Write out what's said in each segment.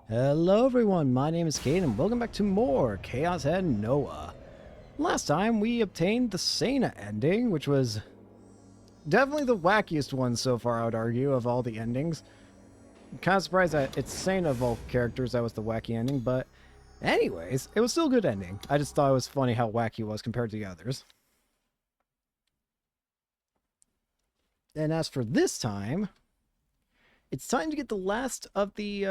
Hello everyone, my name is Cadens and welcome back to more Chaos and Noah. Last time we obtained the Sana ending, which was definitely the wackiest one so far, I would argue, of all the endings. I'm kind of surprised that it's Sana of all characters that was the wacky ending, but anyways, it was still a good ending. I just thought it was funny how wacky it was compared to the others. And as for this time, it's time to get the last of the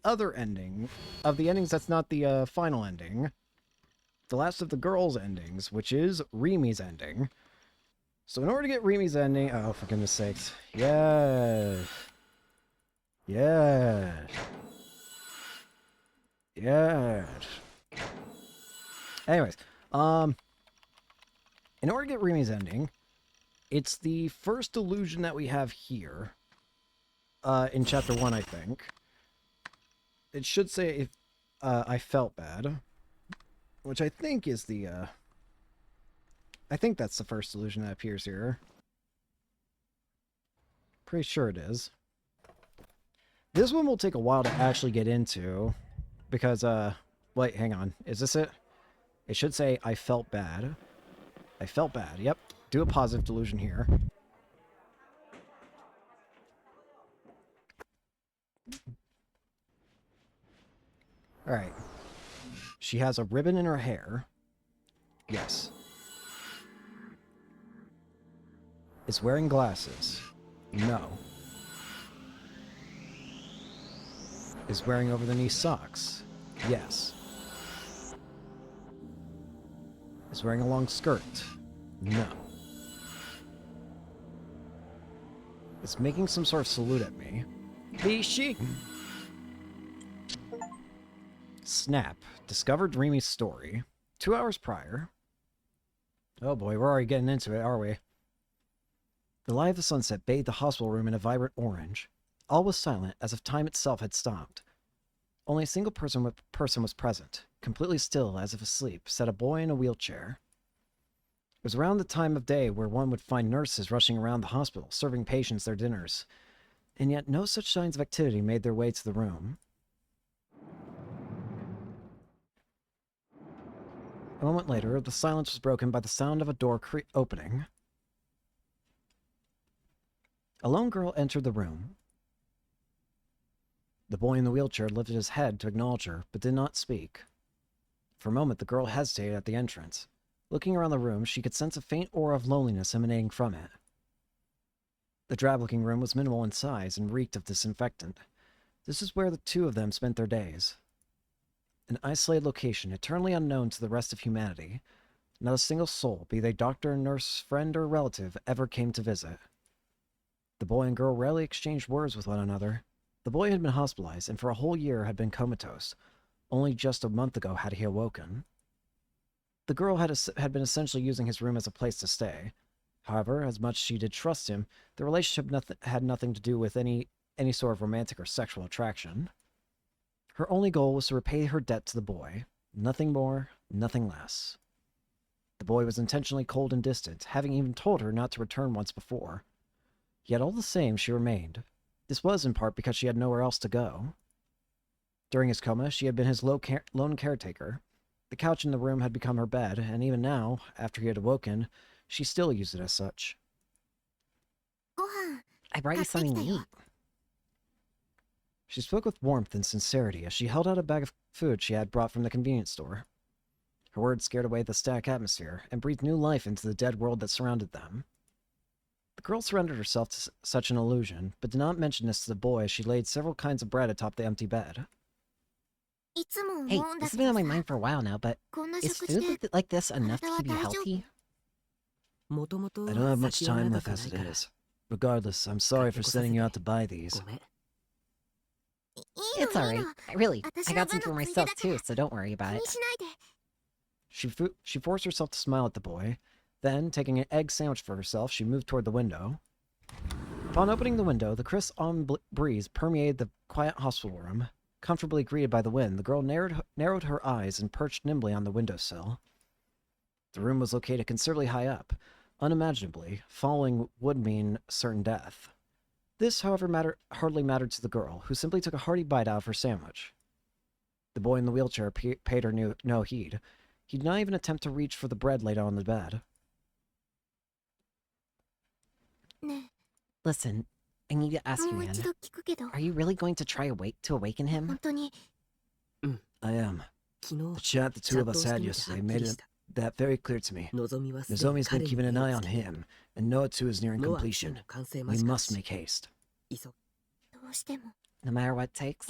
other ending, of the endings that's not the final ending. The last of the girls' endings, which is Rimi's ending. So in order to get Rimi's ending... Oh, for goodness sakes. Yes. Yes. Yes. Anyways, in order to get Rimi's ending, it's the first illusion that we have here. In Chapter 1, I think. It should say if I felt bad. Which I think is the, I think that's the first illusion that appears here. Pretty sure it is. This one will take a while to actually get into. Because, wait, hang on. Is this it? It should say, I felt bad. I felt bad, yep. Do a positive delusion here. Alright. She has a ribbon in her hair. Yes. Is wearing glasses. No. Is wearing over-the-knee socks. Yes. Is wearing a long skirt. No. Is making some sort of salute at me. Be she. Snap. Discovered Rimi's story. 2 hours prior. Oh boy, we're already getting into it, are we? The light of the sunset bathed the hospital room in a vibrant orange. All was silent, as if time itself had stopped. Only a single person was present, completely still, as if asleep, sat a boy in a wheelchair. It was around the time of day where one would find nurses rushing around the hospital, serving patients their dinners, and yet no such signs of activity made their way to the room. A moment later, the silence was broken by the sound of a door opening. A lone girl entered the room. The boy in the wheelchair lifted his head to acknowledge her, but did not speak. For a moment, the girl hesitated at the entrance. Looking around the room, she could sense a faint aura of loneliness emanating from it. The drab-looking room was minimal in size and reeked of disinfectant. This is where the two of them spent their days. An isolated location, eternally unknown to the rest of humanity. Not a single soul, be they doctor, nurse, friend, or relative, ever came to visit. The boy and girl rarely exchanged words with one another. The boy had been hospitalized, and for a whole year had been comatose. Only just a month ago had he awoken. The girl had been essentially using his room as a place to stay. However, as much as she did trust him, the relationship had nothing to do with any sort of romantic or sexual attraction. Her only goal was to repay her debt to the boy. Nothing more, nothing less. The boy was intentionally cold and distant, having even told her not to return once before. Yet all the same, she remained. This was in part because she had nowhere else to go. During his coma, she had been his lone caretaker. The couch in the room had become her bed, and even now, after he had awoken, she still used it as such. I brought you something to eat. She spoke with warmth and sincerity as she held out a bag of food she had brought from the convenience store. Her words scared away the static atmosphere and breathed new life into the dead world that surrounded them. The girl surrendered herself to such an illusion, but did not mention this to the boy as she laid several kinds of bread atop the empty bed. Hey, this has been on my mind for a while now, but is food like this enough to keep you healthy? I don't have much time left as it is. Regardless, I'm sorry for sending you out to buy these. It's alright. I got some for myself too, so don't worry about it. She forced herself to smile at the boy. Then, taking an egg sandwich for herself, she moved toward the window. Upon opening the window, the crisp autumn breeze permeated the quiet hospital room. Comfortably greeted by the wind, the girl narrowed her eyes and perched nimbly on the windowsill. The room was located considerably high up. Unimaginably, falling would mean certain death. This, however, hardly mattered to the girl, who simply took a hearty bite out of her sandwich. The boy in the wheelchair paid her no heed. He did not even attempt to reach for the bread laid out on the bed. Listen, I need to ask you, man. Are you really going to try to awaken him? I am. The chat the two of us had yesterday made that very clear to me. Nozomi's been keeping an eye on him, and Noah too is nearing completion. We must make haste. No matter what it takes?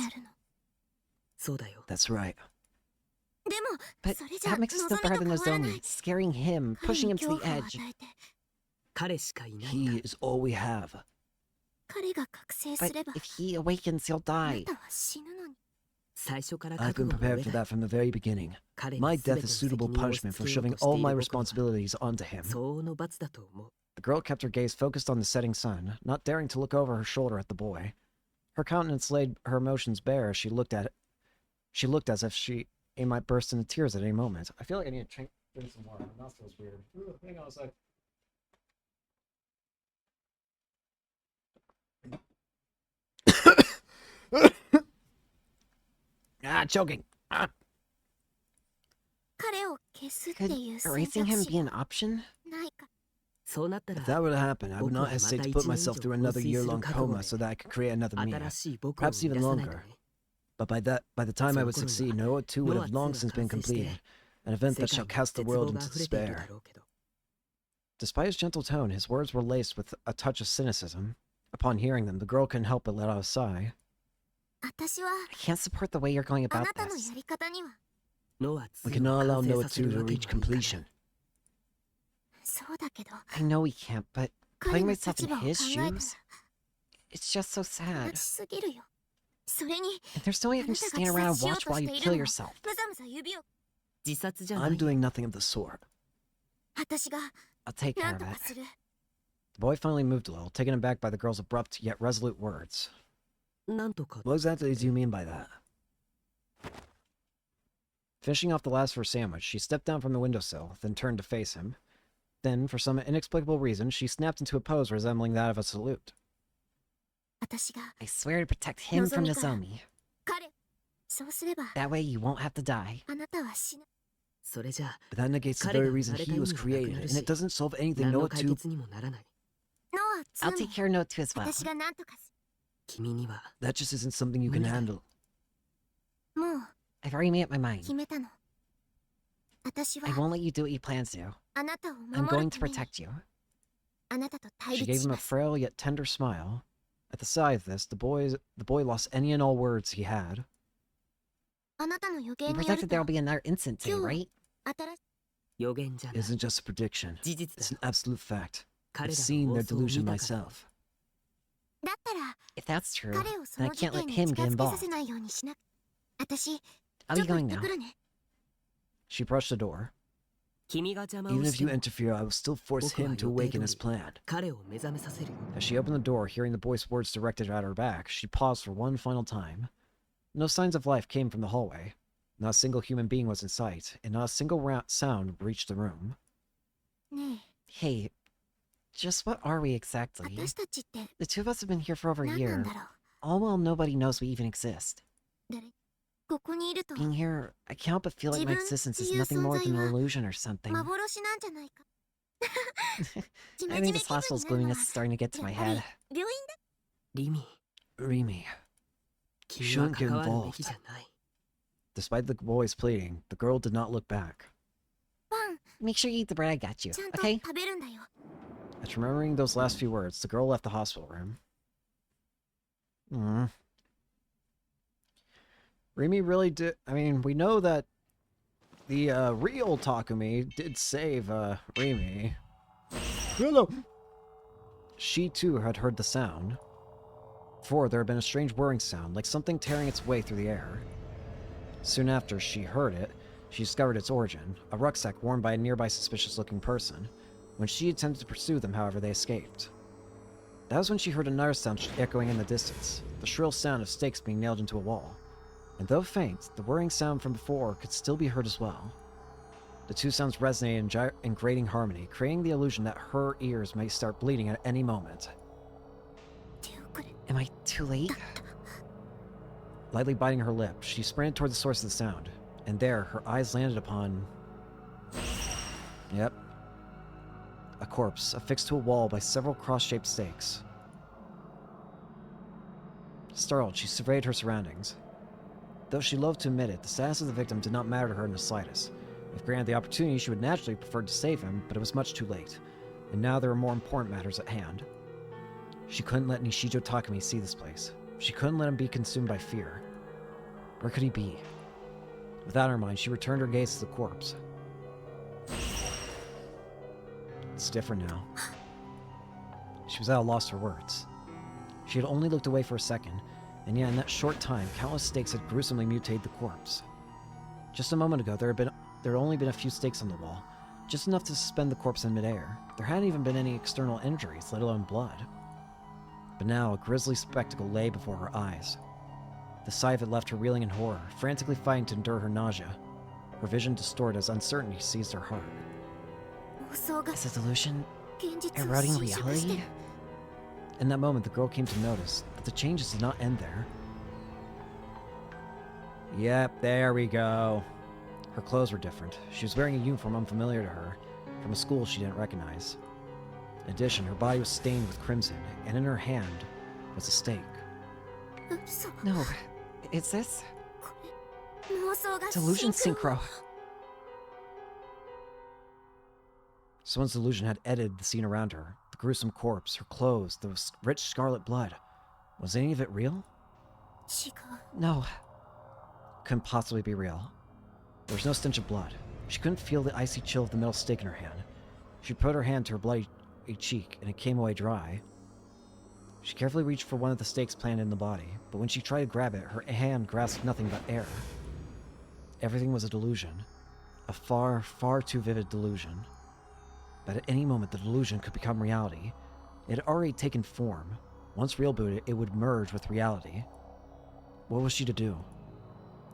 That's right. But that makes us no better than Nozomi. Scaring him, pushing him to the edge. He is all we have. But if he awakens, he'll die. I've been prepared for that from the very beginning. My death is suitable punishment for shoving all my responsibilities onto him. The girl kept her gaze focused on the setting sun, not daring to look over her shoulder at the boy. Her countenance laid her emotions bare as she looked at it. She looked as if she might burst into tears at any moment. I feel like I need to drink some water. My mouth feels weird. Ooh, hang on a sec. Choking. Could erasing him be an option? If that were to happen, I would not hesitate to put myself through another year-long coma so that I could create another me, perhaps even longer. But by the time I would succeed, Noah too would have long since been completed, an event that shall cast the world into despair. Despite his gentle tone, his words were laced with a touch of cynicism. Upon hearing them, the girl couldn't help but let out a sigh. I can't support the way you're going about this. We cannot allow Noah 2 to reach completion. I know we can't, but putting myself in his shoes, it's just so sad. And there's no way I can just stand around and watch while you kill yourself. I'm doing nothing of the sort. I'll take care of it. The boy finally moved a little, taken aback by the girl's abrupt yet resolute words. What exactly do you mean by that? Finishing off the last of her sandwich, she stepped down from the windowsill, then turned to face him. Then, for some inexplicable reason, she snapped into a pose resembling that of a salute. I swear to protect him from Nozomi. That way you won't have to die. But that negates the very reason he was created, and it doesn't solve anything Noah 2... I'll take care of Noah 2 as well. That just isn't something you can handle. I've already made up my mind. I won't let you do what you plan to. I'm going to protect you. She gave him a frail yet tender smile. At the sight of this, the boy lost any and all words he had. You predicted there'll be another incident today, right? It isn't just a prediction. It's an absolute fact. I've seen their delusion myself. If that's true, then I can't let him get involved. I'll be going now. She brushed the door. Even if you interfere, I will still force him to awaken his plan. As she opened the door, hearing the boy's words directed at her back, she paused for one final time. No signs of life came from the hallway. Not a single human being was in sight, and not a single sound reached the room. Hey, just what are we exactly? The two of us have been here for over a year, all while nobody knows we even exist. Being here, I can't help but feel like my existence is nothing more than an illusion or something. I think this hospital's gloominess is starting to get to my head. Rimi. You shouldn't get involved. Despite the boy's pleading, the girl did not look back. Make sure you eat the bread I got you, okay? After remembering those last few words, the girl left the hospital room. Rimi really did... I mean, we know that the real Takumi did save Rimi. Hello! She too had heard the sound. Before, there had been a strange whirring sound, like something tearing its way through the air. Soon after she heard it, she discovered its origin, a rucksack worn by a nearby suspicious-looking person. When she attempted to pursue them, however, they escaped. That was when she heard another sound echoing in the distance, the shrill sound of stakes being nailed into a wall. And though faint, the whirring sound from before could still be heard as well. The two sounds resonated in grating harmony, creating the illusion that her ears may start bleeding at any moment. Am I too late? Lightly biting her lip, she sprinted toward the source of the sound, and there, her eyes landed upon... Yep. A corpse, affixed to a wall by several cross-shaped stakes. Startled, she surveyed her surroundings. Though she loathed to admit it, the status of the victim did not matter to her in the slightest. If granted the opportunity, she would naturally have preferred to save him, but it was much too late, and now there were more important matters at hand. She couldn't let Nishijo Takumi see this place. She couldn't let him be consumed by fear. Where could he be? With that in her mind, she returned her gaze to the corpse. It's different now. She was at a loss for words. She had only looked away for a second, and yet in that short time, countless stakes had gruesomely mutated the corpse. Just a moment ago, there had only been a few stakes on the wall, just enough to suspend the corpse in midair. There hadn't even been any external injuries, let alone blood. But now, a grisly spectacle lay before her eyes. The sight of it left her reeling in horror, frantically fighting to endure her nausea. Her vision distorted as uncertainty seized her heart. Is a delusion eroding reality? In that moment, the girl came to notice that the changes did not end there. Yep, there we go. Her clothes were different. She was wearing a uniform unfamiliar to her, from a school she didn't recognize. In addition, her body was stained with crimson, and in her hand was a stake. No, is this? Delusion synchro. Someone's delusion had edited the scene around her. The gruesome corpse, her clothes, the rich scarlet blood. Was any of it real? No. Couldn't possibly be real. There was no stench of blood. She couldn't feel the icy chill of the metal stake in her hand. She put her hand to her bloody cheek, and it came away dry. She carefully reached for one of the stakes planted in the body, but when she tried to grab it, her hand grasped nothing but air. Everything was a delusion. A far, far too vivid delusion. But at any moment, the delusion could become reality. It had already taken form. Once real booted, it would merge with reality. What was she to do?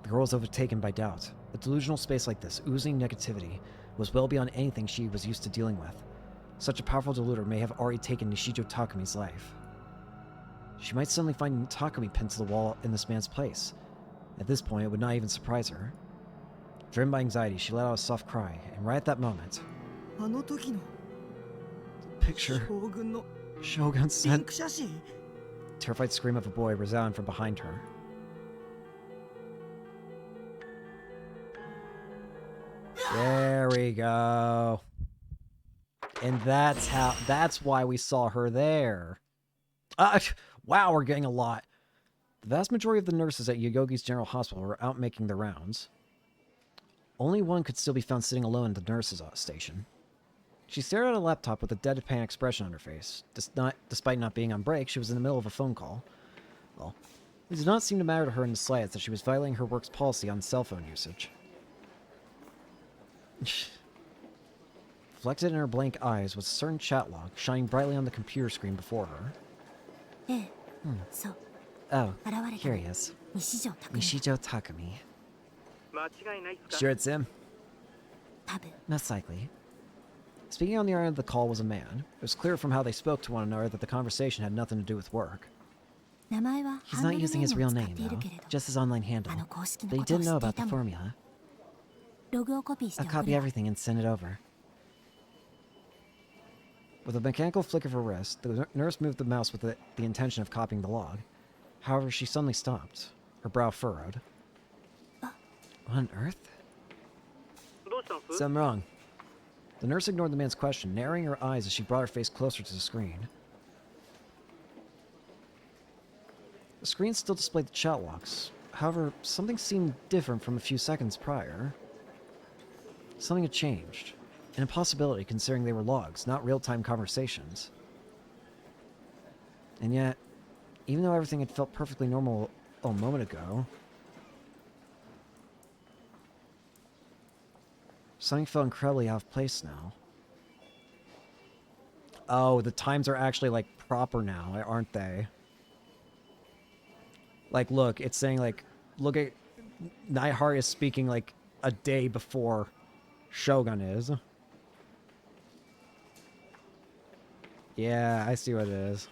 The girl was overtaken by doubt. A delusional space like this, oozing negativity, was well beyond anything she was used to dealing with. Such a powerful deluder may have already taken Nishijo Takumi's life. She might suddenly find Takumi pinned to the wall in this man's place. At this point, it would not even surprise her. Driven by anxiety, she let out a soft cry, and right at that moment... The picture... Shogun sent... Terrified scream of a boy resounded from behind her. There we go. And that's why we saw her there. Wow, we're getting a lot. The vast majority of the nurses at Yoyogi's General Hospital were out making their rounds. Only one could still be found sitting alone at the nurse's station. She stared at a laptop with a deadpan expression on her face. Despite not being on break, she was in the middle of a phone call. Well, it did not seem to matter to her in the slightest that she was violating her work's policy on cell phone usage. Reflected in her blank eyes was a certain chat log shining brightly on the computer screen before her. Oh, here he is. Nishijo Takumi. Sure it's him? Most likely. Speaking on the other end of the call was a man. It was clear from how they spoke to one another that the conversation had nothing to do with work. He's not using his real name, though, just his online handle. But he did know about the formula. I'll copy everything and send it over. With a mechanical flick of her wrist, the nurse moved the mouse with the intention of copying the log. However, she suddenly stopped. Her brow furrowed. What on earth? Something wrong. The nurse ignored the man's question, narrowing her eyes as she brought her face closer to the screen. The screen still displayed the chat logs. However, something seemed different from a few seconds prior. Something had changed. An impossibility considering they were logs, not real-time conversations. And yet, even though everything had felt perfectly normal a moment ago, something felt incredibly out of place now. Oh, the times are actually, like, proper now, aren't they? Like, look, it's saying, like, look at... Nightheart is speaking, like, a day before Shogun is. Yeah, I see what it is.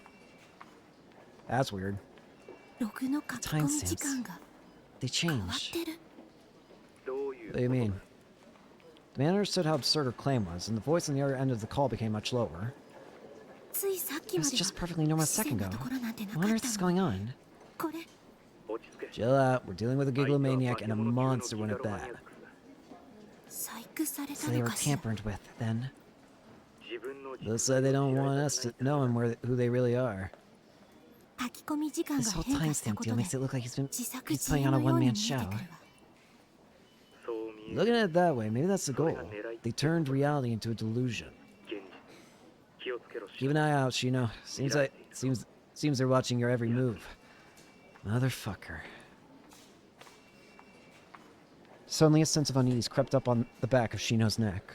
That's weird. Timestamps. They changed. What do you mean? The man understood how absurd her claim was, and the voice on the other end of the call became much lower. It was just perfectly normal a second ago. What on earth is going on? Chill out. We're dealing with a gigalomaniac and a monster one at that. So they were tampered with, then. They'll say they don't want us to know who they really are. This whole timestamp deal makes it look like he's playing on a one-man show. Looking at it that way, maybe that's the goal. They turned reality into a delusion. Keep an eye out, Shino. Seems they're watching your every move. Motherfucker. Suddenly a sense of unease crept up on the back of Shino's neck.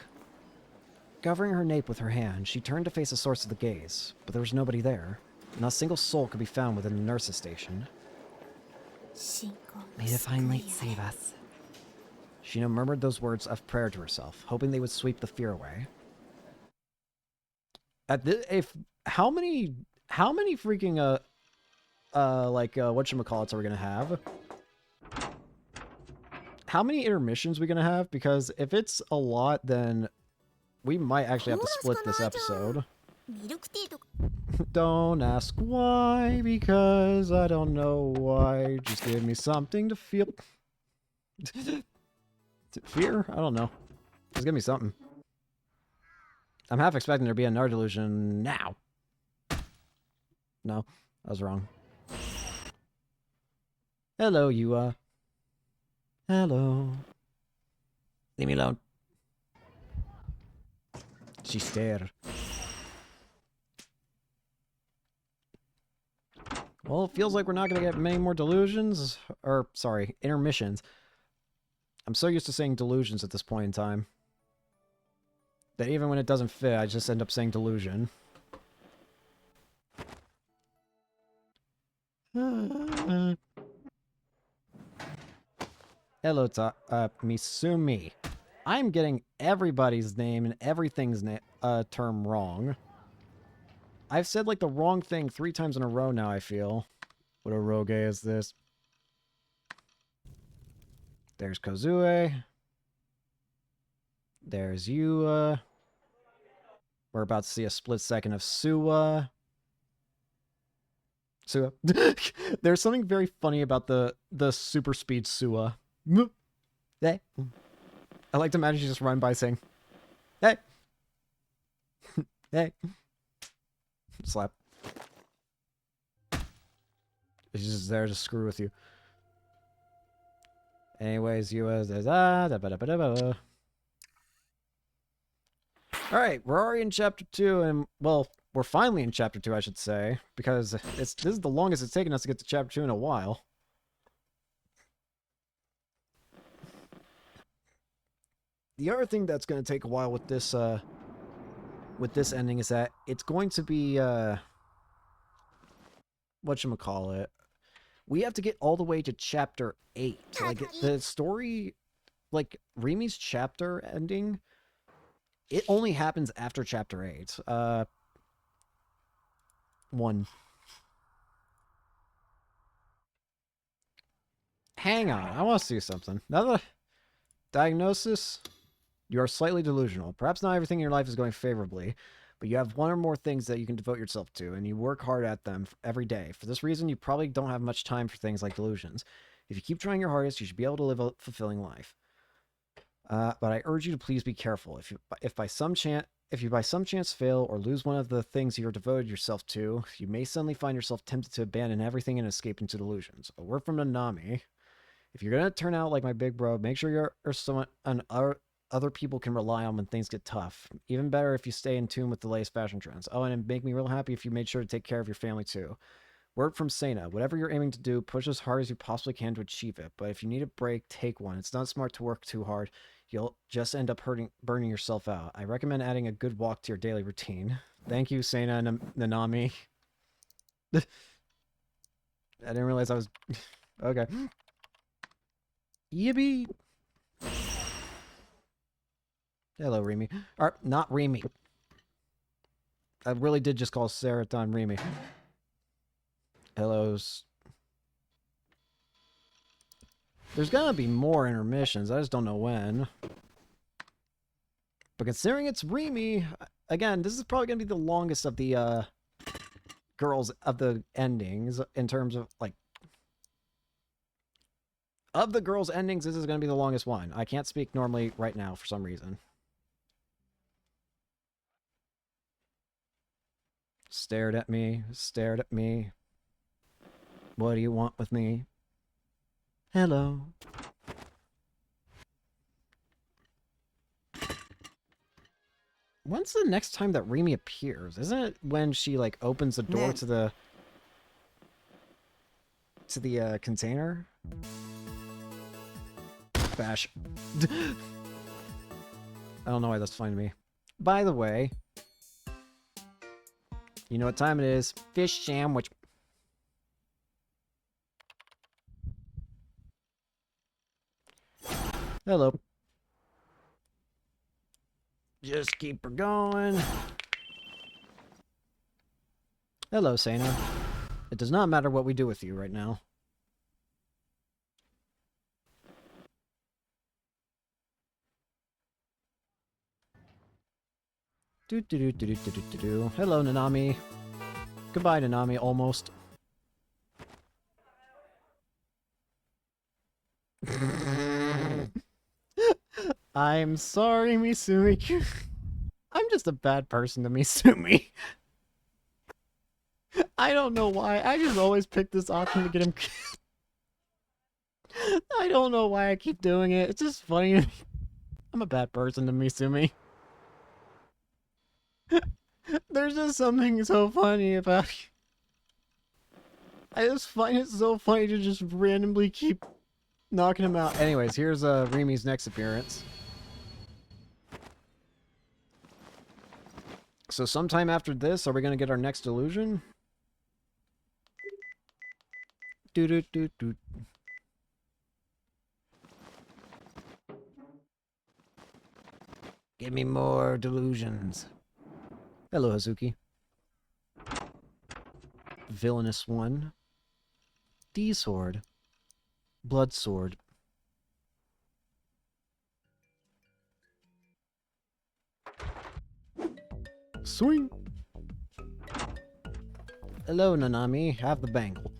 Covering her nape with her hand, she turned to face the source of the gaze, but there was nobody there. Not a single soul could be found within the nurse's station. May the fine light save us. Shino murmured those words of prayer to herself, hoping they would sweep the fear away. How many freaking whatchamacallits are we gonna have? How many intermissions are we gonna have? Because if it's a lot, then we might actually have to split this episode. Don't ask why, because I don't know why. Just give me something to feel. Fear? I don't know. Just give me something. I'm half expecting there to be another delusion now. No, I was wrong. Hello, you, Hello. Leave me alone. She stared. Well, it feels like we're not going to get many more delusions. Or, sorry, intermissions. I'm so used to saying delusions at this point in time that even when it doesn't fit, I just end up saying delusion. Hello, Misumi. I'm getting everybody's name and everything's term wrong. I've said, like, the wrong thing 3 times in a row now, I feel. What a rogue is this? There's Kozue. There's Yua. We're about to see a split second of Suwa. Suwa. There's something very funny about the super speed Suwa. Hey. I like to imagine you just run by saying, hey. Hey. Slap. He's just there to screw with you. Anyways, Yua says, Alright, we're already in chapter 2, and, well, we're finally in chapter 2, I should say, because this is the longest it's taken us to get to chapter 2 in a while. The other thing that's going to take a while with this ending is that it's going to be, whatchamacallit, we have to get all the way to chapter 8. Like, the story, like, Rimi's chapter ending, it only happens after chapter 8. 1. Hang on, I want to see something. Now that diagnosis, you are slightly delusional. Perhaps not everything in your life is going favorably, but you have 1 or more things that you can devote yourself to, and you work hard at them every day. For this reason, you probably don't have much time for things like delusions. If you keep trying your hardest, you should be able to live a fulfilling life. But I urge you to please be careful. If you by some chance fail or lose one of the things you are devoted yourself to, you may suddenly find yourself tempted to abandon everything and escape into delusions. A word from Nanami. If you're gonna turn out like my big bro, make sure you're someone other people can rely on when things get tough. Even better if you stay in tune with the latest fashion trends. Oh, and it'd make me real happy if you made sure to take care of your family too. Word from Sena. Whatever you're aiming to do, push as hard as you possibly can to achieve it. But if you need a break, take one. It's not smart to work too hard. You'll just end up burning yourself out. I recommend adding a good walk to your daily routine. Thank you, Sena and Nanami. I didn't realize I was... Okay. Yippee! Hello, Rimi. Or, not Rimi. I really did just call Seraton Rimi. Hellos. There's gonna be more intermissions. I just don't know when. But considering it's Rimi, again, this is probably gonna be the longest of the girls of the endings in terms of like. Of the girls' endings, this is going to be the longest one. I can't speak normally right now for some reason. Stared at me, stared at me. What do you want with me? Hello. When's the next time that Rimi appears? Isn't it when she, like, opens the door to the... container? Bash. I don't know why that's funny to me. By the way, you know what time it is. Fish sandwich. Hello. Just keep her going. Hello, Sana. It does not matter what we do with you right now. Hello, Nanami. Goodbye, Nanami, almost. I'm sorry, Misumi. I'm just a bad person to Misumi. I don't know why. I just always pick this option to get him. I don't know why I keep doing it. It's just funny. I'm a bad person to Misumi. There's just something so funny about you. I just find it so funny to just randomly keep knocking him out. Anyways, here's Rimi's next appearance. So sometime after this, are we gonna get our next illusion? Do. Give me more delusions. Hello, Hazuki. Villainous one. D-sword. Blood sword. Swing! Hello, Nanami. Have the bangle.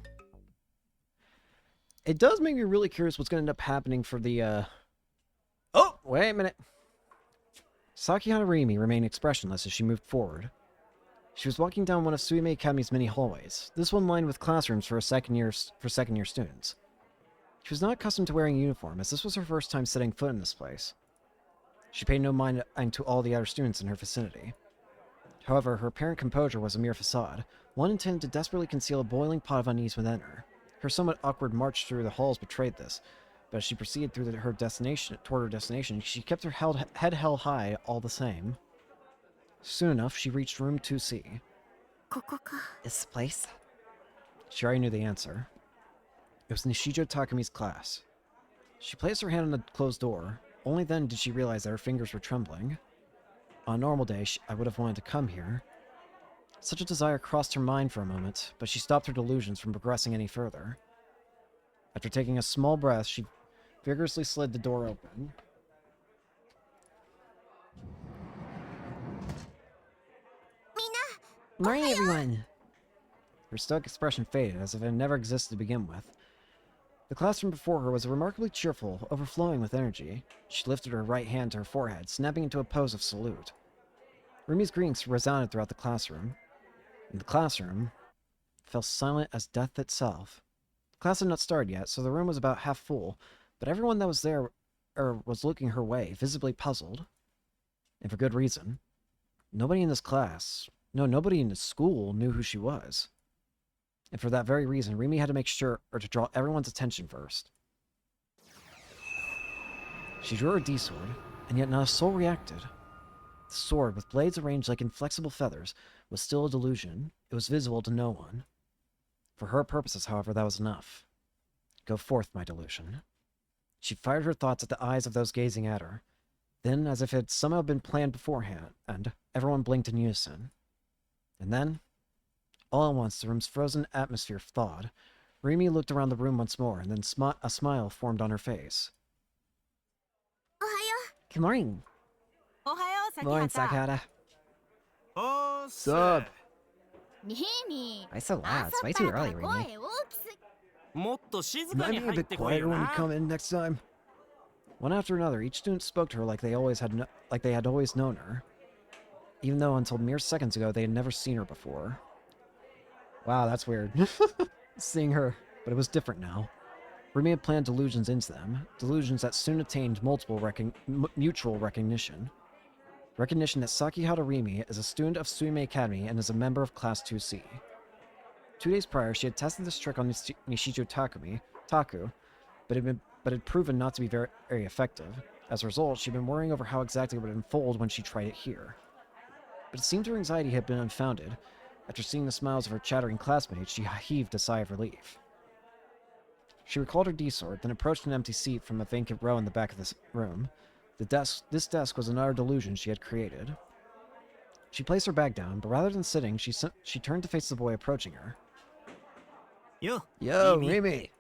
It does make me really curious what's going to end up happening for the, Oh! Wait a minute. Sakihana Rimi remained expressionless as she moved forward. She was walking down one of Suime Academy's many hallways, this one lined with classrooms for second-year students. She was not accustomed to wearing a uniform, as this was her first time setting foot in this place. She paid no mind to all the other students in her vicinity. However, her apparent composure was a mere facade, one intended to desperately conceal a boiling pot of unease within her. Her somewhat awkward march through the halls betrayed this, but as she proceeded toward her destination, she kept her head held high all the same. Soon enough, she reached room 2C. This place? She already knew the answer. It was Nishijo Takami's class. She placed her hand on the closed door. Only then did she realize that her fingers were trembling. On a normal day, I would have wanted to come here. Such a desire crossed her mind for a moment, but she stopped her delusions from progressing any further. After taking a small breath, she vigorously slid the door open. Morning, everyone! Her stoic expression faded, as if it had never existed to begin with. The classroom before her was remarkably cheerful, overflowing with energy. She lifted her right hand to her forehead, snapping into a pose of salute. Rimi's greetings resounded throughout the classroom. And the classroom fell silent as death itself. The class had not started yet, so the room was about half full, but everyone that was there was looking her way, visibly puzzled. And for good reason. Nobody in this school knew who she was. And for that very reason, Rimi had to make sure to draw everyone's attention first. She drew her D-sword, and yet not a soul reacted. The sword, with blades arranged like inflexible feathers, was still a delusion. It was visible to no one. For her purposes, however, that was enough. Go forth, my delusion. She fired her thoughts at the eyes of those gazing at her. Then, as if it had somehow been planned beforehand, everyone blinked in unison. And then, All at once, the room's frozen atmosphere thawed. Rimi looked around the room once more, and then a smile formed on her face. Good morning. Morning, Sakata. Sup? Why so loud? It's way too early, Rimi. Might be a bit quieter when you come in next time. One after another, each student spoke to her like they had always known her, even though until mere seconds ago they had never seen her before. Wow, that's weird. Seeing her, but it was different now. Rimi had planned delusions into them, delusions that soon attained mutual recognition. Recognition that Sakihara Rimi is a student of Suime Academy and is a member of Class 2C. 2 days prior, she had tested this trick on Nishijo Taku, but had proven not to be very effective. As a result, she'd been worrying over how exactly it would unfold when she tried it here. But it seemed her anxiety had been unfounded. After seeing the smiles of her chattering classmates, she heaved a sigh of relief. She recalled her D-sword, then approached an empty seat from a vacant row in the back of this room. This desk was another delusion she had created. She placed her bag down, but rather than sitting, she turned to face the boy approaching her. Yo, Rimi!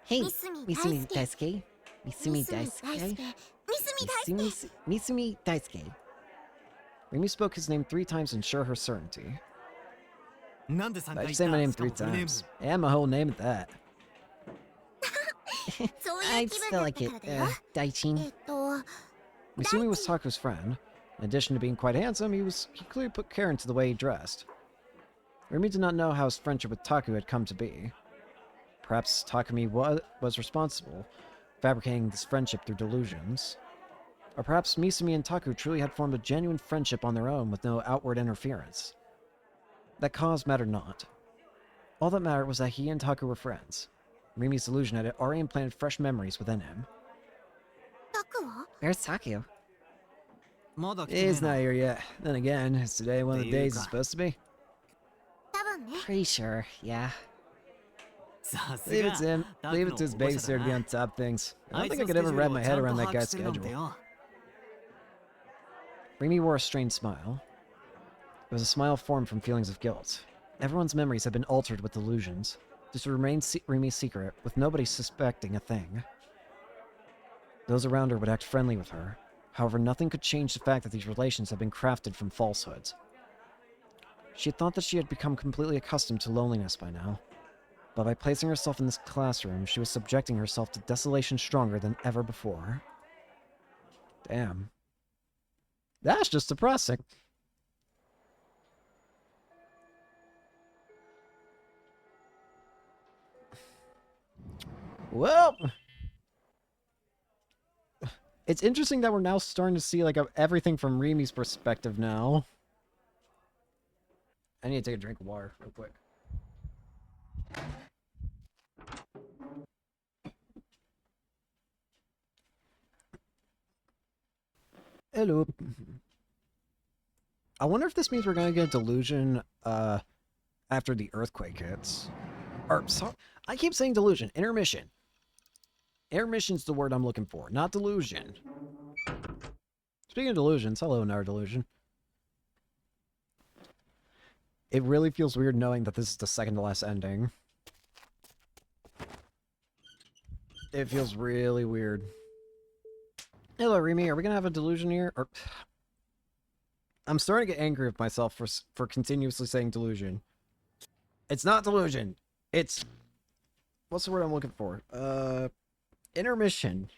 Hey, Misumi Daisuke. Misumi Daisuke. Misumi Daisuke. Rimi spoke his name 3 times to ensure her certainty. Why'd you say my name 3 times? And my whole name at that. I'd still like it, Daichin. Misumi was Taku's friend. In addition to being quite handsome, he clearly put care into the way he dressed. Rimi did not know how his friendship with Taku had come to be. Perhaps Takumi was responsible, fabricating this friendship through delusions. Or perhaps Misumi and Taku truly had formed a genuine friendship on their own with no outward interference. That cause mattered not. All that mattered was that he and Taku were friends. Rimi's delusion had already implanted fresh memories within him. Where's Taku? He's not here yet. Then again, is today one of the days it's supposed to be? Pretty sure, yeah. Leave it to him. Leave it to his babysitter to be on top of things. I don't think I could ever wrap my head around that guy's schedule. Rimi wore a strained smile. It was a smile formed from feelings of guilt. Everyone's memories had been altered with delusions. This would remain Rimi's secret, with nobody suspecting a thing. Those around her would act friendly with her. However, nothing could change the fact that these relations had been crafted from falsehoods. She had thought that she had become completely accustomed to loneliness by now. But by placing herself in this classroom, she was subjecting herself to desolation stronger than ever before. Damn. That's just depressing. Well, it's interesting that we're now starting to see like everything from Rimi's perspective now. I need to take a drink of water real quick. Hello. I wonder if this means we're gonna get a delusion after the earthquake hits. Or so, I keep saying delusion. Intermission. Intermission's the word I'm looking for, not delusion. Speaking of delusions, hello, another delusion. It really feels weird knowing that this is the second to last ending. It feels really weird. Hello, Rimi. Are we gonna have a delusion here? Or I'm starting to get angry with myself for continuously saying delusion. It's not delusion. It's... What's the word I'm looking for? Intermission.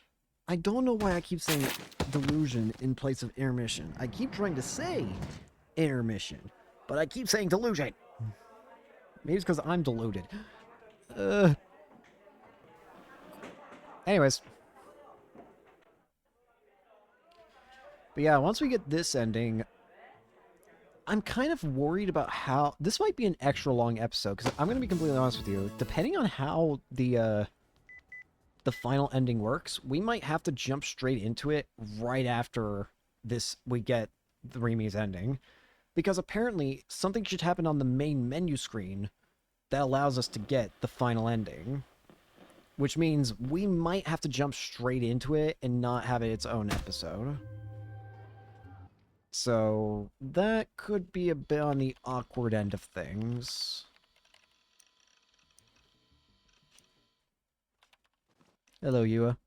I don't know why I keep saying delusion in place of intermission. I keep trying to say intermission, but I keep saying delusion. Maybe it's because I'm deluded. Anyways. But yeah, once we get this ending, I'm kind of worried about how... This might be an extra long episode, because I'm going to be completely honest with you. Depending on how the final ending works, we might have to jump straight into it right after this we get the Rimi's ending. Because apparently, something should happen on the main menu screen that allows us to get the final ending. Which means we might have to jump straight into it and not have it its own episode. So that could be a bit on the awkward end of things. Hello, Yua.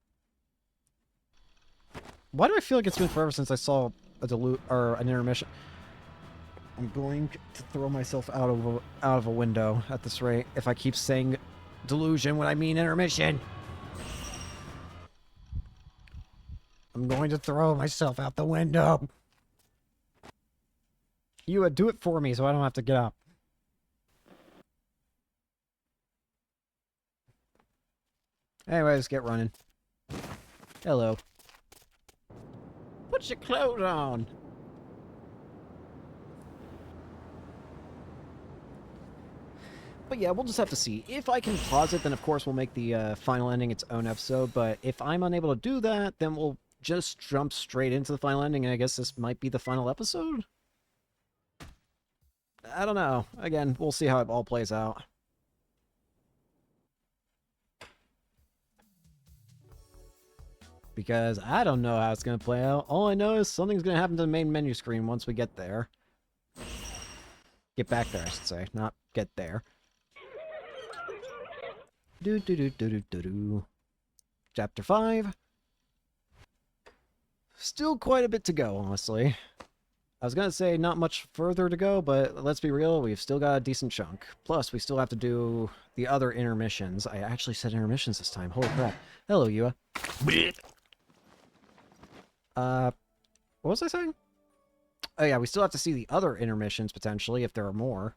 Why do I feel like it's been forever since I saw an intermission? I'm going to throw myself out of a window at this rate if I keep saying delusion when I mean intermission. I'm going to throw myself out the window. You do it for me so I don't have to get up. Anyways, get running. Hello. Put your clothes on. But yeah, we'll just have to see. If I can pause it, then of course we'll make the final ending its own episode. But if I'm unable to do that, then we'll just jump straight into the final ending, and I guess this might be the final episode? I don't know. Again, we'll see how it all plays out. Because I don't know how it's going to play out. All I know is something's going to happen to the main menu screen once we get there. Get back there, I should say. Not get there. Do. Chapter 5. Still quite a bit to go, honestly. I was going to say not much further to go, but let's be real, we've still got a decent chunk. Plus, we still have to do the other intermissions. I actually said intermissions this time. Holy crap. Hello, Yua. What was I saying? Oh yeah, we still have to see the other intermissions, potentially, if there are more.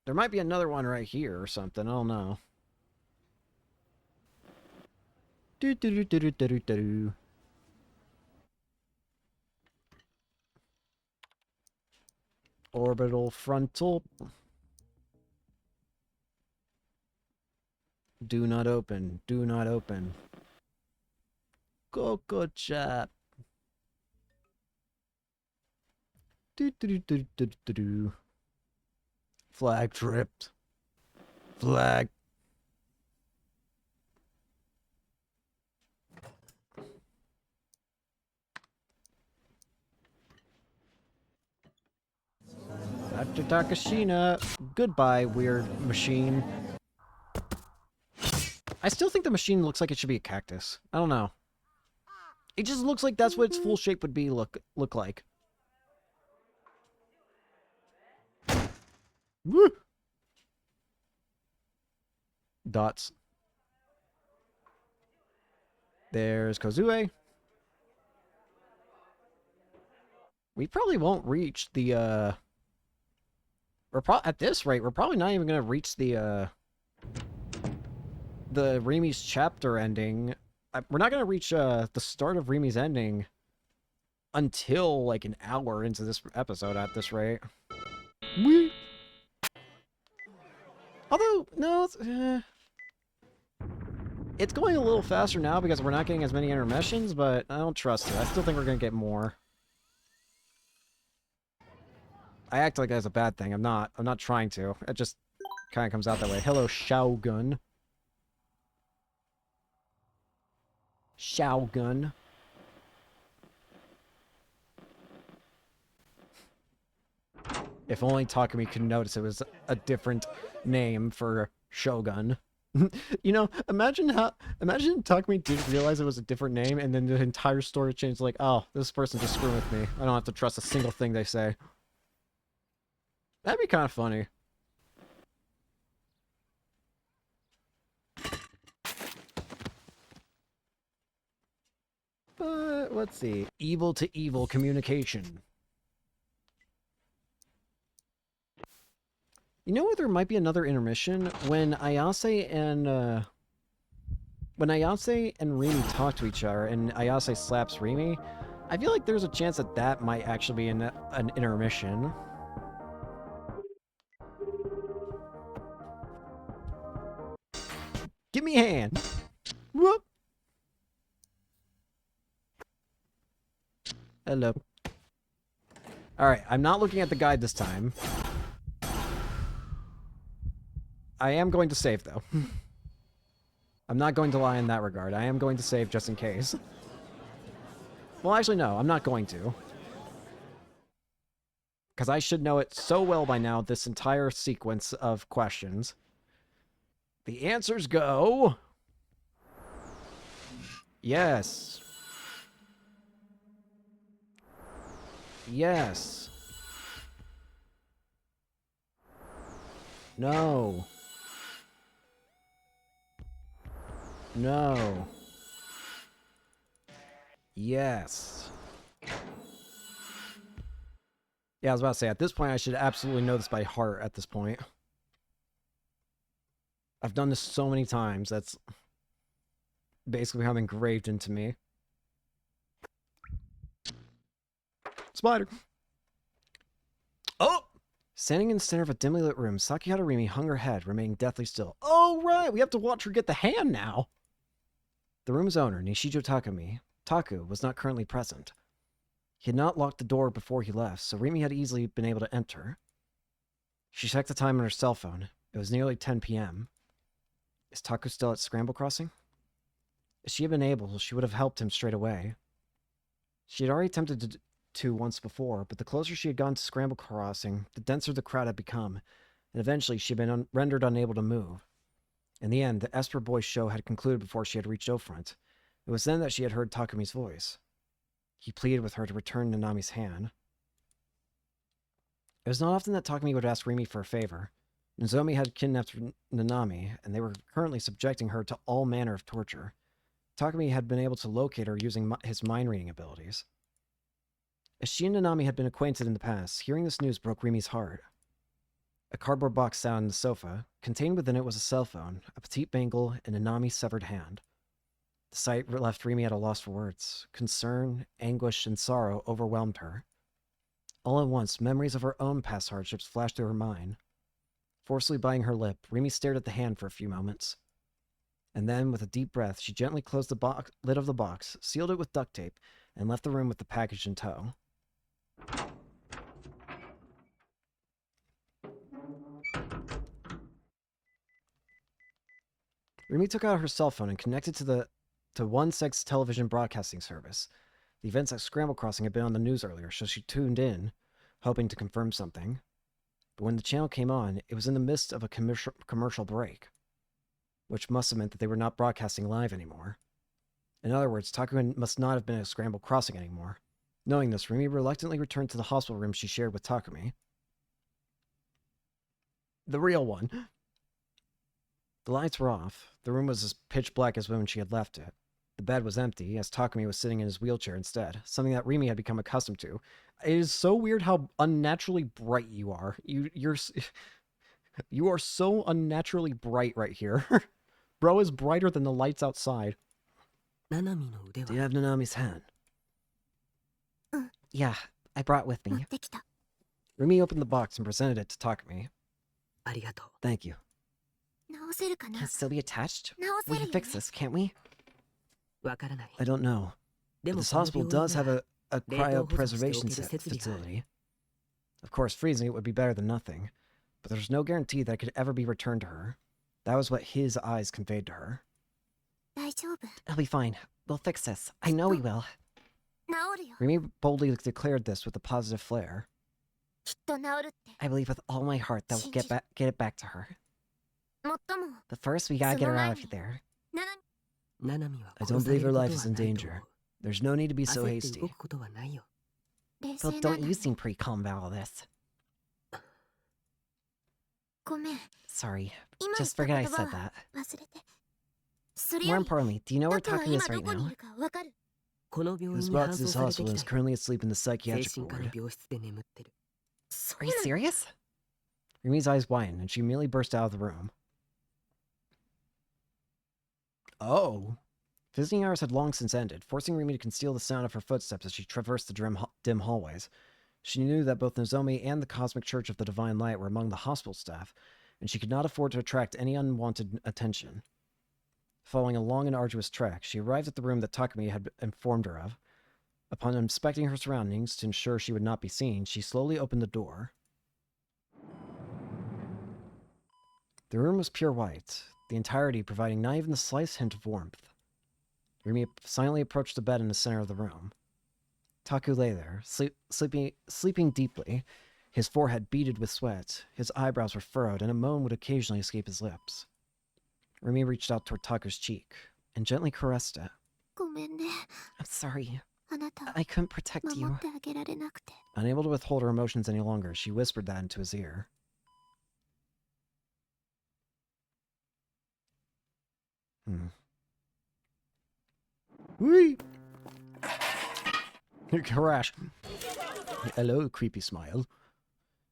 There might be another one right here or something, I don't know. Do. Orbital frontal. Do not open. Do not open. Coco chap. Do. Flag tripped. Flag. Dr. Takashina. Goodbye, weird machine. I still think the machine looks like it should be a cactus. I don't know. It just looks like that's what its full shape would be look like. Woo! Dots. There's Kozue. We probably won't reach the, at this rate, we're probably not even gonna reach the Rimi's chapter ending. We're not gonna reach, the start of Rimi's ending until, like, an hour into this episode at this rate. Whee! Although, no, it's going a little faster now because we're not getting as many intermissions, but I don't trust it. I still think we're gonna get more. I act like that's a bad thing. I'm not trying to. It just kind of comes out that way. Hello, Shogun. Shogun. If only Takumi could notice it was a different name for Shogun. You know, imagine Takumi didn't realize it was a different name, and then the entire story changed. Like, oh, this person's just screwing with me. I don't have to trust a single thing they say. That'd be kind of funny. But let's see. Evil to evil communication. You know what? There might be another intermission when Ayase and Rimi talk to each other, and Ayase slaps Rimi. I feel like there's a chance that that might actually be an intermission. Give me a hand. Whoop. Hello. Alright, I'm not looking at the guide this time. I am going to save, though. I'm not going to lie in that regard. I am going to save just in case. Well, actually, no, I'm not going to. Because I should know it so well by now, this entire sequence of questions. The answers go... Yes. Yes. No. No. Yes. Yeah, I was about to say, at this point, I should absolutely know this by heart at this point. I've done this so many times, that's basically become engraved into me. Spider! Oh! Standing in the center of a dimly lit room, Sakihata Rimi hung her head, remaining deathly still. Oh, right! We have to watch her get the hand now! The room's owner, Nishijo Taku, was not currently present. He had not locked the door before he left, so Rimi had easily been able to enter. She checked the time on her cell phone. It was nearly 10 p.m. Is Taku still at Scramble Crossing? If she had been able, she would have helped him straight away. She had already attempted to once before, but the closer she had gone to Scramble Crossing, the denser the crowd had become, and eventually she had been rendered unable to move. In the end, the Esper Boys show had concluded before she had reached Ofront. It was then that she had heard Takumi's voice. He pleaded with her to return Nanami's hand. It was not often that Takumi would ask Rimi for a favor. Nozomi had kidnapped Nanami, and they were currently subjecting her to all manner of torture. Takumi had been able to locate her using his mind-reading abilities. As she and Nanami had been acquainted in the past, hearing this news broke Rimi's heart. A cardboard box sat on the sofa. Contained within it was a cell phone, a petite bangle, and Nanami's severed hand. The sight left Rimi at a loss for words. Concern, anguish, and sorrow overwhelmed her. All at once, memories of her own past hardships flashed through her mind. Forcefully biting her lip, Rimi stared at the hand for a few moments. And then, with a deep breath, she gently closed the lid of the box, sealed it with duct tape, and left the room with the package in tow. Rimi took out her cell phone and connected to One Sex's television broadcasting service. The events at Scramble Crossing had been on the news earlier, so she tuned in, hoping to confirm something. But when the channel came on, it was in the midst of a commercial break, which must have meant that they were not broadcasting live anymore. In other words, Takumi must not have been at Scramble Crossing anymore. Knowing this, Rimi reluctantly returned to the hospital room she shared with Takumi. The real one. The lights were off. The room was as pitch black as when she had left it. The bed was empty, as Takumi was sitting in his wheelchair instead, something that Rimi had become accustomed to. It is so weird how unnaturally bright you are. You are so unnaturally bright right here. Bro is brighter than the lights outside. Do you have Nanami's hand? Yeah, I brought with me. Rimi opened the box and presented it to Takumi. Thank you. Can it still be attached? We can fix this, can't we? I don't know. But this hospital does have a cryopreservation facility. Of course, freezing it would be better than nothing. But there's no guarantee that it could ever be returned to her. That was what his eyes conveyed to her. It'll be fine. We'll fix this. I know we will. Rimi boldly declared this with a positive flair. I believe with all my heart that we'll get it back to her. But first, we gotta get her out of there. I don't believe her life is in danger. There's no need to be so hasty. Phil, don't you seem pretty calm about all this. Sorry. Just forget I said that. More importantly, do you know where Takumi is right now? He was brought to this hospital and is currently asleep in the psychiatric ward. Are you serious? Rimi's eyes widened, and she immediately burst out of the room. Oh. Visiting hours had long since ended, forcing Rimi to conceal the sound of her footsteps as she traversed the dim hallways. She knew that both Nozomi and the Cosmic Church of the Divine Light were among the hospital staff, and she could not afford to attract any unwanted attention. Following a long and arduous trek, she arrived at the room that Takumi had informed her of. Upon inspecting her surroundings to ensure she would not be seen, she slowly opened the door. The room was pure white, the entirety providing not even the slightest hint of warmth. Rimi silently approached the bed in the center of the room. Taku lay there, sleeping deeply, his forehead beaded with sweat, his eyebrows were furrowed, and a moan would occasionally escape his lips. Rimi reached out toward Taku's cheek and gently caressed it. I'm sorry. I couldn't protect you. Unable to withhold her emotions any longer, she whispered that into his ear. Whee! Crash. Hello, creepy smile.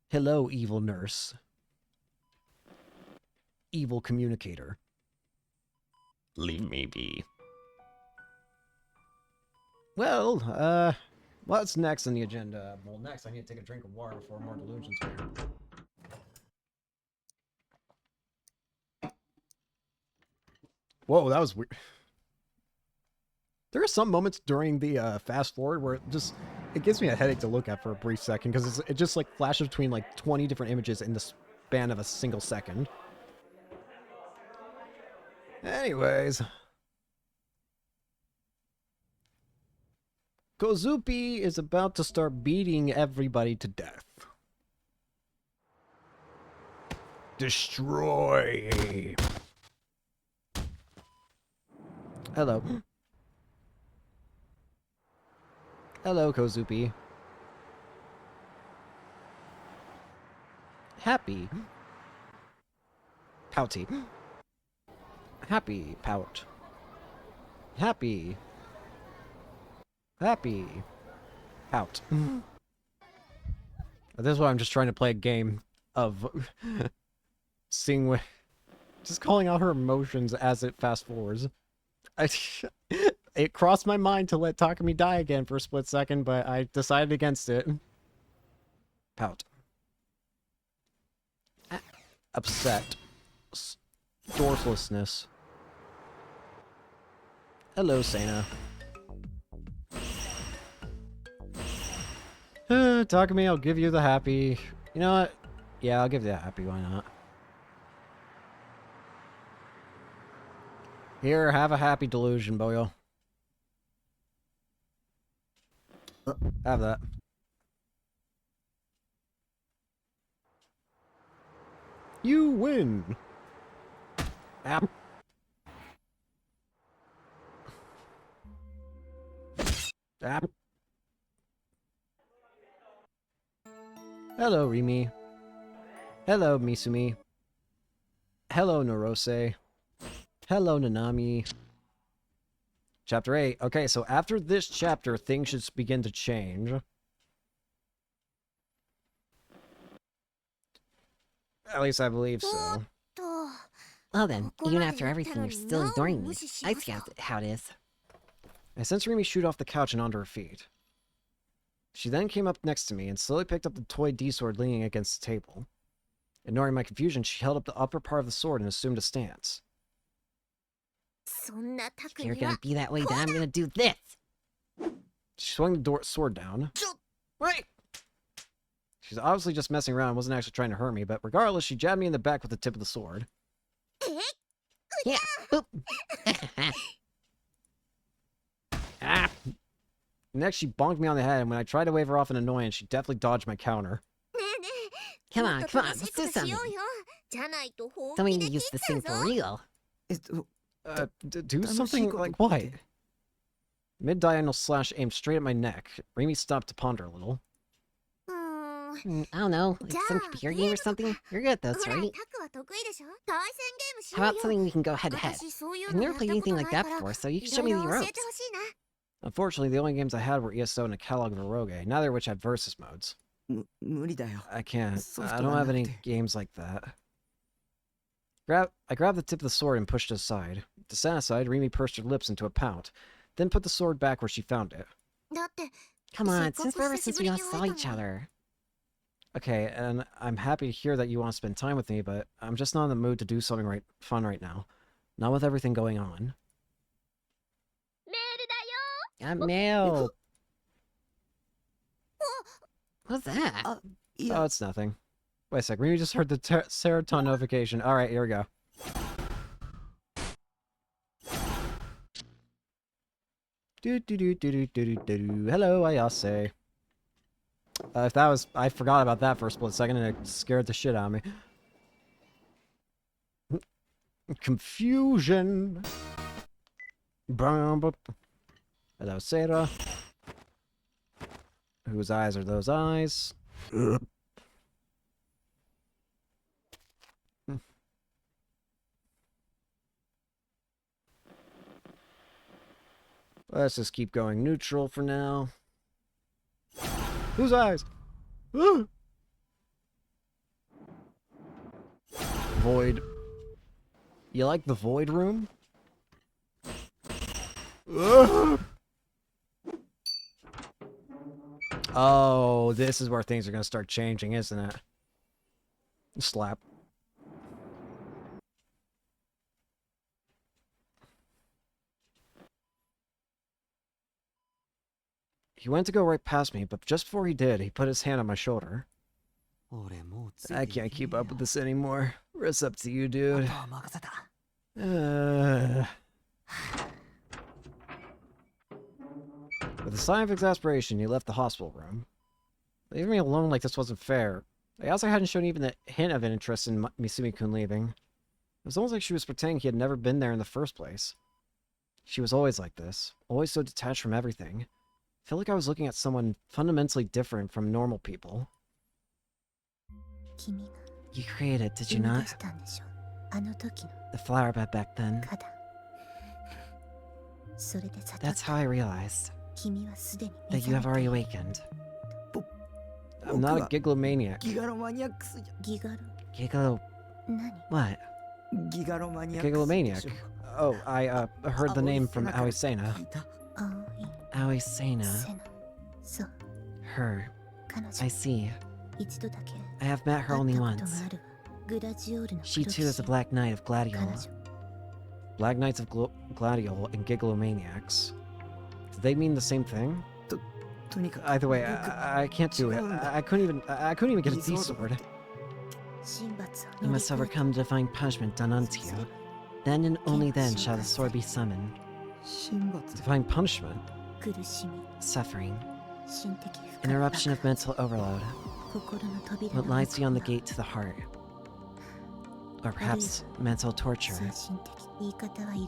Hello, evil nurse. Evil communicator. Leave me be. Well, what's next on the agenda? Well, next I need to take a drink of water before more delusions here. Whoa, that was weird. There are some moments during the fast forward where it gives me a headache to look at for a brief second because it just like flashes between like 20 different images in the span of a single second. Anyways. Kozupi is about to start beating everybody to death. Destroy! Hello. Hello, Kozupi. Happy. Pouty. Happy. Pout. Happy. Happy. Pout. This is why I'm just trying to play a game of seeing what... Just calling out her emotions as it fast forwards. It crossed my mind to let Takumi die again for a split second, but I decided against it. Pout. Upset. Dorslessness. Hello, Sana. Takumi, I'll give you the happy. You know what? Yeah, I'll give you the happy. Why not? Here, have a happy delusion, boyo. Have that. You win! App. App. Hello, Rimi. Hello, Misumi. Hello, Norose. Hello, Nanami. Chapter 8. Okay, so after this chapter, things should begin to change. At least I believe so. Well then, even after everything, you're still ignoring me. I see how it is. I sensed Rimi shoot off the couch and onto her feet. She then came up next to me and slowly picked up the toy D-sword leaning against the table. Ignoring my confusion, she held up the upper part of the sword and assumed a stance. If you're gonna be that way, then I'm gonna do this! She swung the sword down. Wait! She's obviously just messing around and wasn't actually trying to hurt me, but regardless, she jabbed me in the back with the tip of the sword. Yeah, boop! Ah! Next, she bonked me on the head, and when I tried to wave her off in annoyance, she definitely dodged my counter. Come on, let's do something! Don't mean to use this thing for real. Do something like what? Mid-diagonal slash aimed straight at my neck. Rimi stopped to ponder a little. I don't know, like some computer game or something? You're good at those, right? How about something we can go head-to-head? I've never played anything like that before, so you can show me the ropes. Unfortunately, the only games I had were ESO and a catalog of Eroge, neither of which had versus modes. I can't. I don't have any games like that. I grabbed the tip of the sword and pushed it aside. Dissatisfied, Rimi pursed her lips into a pout, then put the sword back where she found it. Come on, it's been forever since we all saw each other. Okay, and I'm happy to hear that you want to spend time with me, but I'm just not in the mood to do something fun right now. Not with everything going on. Mail! What's that? Oh, it's nothing. Wait a sec, Rimi just heard the serotonin notification. Alright, here we go. Hello, Ayase. If that was... I forgot about that for a split second and it scared the shit out of me. Confusion. Hello, Sarah. Whose eyes are those eyes? Let's just keep going neutral for now. Whose eyes? Void. You like the void room? Oh, this is where things are going to start changing, isn't it? Slap. He went to go right past me, but just before he did, he put his hand on my shoulder. I can't keep up with this anymore. It's up to you, dude. With a sigh of exasperation, he left the hospital room. Leaving me alone like this wasn't fair. I also hadn't shown even a hint of an interest in Misumi-kun leaving. It was almost like she was pretending he had never been there in the first place. She was always like this, always so detached from everything. I felt like I was looking at someone fundamentally different from normal people. You created, did you not? The flower bed back then. That's how I realized that you have already awakened. I'm not a gigalomaniac. Gigolo... What? Gigalomaniac. Oh, I heard the name from Aoi-sena. Aoi-sena. Her. I see. I have met her only once. She too is a Black Knight of Gladiol. Black Knights of Gladiol and Gigalomaniacs. Do they mean the same thing? Either way, I can't do it. I couldn't even get a D-sword. You must overcome divine punishment done unto you. Then and only then shall the sword be summoned. Divine punishment? Suffering. An eruption of mental overload. What lies beyond the gate to the heart. Or perhaps mental torture.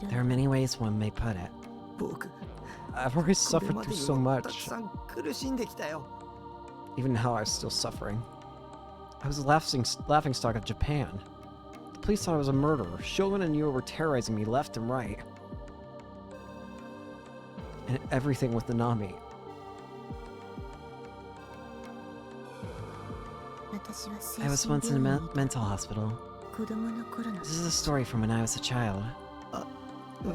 There are many ways one may put it. I've already suffered through so much. Even now I'm still suffering. I was the laughingstock of Japan. The police thought I was a murderer. Shogun and you were terrorizing me left and right. And everything with Nanami. I was once in a mental hospital. This is a story from when I was a child.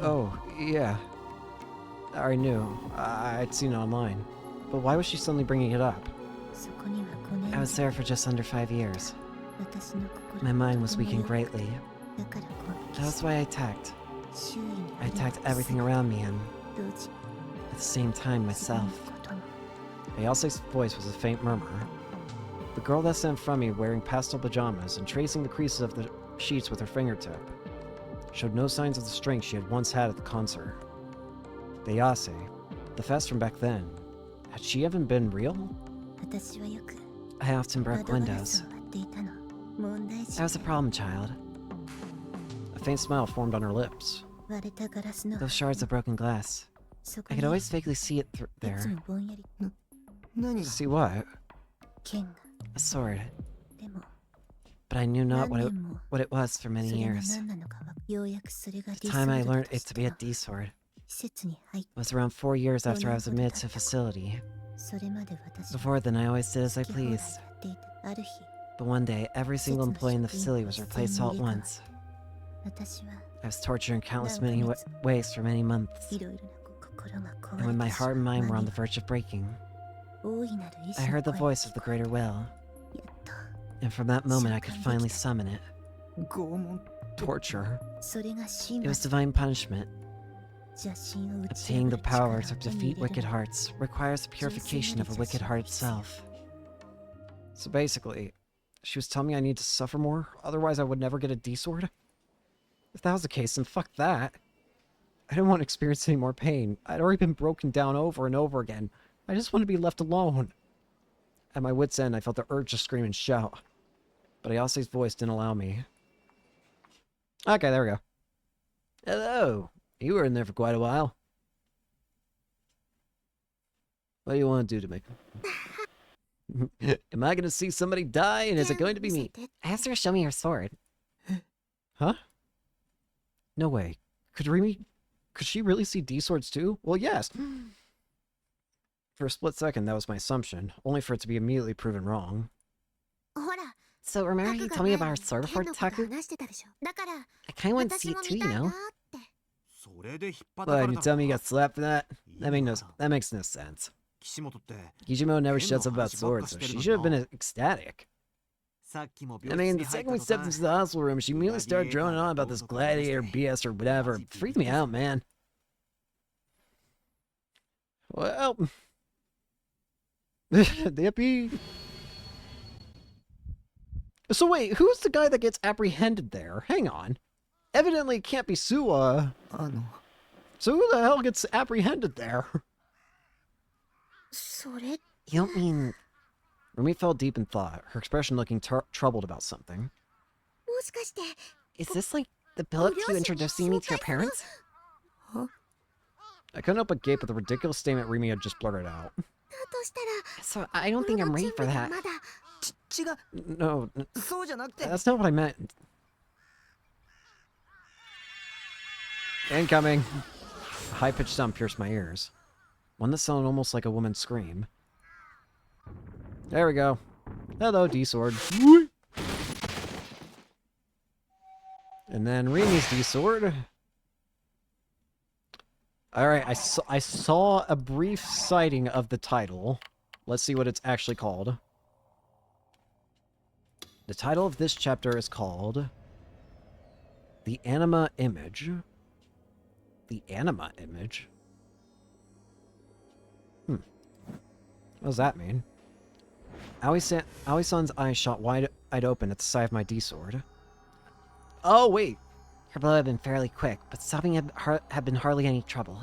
Oh, yeah. I knew. I'd seen it online. But why was she suddenly bringing it up? I was there for just under 5 years. My mind was weakened greatly. That was why I attacked. I attacked everything around me and, at the same time, myself. Ayase's voice was a faint murmur. The girl that sat in front of me wearing pastel pajamas and tracing the creases of the sheets with her fingertip showed no signs of the strength she had once had at the concert. Ayase, the Fest from back then, had she even been real? I often broke windows. I was a problem child. A faint smile formed on her lips. Those shards of broken glass. I could always vaguely see it there. See what? A sword. But I knew not what it was for many years. The time I learned it to be a D-sword was around 4 years after I was admitted to facility. Before then, I always did as I pleased. But one day, every single employee in the facility was replaced all at once. I was tortured in countless many ways for many months. And when my heart and mind were on the verge of breaking, I heard the voice of the greater will. And from that moment, I could finally summon it. Torture. It was divine punishment. Obtaining the power to defeat wicked hearts requires the purification of a wicked heart itself. So basically, she was telling me I need to suffer more, otherwise I would never get a D-sword? If that was the case, then fuck that. I didn't want to experience any more pain. I'd already been broken down over and over again. I just wanted to be left alone. At my wit's end, I felt the urge to scream and shout. But Ayase's voice didn't allow me. Okay, there we go. Hello. You were in there for quite a while. What do you want to do to me? Am I going to see somebody die, and is it going to be me? I asked her to show me her sword. Huh? No way. Could she really see D-swords too? Well, yes. For a split second, that was my assumption, only for it to be immediately proven wrong. So remember you told me about her sword before, Taku? I kinda want to see it too, you know? What, you tell me you got slapped for that? That makes no sense. Kijimo never shuts up about swords, so she should have been ecstatic. I mean, the second we stepped into the hospital room, she immediately started droning on about this gladiator BS or whatever. It freaked me out, man. Well... Dippy. So wait, who's the guy that gets apprehended there? Hang on. Evidently it can't be Suwa. So who the hell gets apprehended there? You don't mean... Rumi fell deep in thought, her expression looking troubled about something. Is this like the build-up to introducing me to your parents? I couldn't help but gape at the ridiculous statement Rimi had just blurted out. So I don't think I'm ready for that. No, that's not what I meant. Incoming! A high-pitched sound pierced my ears. One that sounded almost like a woman's scream. There we go. Hello, D-Sword. And then Rimi's D-Sword. Alright, I saw a brief sighting of the title. Let's see what it's actually called. The title of this chapter is called... The Anima Image. The Anima Image? What does that mean? Aoi-san's eyes shot wide open at the sight of my D-Sword. Oh, wait! Her blow had been fairly quick, but stopping had been hardly any trouble.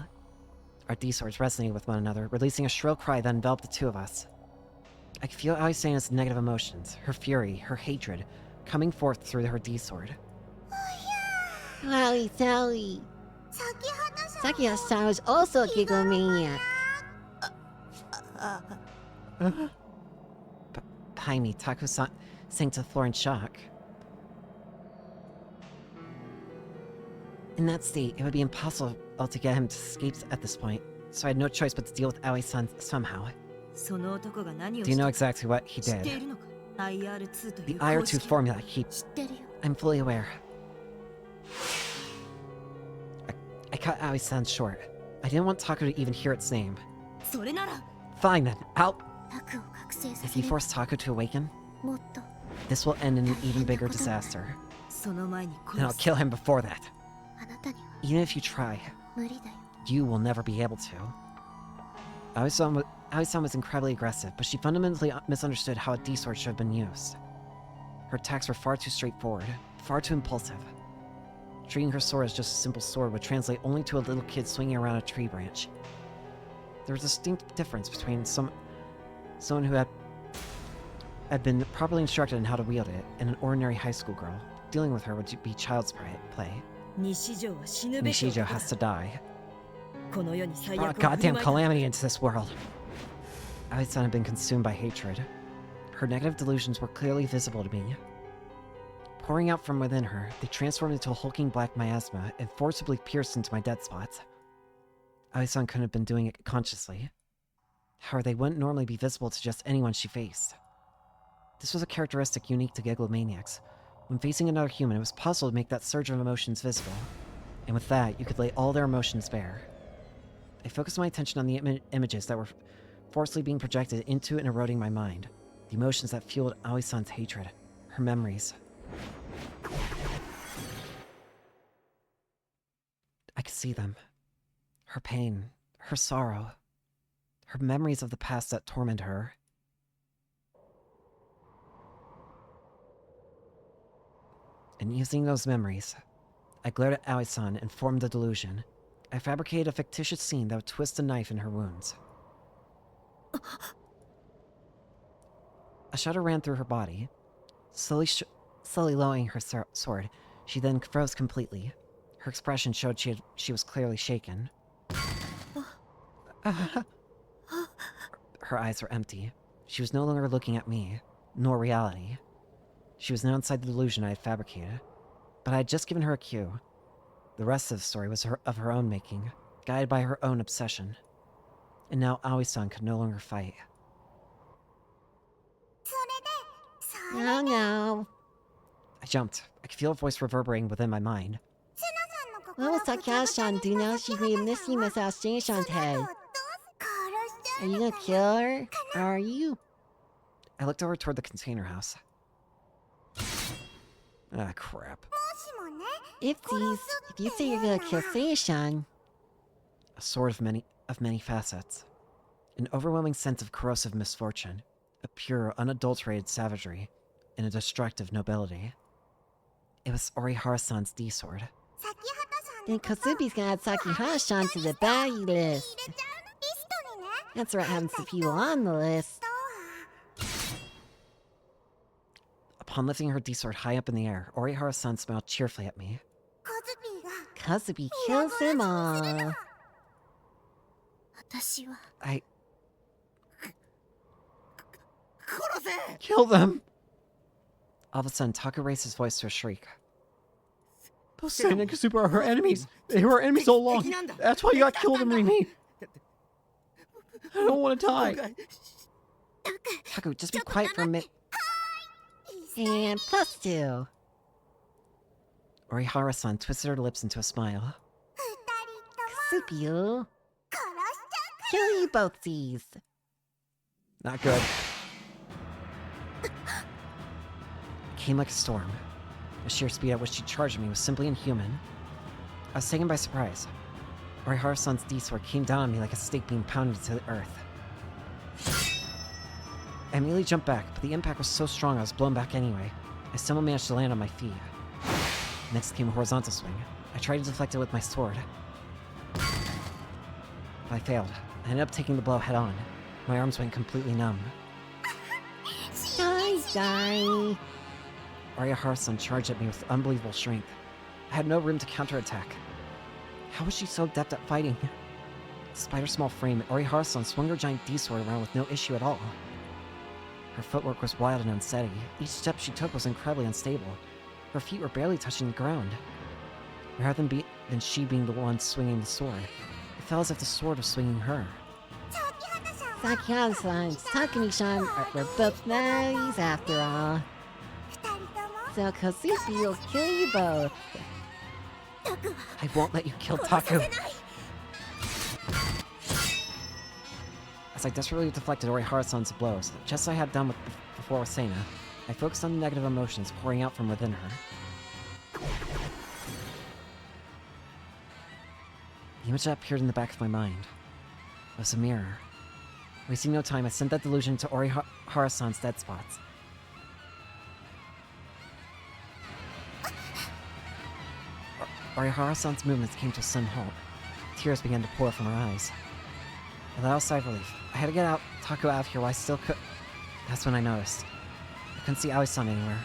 Our D-swords resonated with one another, releasing a shrill cry that enveloped the two of us. I could feel Aoi-san's negative emotions, her fury, her hatred, coming forth through her D-sword. Wowie zowie. Sakiya-san was also a giggle maniac. Behind me, Taku-san sank to the floor in shock. In that state, it would be impossible to get him to escape at this point, so I had no choice but to deal with Aoi-san somehow. Do you know exactly what he did? The IR2 formula, I'm fully aware. I cut Aoi-san short. I didn't want Taku to even hear its name. Fine then, if you force Taku to awaken, this will end in an even bigger disaster. And I'll kill him before that. Even if you try, you will never be able to. Aoi-san was incredibly aggressive, but she fundamentally misunderstood how a D-sword should have been used. Her attacks were far too straightforward, far too impulsive. Treating her sword as just a simple sword would translate only to a little kid swinging around a tree branch. There was a distinct difference between someone who had been properly instructed in how to wield it and an ordinary high school girl. Dealing with her would be child's play. Nishijo has to die. He brought goddamn calamity into this world. Aoi-san had been consumed by hatred. Her negative delusions were clearly visible to me. Pouring out from within her, they transformed into a hulking black miasma and forcibly pierced into my dead spots. Aoi-san couldn't have been doing it consciously. However, they wouldn't normally be visible to just anyone she faced. This was a characteristic unique to Giglomaniacs. When facing another human, it was possible to make that surge of emotions visible. And with that, you could lay all their emotions bare. I focused my attention on the images that were forcibly being projected into and eroding my mind. The emotions that fueled Aoi-san's hatred. Her memories. I could see them. Her pain. Her sorrow. Her memories of the past that tormented her. And using those memories, I glared at Aoi-san and formed a delusion. I fabricated a fictitious scene that would twist a knife in her wounds. A shudder ran through her body. Slowly lowering her sword, she then froze completely. Her expression showed she was clearly shaken. Her eyes were empty. She was no longer looking at me, nor reality. She was now inside the delusion I had fabricated. But I had just given her a cue. The rest of the story was of her own making, guided by her own obsession. And now Aoi-san could no longer fight. No, no. I jumped. I could feel a voice reverberating within my mind. What will Sakiya-san do now she's made missing Miss Station head? Are you gonna kill her? Are you? I looked over toward the container house. Ah, crap. Ifsies, if you say you're gonna kill Seiya-san, A sword of many facets. An overwhelming sense of corrosive misfortune. A pure, unadulterated savagery. And a destructive nobility. It was Orihara-san's D-sword. then Kosubi's gonna add Sakiya-san to the baddie list. That's right, having some people on the list. Upon lifting her D-sword high up in the air, Orihara-san smiled cheerfully at me. Kosubi kills them all. I... Kill them! All of a sudden, Taku raised his voice to a shriek. Those Satan and Kasuba are her enemies! They were our enemies all along! That's why you got killed in Rimi! I don't want to die! Taku, just be quiet for a minute. And +2. Orihara-san twisted her lips into a smile. Kosubi, kill you both these. Not good. It came like a storm. The sheer speed at which she charged me was simply inhuman. I was taken by surprise. Orihara-san's D-sword came down on me like a stake being pounded to the earth. I immediately jumped back, but the impact was so strong I was blown back anyway. I somehow managed to land on my feet. Next came a horizontal swing. I tried to deflect it with my sword. But I failed. I ended up taking the blow head-on. My arms went completely numb. Die. Orihara-san charged at me with unbelievable strength. I had no room to counterattack. How was she so adept at fighting? Despite her small frame, Orihara-san swung her giant D-sword around with no issue at all. Her footwork was wild and unsteady. Each step she took was incredibly unstable. Her feet were barely touching the ground. Rather than she being the one swinging the sword, it felt as if the sword was swinging her. Sakiya-san, Takumi-san, we're both nice after all. So Kosubi will kill you both. I won't let you kill Taku! As I desperately deflected Orihara-san's blows, just as I had done before with Seina, I focused on the negative emotions pouring out from within her. The image that appeared in the back of my mind was a mirror. Wasting no time, I sent that delusion to Orihara-san's dead spots. Orihara-san's movements came to a sudden halt. Tears began to pour from her eyes. I let out a sigh of relief. I had to get Taku out of here while I still could. That's when I noticed. I couldn't see Aoi-san anywhere.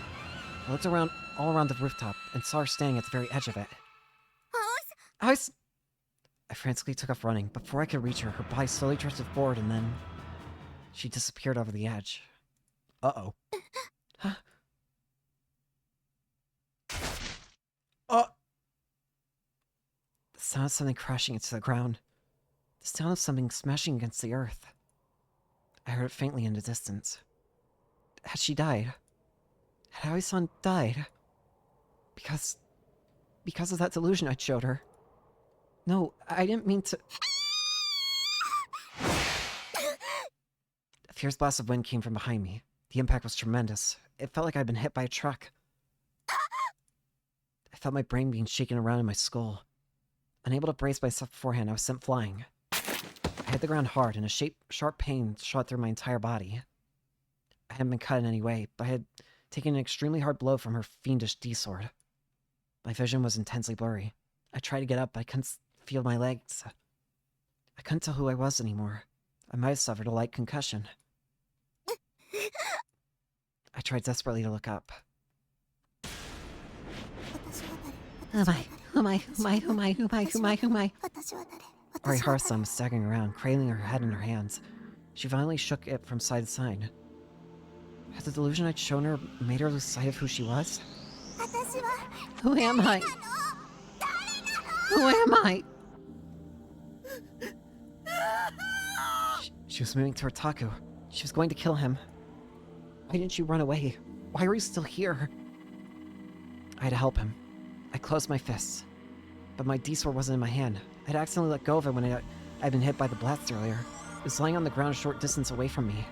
I looked all around the rooftop and saw her standing at the very edge of it. Aoi-san! I frantically took off running. Before I could reach her, her body slowly drifted forward and then... she disappeared over the edge. Uh-oh. Huh? The sound of something crashing into the ground. The sound of something smashing against the earth. I heard it faintly in the distance. Had she died? Had Aoi-san died? Because of that delusion I showed her. No, I didn't mean to... A fierce blast of wind came from behind me. The impact was tremendous. It felt like I'd been hit by a truck. I felt my brain being shaken around in my skull. Unable to brace myself beforehand, I was sent flying. I hit the ground hard, and a sharp pain shot through my entire body. I hadn't been cut in any way, but I had taken an extremely hard blow from her fiendish D-sword. My vision was intensely blurry. I tried to get up, but I couldn't feel my legs. I couldn't tell who I was anymore. I might have suffered a light concussion. I tried desperately to look up. Who am I? Who am I? Who am I? Who am I? Who am I? Who am I? Who am I? Orihara-san was staggering around, cradling her head in her hands. She violently shook it from side to side. Had the delusion I'd shown her made her lose sight of who she was? Who am I? Who am I? She was moving toward Taku. She was going to kill him. Why didn't you run away? Why were you still here? I had to help him. I closed my fists. But my D-sword wasn't in my hand. I'd accidentally let go of it when I'd been hit by the blast earlier. It was lying on the ground a short distance away from me.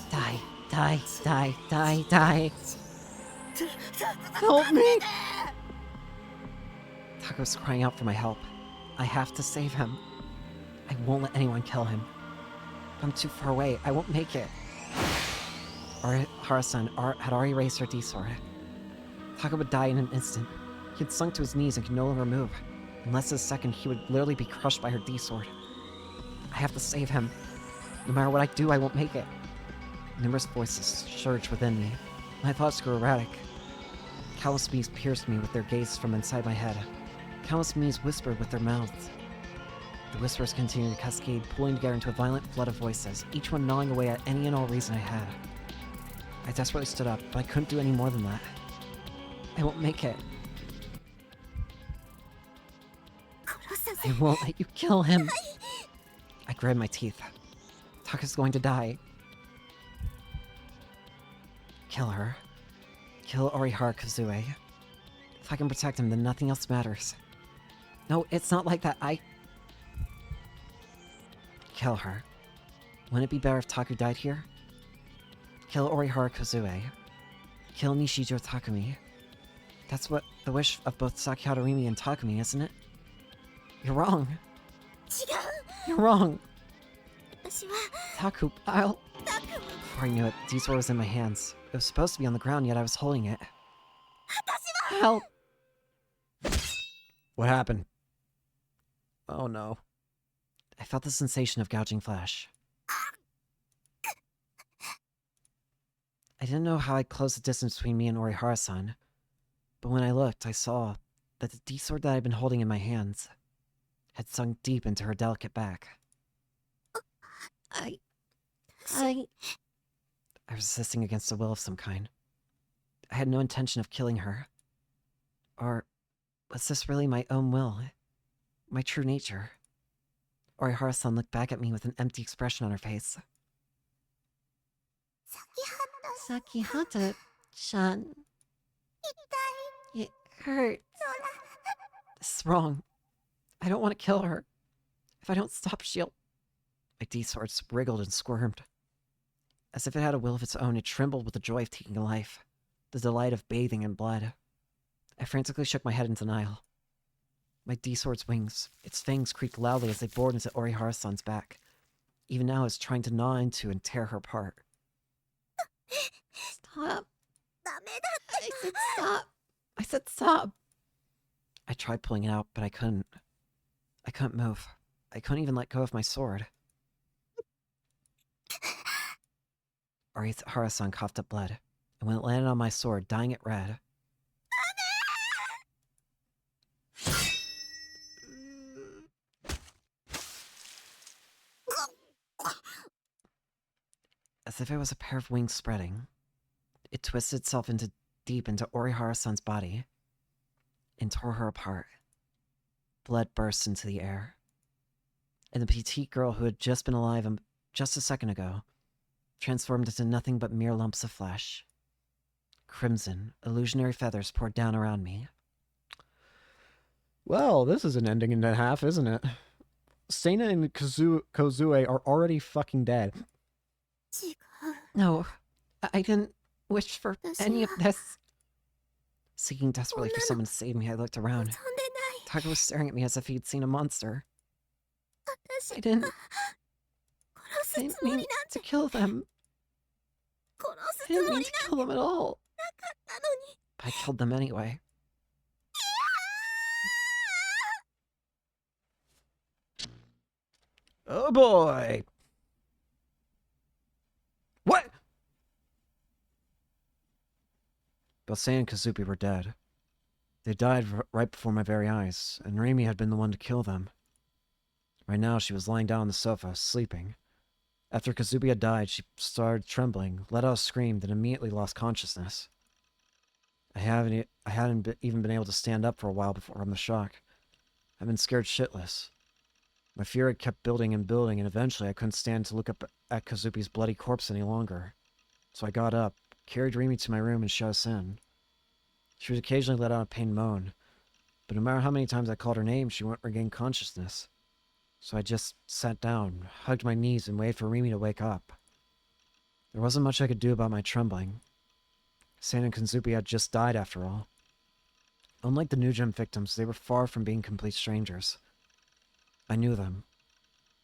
Die, die, die, die, die. Help me! Taku was crying out for my help. I have to save him. I won't let anyone kill him. If I'm too far away, I won't make it. Orihara-san had already raised her D-sword. Taku would die in an instant. He had sunk to his knees and could no longer move. In less than a second, he would literally be crushed by her D-sword. I have to save him. No matter what I do, I won't make it. Numerous voices surged within me. My thoughts grew erratic. Countless bees pierced me with their gaze from inside my head. Countless bees whispered with their mouths. The whispers continued to cascade, pulling together into a violent flood of voices, each one gnawing away at any and all reason I had. I desperately stood up, but I couldn't do any more than that. I won't make it. I won't let you kill him. I gritted my teeth. Taku's going to die. Kill her. Kill Orihara Kazue. If I can protect him, then nothing else matters. No, it's not like that. Kill her. Wouldn't it be better if Taku died here? Kill Orihara Kazue. Kill Nishijou Takumi. That's what the wish of both Sakihata Rimi and Takumi, isn't it? You're wrong. You're wrong. Taku, I'll... Before I knew it, D-sword was in my hands. It was supposed to be on the ground, yet I was holding it. Help! What happened? Oh no. I felt the sensation of gouging flesh. I didn't know how I'd close the distance between me and Orihara-san, but when I looked, I saw that the D-sword that I'd been holding in my hands had sunk deep into her delicate back. I was resisting against a will of some kind. I had no intention of killing her. Or was this really my own will? My true nature? Orihara-san looked back at me with an empty expression on her face. Sakihata-chan. It hurts. This is wrong. I don't want to kill her. If I don't stop, she'll... My D-sword wriggled and squirmed. As if it had a will of its own, it trembled with the joy of taking a life, the delight of bathing in blood. I frantically shook my head in denial. My D-sword's wings, its fangs creaked loudly as they bored into Orihara-san's back. Even now, it's trying to gnaw into and tear her apart. Stop. I said stop. I said stop. I tried pulling it out, but I couldn't. I couldn't move. I couldn't even let go of my sword. Orihara-san coughed up blood, and when it landed on my sword, dyeing it red... As if it was a pair of wings spreading, it twisted itself deep into Orihara-san's body and tore her apart. Blood burst into the air, and the petite girl who had just been alive just a second ago transformed into nothing but mere lumps of flesh. Crimson, illusionary feathers poured down around me. Well, this is an ending and a half, isn't it? Seina and Kozue are already fucking dead. No, I didn't wish for any of this. Seeking desperately for someone to save me, I looked around. Taku was staring at me as if he'd seen a monster. I didn't mean to kill them. I didn't mean to kill them at all. But I killed them anyway. Oh boy! What? Both Sei and Kazupi were dead. They died right before my very eyes, and Rimi had been the one to kill them. Right now, she was lying down on the sofa, sleeping. After Kazupi had died, she started trembling, let out a scream, then immediately lost consciousness. I hadn't even been able to stand up for a while from the shock. I've been scared shitless. My fear had kept building and building, and eventually I couldn't stand to look up at Kazupi's bloody corpse any longer. So I got up, carried Rimi to my room, and shut us in. She would occasionally let out a pained moan, but no matter how many times I called her name, she wouldn't regain consciousness. So I just sat down, hugged my knees, and waited for Rimi to wake up. There wasn't much I could do about my trembling. San and Kazupi had just died, after all. Unlike the new gem victims, they were far from being complete strangers. I knew them,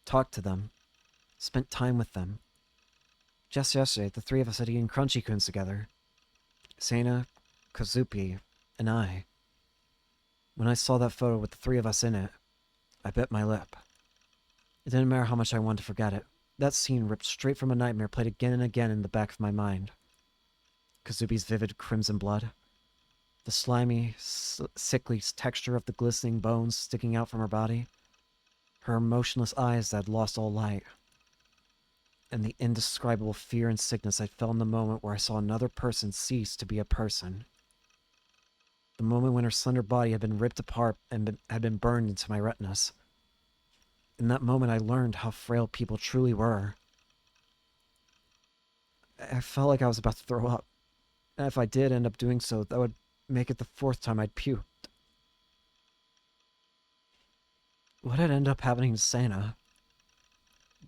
talked to them, spent time with them. Just yesterday, the three of us had eaten crunchy coons together. Sana, Kazupi, and I. When I saw that photo with the three of us in it, I bit my lip. It didn't matter how much I wanted to forget it. That scene, ripped straight from a nightmare, played again and again in the back of my mind. Kazupi's vivid crimson blood, the slimy, sickly texture of the glistening bones sticking out from her body, her emotionless eyes that had lost all light, and the indescribable fear and sickness I felt in the moment where I saw another person cease to be a person. The moment when her slender body had been ripped apart and had been burned into my retinas. In that moment, I learned how frail people truly were. I felt like I was about to throw up. And if I did end up doing so, that would make it the fourth time I'd puked. What had ended up happening to Sana?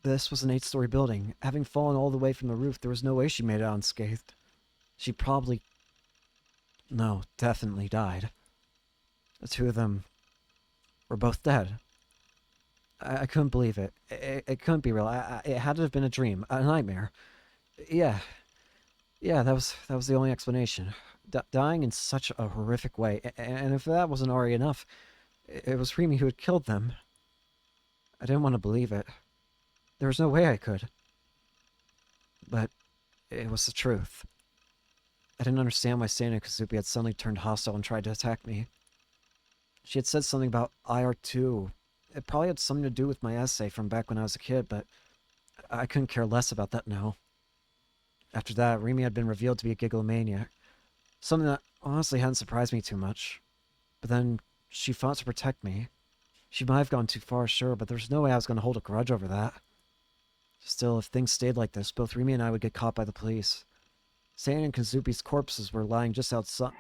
This was an 8-story building. Having fallen all the way from the roof, there was no way she made it unscathed. She probably... No, definitely died. The two of them were both dead. I couldn't believe it. It couldn't be real. It had to have been a dream, a nightmare. Yeah, that was the only explanation. Dying in such a horrific way, and if that wasn't already enough, it was Rimi who had killed them. I didn't want to believe it. There was no way I could. But it was the truth. I didn't understand why Sana Kazupi had suddenly turned hostile and tried to attack me. She had said something about IR2. It probably had something to do with my essay from back when I was a kid, but I couldn't care less about that now. After that, Rimi had been revealed to be a gigalomaniac. Something that honestly hadn't surprised me too much. But then, she fought to protect me. She might have gone too far, sure, but there's no way I was going to hold a grudge over that. Still, if things stayed like this, both Rimi and I would get caught by the police. Sana and Kazupi's corpses were lying just outside.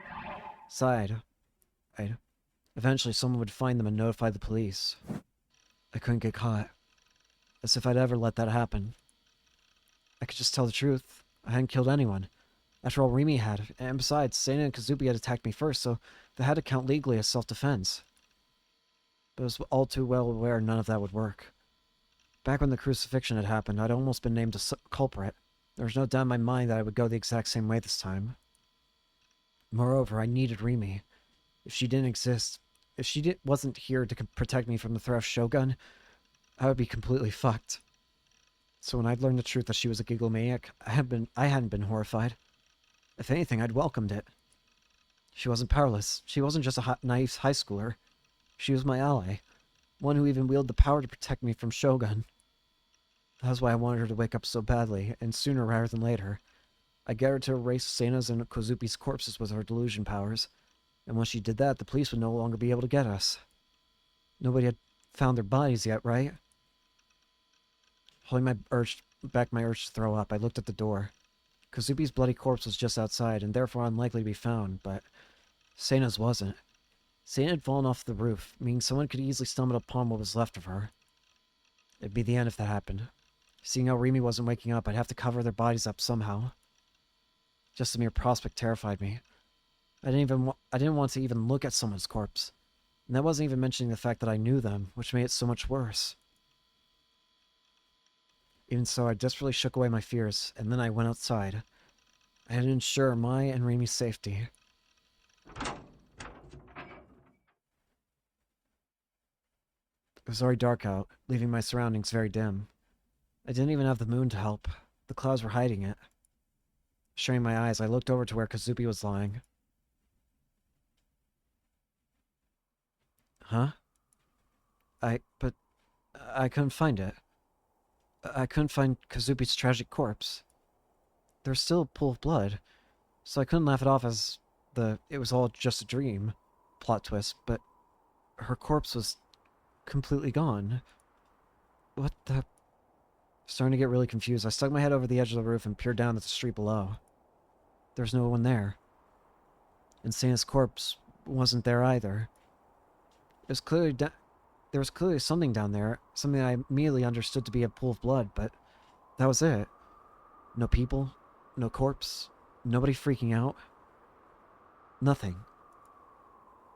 Eventually, someone would find them and notify the police. I couldn't get caught. As if I'd ever let that happen. I could just tell the truth. I hadn't killed anyone. After all, Rimi had, and besides, Sana and Kazupi had attacked me first, so they had to count legally as self-defense. But I was all too well aware none of that would work. Back when the crucifixion had happened, I'd almost been named a culprit. There was no doubt in my mind that I would go the exact same way this time. Moreover, I needed Rimi. If she didn't exist, if she wasn't here to protect me from the threat of Shogun, I would be completely fucked. So when I'd learned the truth that she was a gigalomaniac, I hadn't been horrified. If anything, I'd welcomed it. She wasn't powerless. She wasn't just a naive high schooler. She was my ally. One who even wielded the power to protect me from Shogun. That was why I wanted her to wake up so badly, and sooner rather than later. I'd get her to erase Sana's and Kazupi's corpses with her delusion powers. And once she did that, the police would no longer be able to get us. Nobody had found their bodies yet, right? Holding back my urge to throw up, I looked at the door. Kazupi's bloody corpse was just outside, and therefore unlikely to be found, but Sana's wasn't. Sana had fallen off the roof, meaning someone could easily stumble upon what was left of her. It'd be the end if that happened. Seeing how Rimi wasn't waking up, I'd have to cover their bodies up somehow. Just the mere prospect terrified me. I didn't want to even look at someone's corpse. And that wasn't even mentioning the fact that I knew them, which made it so much worse. Even so, I desperately shook away my fears, and then I went outside. I had to ensure my and Rimi's safety. It was already dark out, leaving my surroundings very dim. I didn't even have the moon to help. The clouds were hiding it. Straining my eyes, I looked over to where Kazupi was lying. Huh? But I couldn't find it. I couldn't find Kazupi's tragic corpse. There's still a pool of blood, so I couldn't laugh it off as it was all just a dream plot twist, but her corpse was completely gone. What the... Starting to get really confused, I stuck my head over the edge of the roof and peered down at the street below. There was no one there. And Santa's corpse wasn't there either. It was clearly there was clearly something down there, something I immediately understood to be a pool of blood, but that was it. No people, no corpse, nobody freaking out. Nothing.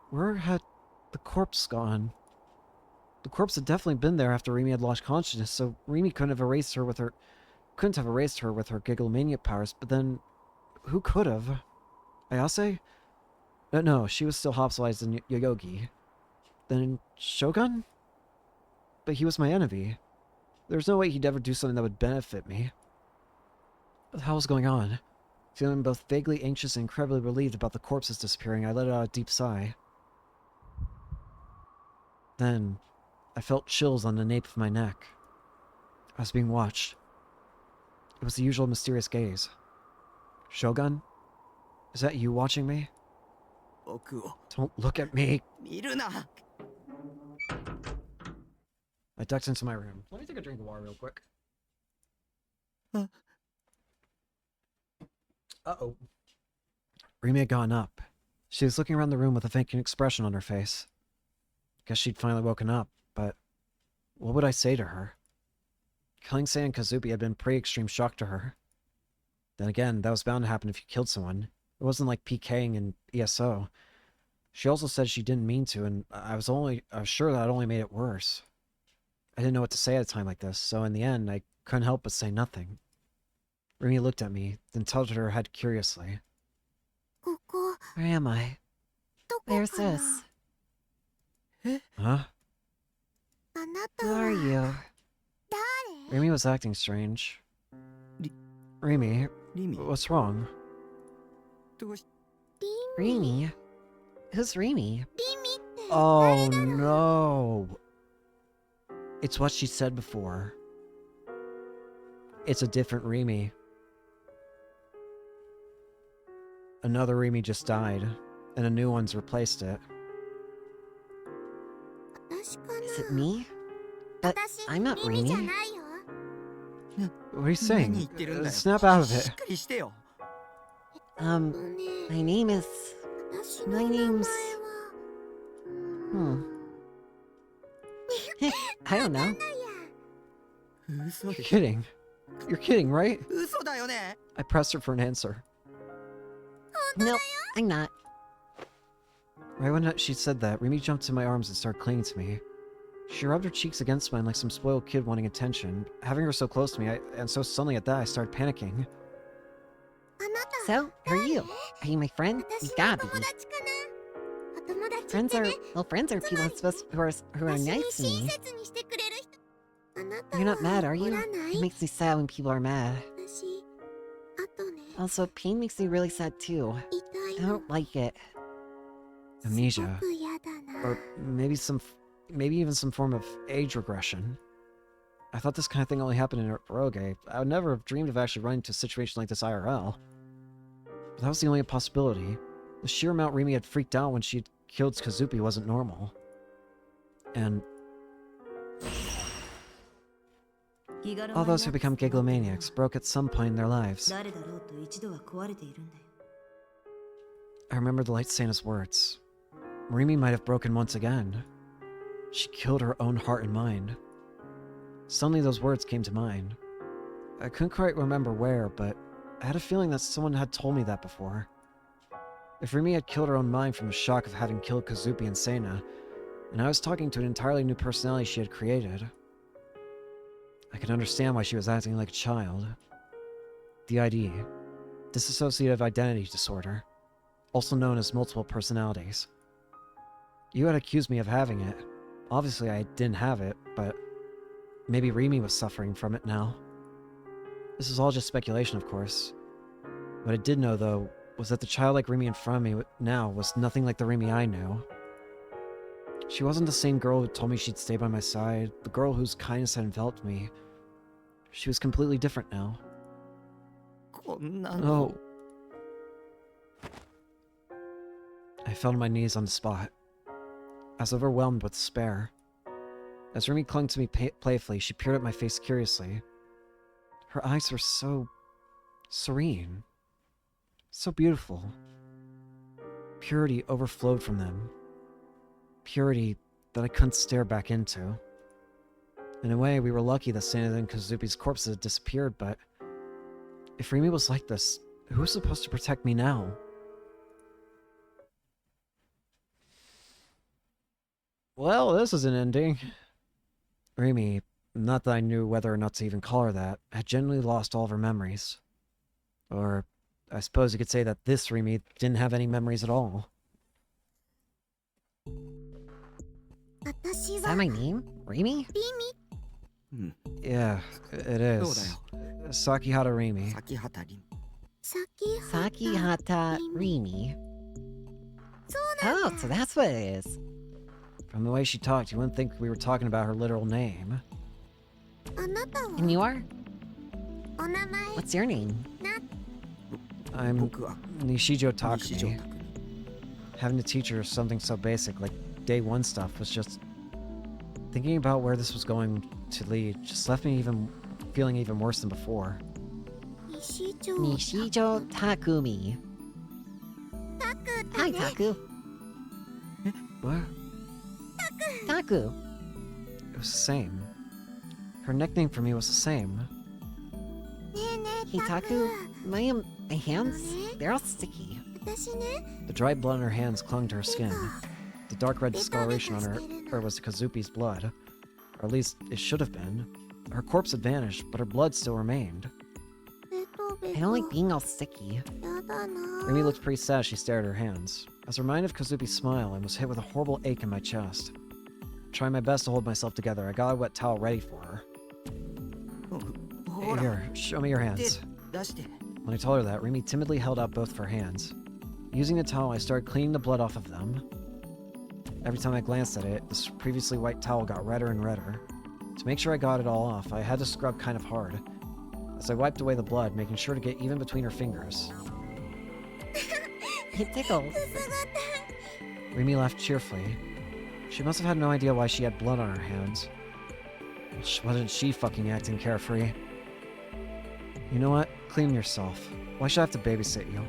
Where had the corpse gone? The corpse had definitely been there after Rimi had lost consciousness, so Rimi couldn't have erased her with her Gigglemania powers, but then who could have? Ayase? No, she was still hospitalized in Yoyogi. Then Shogun? But he was my enemy. There's no way he'd ever do something that would benefit me. What the hell was going on? Feeling both vaguely anxious and incredibly relieved about the corpses disappearing, I let out a deep sigh. Then, I felt chills on the nape of my neck. I was being watched. It was the usual mysterious gaze. Shogun? Is that you watching me? Don't look at me! I ducked into my room. Let me take a drink of water real quick. Uh-oh. Rimi had gotten up. She was looking around the room with a vacant expression on her face. Guess she'd finally woken up, but what would I say to her? Killing Sei and Kazupi had been a pretty extreme shock to her. Then again, that was bound to happen if you killed someone. It wasn't like PKing in ESO. She also said she didn't mean to, and I was sure that it only made it worse. I didn't know what to say at a time like this, so in the end, I couldn't help but say nothing. Rimi looked at me, then tilted her head curiously. Where am I? Where's this? Huh? Who are you? Rimi was acting strange. Rimi, what's wrong? Rimi? Who's Rimi? Oh no! It's what she said before. It's a different Rimi. Another Rimi just died, and a new one's replaced it. Is it me? But I'm not Rimi. What are you saying? Snap out of it. My name's... I don't know. You're kidding. You're kidding, right? I pressed her for an answer. No, I'm not. Right when she said that, Rimi jumped to my arms and started clinging to me. She rubbed her cheeks against mine like some spoiled kid wanting attention. Having her so close to me, and so suddenly at that, I started panicking. So, who are you? Are you my friend? You gotta be. Friends are people who are nice to me. You're not mad, are you? It makes me sad when people are mad. Also, pain makes me really sad too. I don't like it. Amnesia. Or maybe even some form of age regression. I thought this kind of thing only happened in Eroge. I would never have dreamed of actually running into a situation like this IRL. But that was the only possibility. The sheer amount Rimi had freaked out when she had killed Kazupi wasn't normal. And all those who become Gigglemaniacs broke at some point in their lives. I remember the light Santa's words. Rimi might have broken once again. She killed her own heart and mind. Suddenly those words came to mind. I couldn't quite remember where, but I had a feeling that someone had told me that before. If Rimi had killed her own mind from the shock of having killed Kazupi and Sena, and I was talking to an entirely new personality she had created, I could understand why she was acting like a child. DID, Dissociative Identity Disorder, also known as multiple personalities. You had accused me of having it. Obviously, I didn't have it, but maybe Rimi was suffering from it now. This is all just speculation, of course. What I did know, though, was that the childlike Rimi in front of me now was nothing like the Rimi I knew. She wasn't the same girl who told me she'd stay by my side, the girl whose kindness had enveloped me. She was completely different now. Oh. I fell to my knees on the spot. I was overwhelmed with despair. As Rimi clung to me playfully, she peered at my face curiously. Her eyes were so serene, so beautiful. Purity overflowed from them. Purity that I couldn't stare back into. In a way, we were lucky that Sanada and Kazupi's corpses had disappeared, but if Rimi was like this, who was supposed to protect me now? Well, this is an ending. Rimi, not that I knew whether or not to even call her that, had genuinely lost all of her memories. Or, I suppose you could say that this Rimi didn't have any memories at all. Is that my name? Rimi? Yeah, it is. Sakihata Rimi. Sakihata Rimi. Oh, so that's what it is. From the way she talked, you wouldn't think we were talking about her literal name. And you are? What's your name? I'm Nishijo Takumi. Having to teach her something so basic like day one stuff was just... Thinking about where this was going to lead just left me feeling even worse than before. Nishijo Takumi. Hi, Taku. What? Taku. It was the same. Her nickname for me was the same. Hey, Taku. My hands, they're all sticky. The dried blood on her hands clung to her skin. The dark red discoloration on her was Kazupi's blood. Or at least, it should have been. Her corpse had vanished, but her blood still remained. I don't like being all sticky. Rimi looked pretty sad as she stared at her hands. I was reminded of Kazupi's smile and was hit with a horrible ache in my chest. Trying my best to hold myself together, I got a wet towel ready for her. Here, show me your hands. When I told her that, Rimi timidly held out both of her hands. Using the towel, I started cleaning the blood off of them. Every time I glanced at it, this previously white towel got redder and redder. To make sure I got it all off, I had to scrub kind of hard. As I wiped away the blood, making sure to get even between her fingers. It tickles. Rimi laughed cheerfully. She must have had no idea why she had blood on her hands. Wasn't she fucking acting carefree? You know what? Clean yourself. Why should I have to babysit you?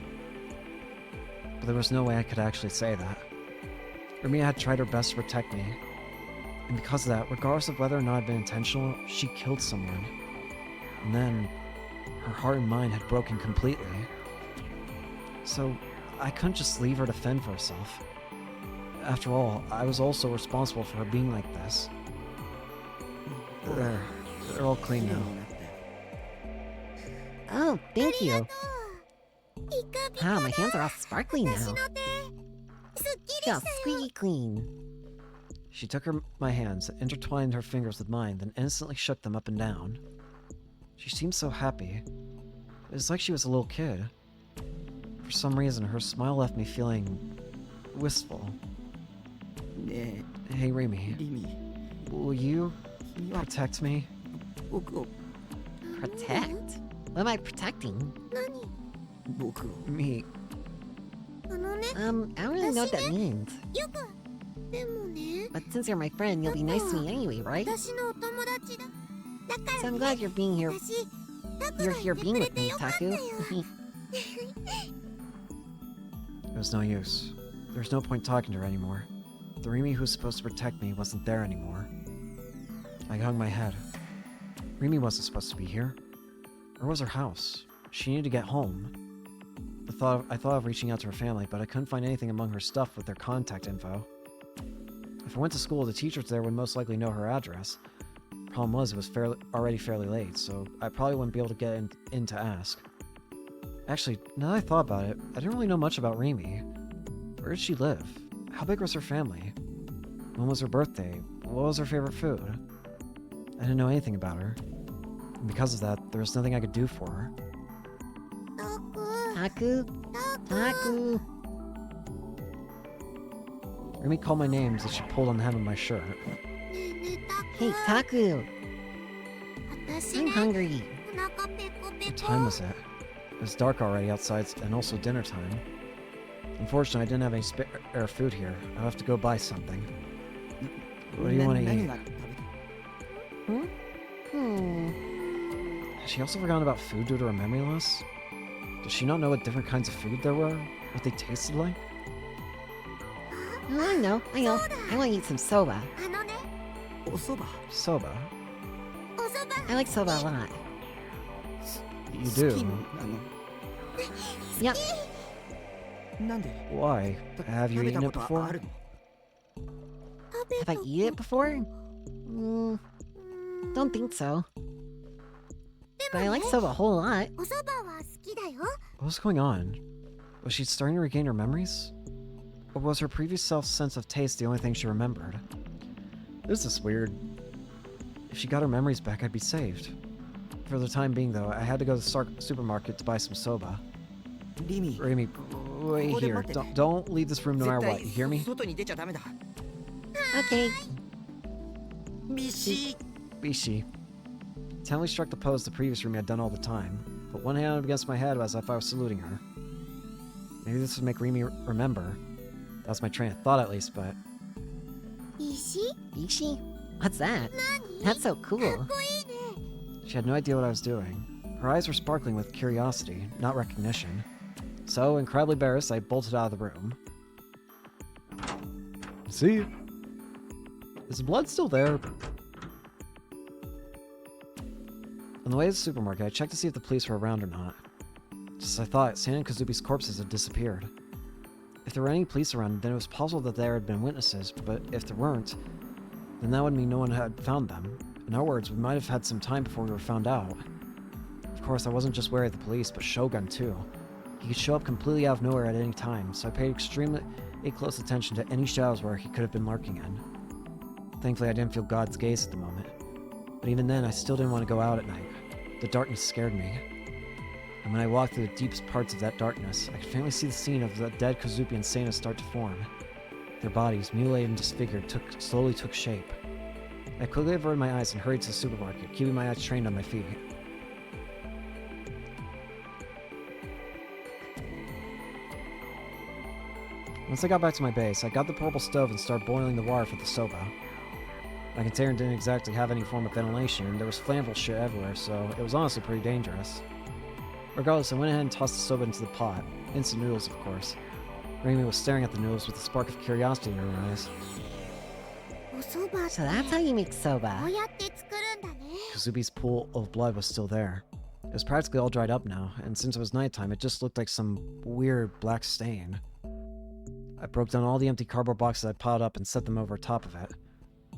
But there was no way I could actually say that. Rimi had tried her best to protect me. And because of that, regardless of whether or not it had been intentional, she killed someone. And then, her heart and mind had broken completely. So, I couldn't just leave her to fend for herself. After all, I was also responsible for her being like this. There. They're all clean now. Oh, thank you. Wow, my hands are all sparkly now. Feel squeaky clean. She took my hands, intertwined her fingers with mine, then instantly shook them up and down. She seemed so happy. It was like she was a little kid. For some reason, her smile left me feeling... wistful. Hey, Rimi. Will you protect me? Protect? What am I protecting? Me. I don't really know what that means. But since you're my friend, you'll be nice to me anyway, right? So I'm glad you're being here. You're here being with me, Taku. It was no use. There was no point talking to her anymore. The Rimi who was supposed to protect me wasn't there anymore. I hung my head. Rimi wasn't supposed to be here. Where was her house? She needed to get home. I thought of reaching out to her family, but I couldn't find anything among her stuff with their contact info. If I went to school, the teachers there would most likely know her address. Problem was, it was already fairly late, so I probably wouldn't be able to get in to ask. Actually, now that I thought about it, I didn't really know much about Rimi. Where did she live? How big was her family? When was her birthday? What was her favorite food? I didn't know anything about her. And because of that, there was nothing I could do for her. Taku? Taku? Rimi called my names as she pulled on the hem of my shirt. Hey, Taku! I'm hungry. What time was it? It was dark already outside and also dinner time. Unfortunately, I didn't have any spare food here. I'll have to go buy something. What do you want to eat? Has she also forgotten about food due to her memory loss? Does she not know what different kinds of food there were? What they tasted like? Oh, I know. I want to eat some soba. Soba? I like soba a lot. You do? Yep. Why? Have you eaten it before? Have I eaten it before? Don't think so. But I like soba a whole lot. What was going on? Was she starting to regain her memories? Or was her previous self's sense of taste the only thing she remembered? This is weird. If she got her memories back, I'd be saved. For the time being, though, I had to go to the supermarket to buy some soba. Rimi, wait here. Don't leave this room no matter what, you hear me? Okay. Bishi. Tenley struck the pose the previous Rimi had done all the time, but one hand against my head as if I was saluting her. Maybe this would make Rimi remember. That was my train of thought at least, but... Ishi? What's that? That's so cool. She had no idea what I was doing. Her eyes were sparkling with curiosity, not recognition. So, incredibly embarrassed, I bolted out of the room. See you. Is the blood still there? On the way to the supermarket, I checked to see if the police were around or not. Just as I thought, San and Kazubi's corpses had disappeared. If there were any police around, then it was possible that there had been witnesses, but if there weren't, then that would mean no one had found them. In other words, we might have had some time before we were found out. Of course, I wasn't just wary of the police, but Shogun too. He could show up completely out of nowhere at any time, so I paid extremely close attention to any shadows where he could have been lurking in. Thankfully, I didn't feel God's gaze at the moment. But even then, I still didn't want to go out at night. The darkness scared me. And when I walked through the deepest parts of that darkness, I could faintly see the scene of the dead Kazupi and Sana start to form. Their bodies, mutilated and disfigured, slowly took shape. I quickly averted my eyes and hurried to the supermarket, keeping my eyes trained on my feet. Once I got back to my base, I got the portable stove and started boiling the water for the soba. My container didn't exactly have any form of ventilation, and there was flammable shit everywhere, so it was honestly pretty dangerous. Regardless, I went ahead and tossed the soba into the pot. Instant noodles, of course. Rimi was staring at the noodles with a spark of curiosity in her eyes. So that's how you make soba. Kazubi's pool of blood was still there. It was practically all dried up now, and since it was nighttime, it just looked like some weird black stain. I broke down all the empty cardboard boxes I'd piled up and set them over top of it.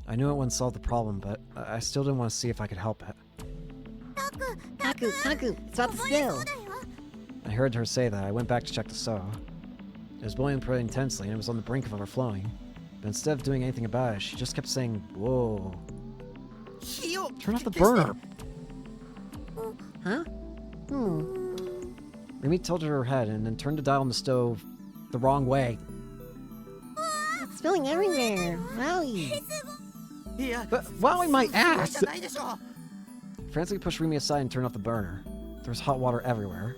I knew it wouldn't solve the problem, but I still didn't want to see if I could help it. Taku, it's about to spill. I heard her say that. I went back to check the sew. It was boiling pretty intensely, and it was on the brink of overflowing. But instead of doing anything about it, she just kept saying, "Whoa. Turn off the burner!" Huh? Rimi tilted her head and then turned the dial on the stove the wrong way. It's spilling everywhere. Wowie. Wowing my ass! Frantically pushed Rimi aside and turned off the burner. There was hot water everywhere.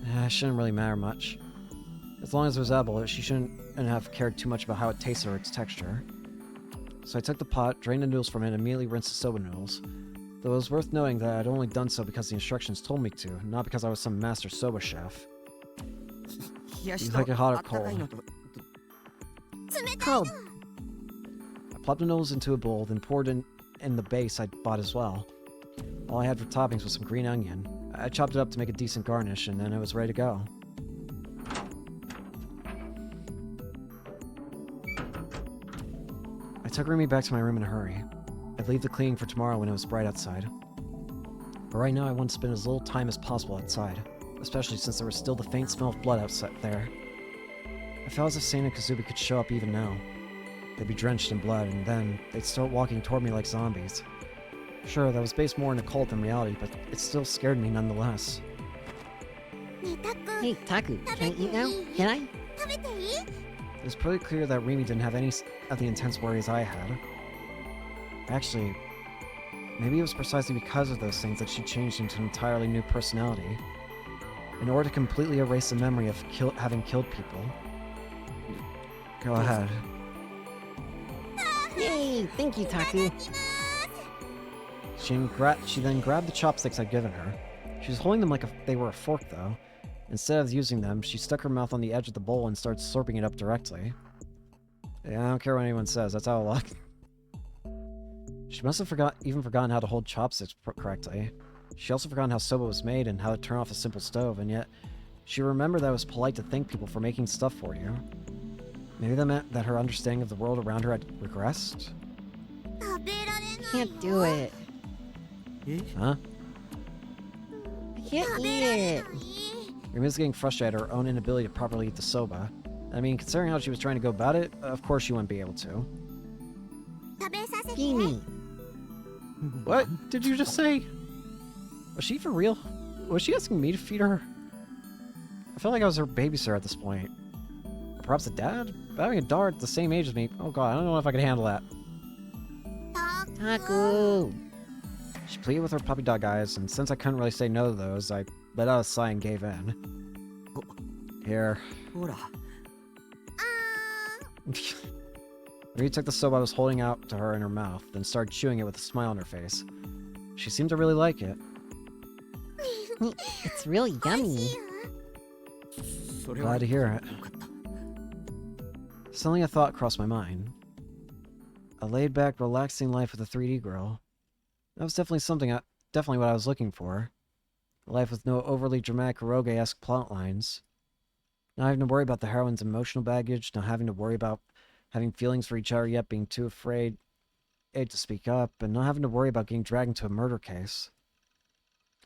It shouldn't really matter much. As long as it was edible, she shouldn't have cared too much about how it tasted or its texture. So I took the pot, drained the noodles from it, and immediately rinsed the soba noodles. Though it was worth noting that I'd only done so because the instructions told me to, not because I was some master soba chef. Do you like it hot or cold? Cold. I plopped the noodles into a bowl, then poured in the base I'd bought as well. All I had for toppings was some green onion. I chopped it up to make a decent garnish, and then it was ready to go. I took Rimi back to my room in a hurry. I'd leave the cleaning for tomorrow when it was bright outside. But right now I wanted to spend as little time as possible outside, especially since there was still the faint smell of blood outside there. I felt as if Sana and Kazubi could show up even now. They'd be drenched in blood, and then they'd start walking toward me like zombies. Sure, that was based more in a cult than reality, but it still scared me nonetheless. Hey, Taku, can I eat now? Can I? It was pretty clear that Rimi didn't have any of the intense worries I had. Actually, maybe it was precisely because of those things that she changed into an entirely new personality. In order to completely erase the memory of having killed people. Go ahead. Yay! Thank you, Taku. She then grabbed the chopsticks I'd given her. She was holding them like they were a fork, though. Instead of using them, she stuck her mouth on the edge of the bowl and started slurping it up directly. Yeah, I don't care what anyone says, that's how I look. She must have even forgotten how to hold chopsticks correctly. She also forgot how soba was made and how to turn off a simple stove, and yet she remembered that it was polite to thank people for making stuff for you. Maybe that meant that her understanding of the world around her had regressed? Can't do it. Huh? I can't eat it. Rimi's getting frustrated at her own inability to properly eat the soba. I mean, considering how she was trying to go about it, of course she wouldn't be able to. Feed me. What did you just say? Was she for real? Was she asking me to feed her? I felt like I was her babysitter at this point. Or perhaps a dad? But having a daughter at the same age as me, oh god, I don't know if I could handle that. Taku. She pleaded with her puppy dog eyes, and since I couldn't really say no to those, I let out a sigh and gave in. Here. Riri took the soba I was holding out to her in her mouth, then started chewing it with a smile on her face. She seemed to really like it. It's really yummy. Glad to hear it. Suddenly a thought crossed my mind. A laid-back, relaxing life with a 3D girl. That was definitely what I was looking for. A life with no overly dramatic Hiroge-esque plot lines. Not having to worry about the heroine's emotional baggage, not having to worry about having feelings for each other yet being too afraid to speak up, and not having to worry about getting dragged into a murder case.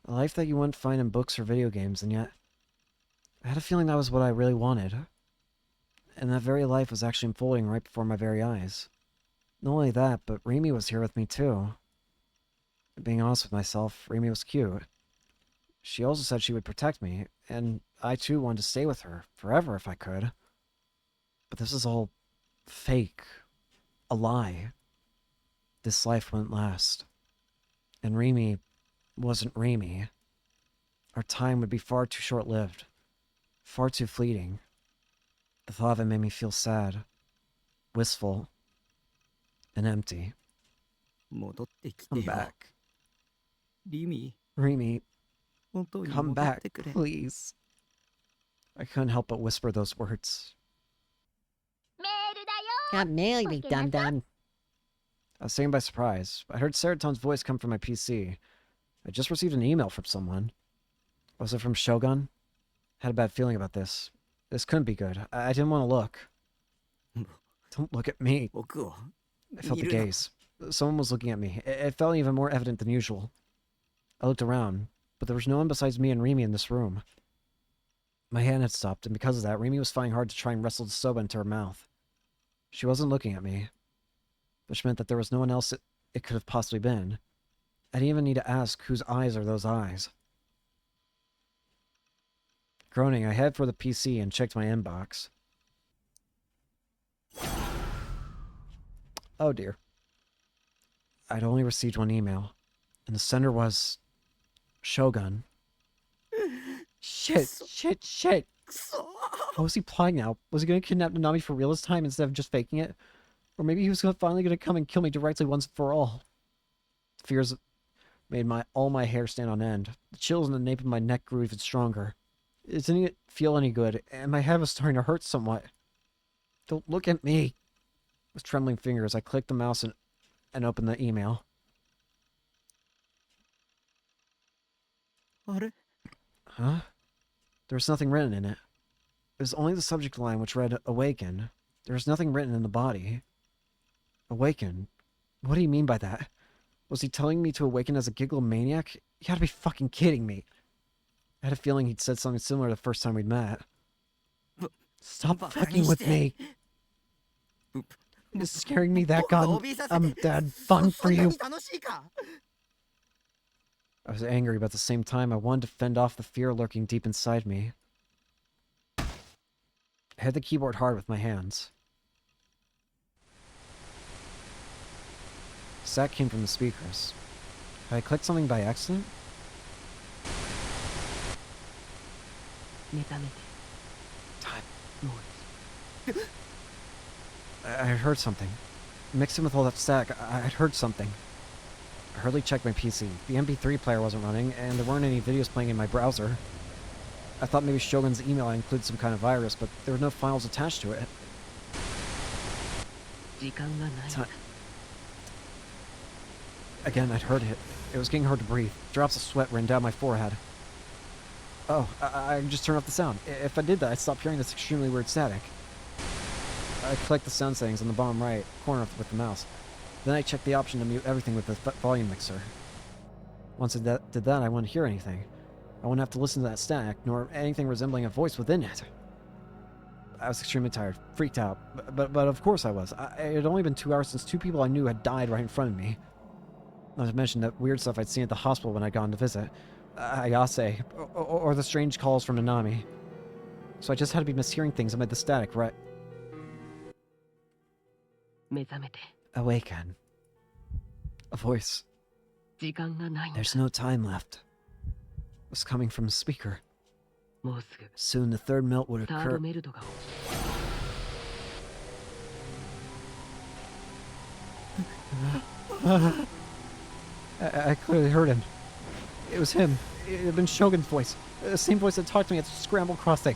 A life that you wouldn't find in books or video games, and yet I had a feeling that was what I really wanted. And that very life was actually unfolding right before my very eyes. Not only that, but Rimi was here with me too. Being honest with myself, Rimi was cute. She also said she would protect me, and I too wanted to stay with her, forever if I could. But this is all fake. A lie. This life wouldn't last. And Rimi wasn't Rimi. Our time would be far too short-lived. Far too fleeting. The thought of it made me feel sad. Wistful. And empty. Come back. Rimi, come back, please. I couldn't help but whisper those words. Got mail, you dum-dum. I was taken by surprise. I heard Seraton's voice come from my PC. I just received an email from someone. Was it from Shogun? Had a bad feeling about this. This couldn't be good. I didn't want to look. Don't look at me. I felt the gaze. Someone was looking at me. It felt even more evident than usual. I looked around, but there was no one besides me and Rimi in this room. My hand had stopped, and because of that, Rimi was fighting hard to try and wrestle the soba into her mouth. She wasn't looking at me, which meant that there was no one else it could have possibly been. I didn't even need to ask whose eyes are those eyes. Groaning, I headed for the PC and checked my inbox. Oh dear. I'd only received one email, and the sender was Shogun. Shit. What was he planning now? Was he going to kidnap Nanami for real this time instead of just faking it? Or maybe he was finally going to come and kill me directly once and for all. Fears made all my hair stand on end. The chills in the nape of my neck grew even stronger. It didn't feel any good, and my head was starting to hurt somewhat. Don't look at me. With trembling fingers, I clicked the mouse and opened the email. Huh? There was nothing written in it. It was only the subject line which read, Awaken. There was nothing written in the body. Awaken? What do you mean by that? Was he telling me to awaken as a gigglemaniac? You gotta be fucking kidding me. I had a feeling he'd said something similar the first time we'd met. Stop fucking with me. Is scaring me that dead fun for you? I was angry, but at the same time, I wanted to fend off the fear lurking deep inside me. I hit the keyboard hard with my hands. The sound came from the speakers. Had I clicked something by accident? Time. I heard something. Mixed in with all that static, I'd heard something. I hurriedly checked my PC. The MP3 player wasn't running, and there weren't any videos playing in my browser. I thought maybe Shogun's email included some kind of virus, but there were no files attached to it. Again, I'd heard it. It was getting hard to breathe. Drops of sweat ran down my forehead. Oh, I just turned off the sound. If I did that, I'd stop hearing this extremely weird static. I clicked the sound settings on the bottom right corner with the mouse. Then I checked the option to mute everything with the volume mixer. Once I did that, I wouldn't hear anything. I wouldn't have to listen to that static, nor anything resembling a voice within it. I was extremely tired, freaked out, but of course I was. It had only been 2 hours since 2 people I knew had died right in front of me. Not to mention that weird stuff I'd seen at the hospital when I'd gone to visit. Ayase, or the strange calls from Nanami. So I just had to be mishearing things amid the static, right? Awaken. A voice. There's no time left. It was coming from a speaker. Soon the third melt would occur. I clearly heard him. It was him. It had been Shogun's voice. The same voice that talked to me at the Scramble Crossing.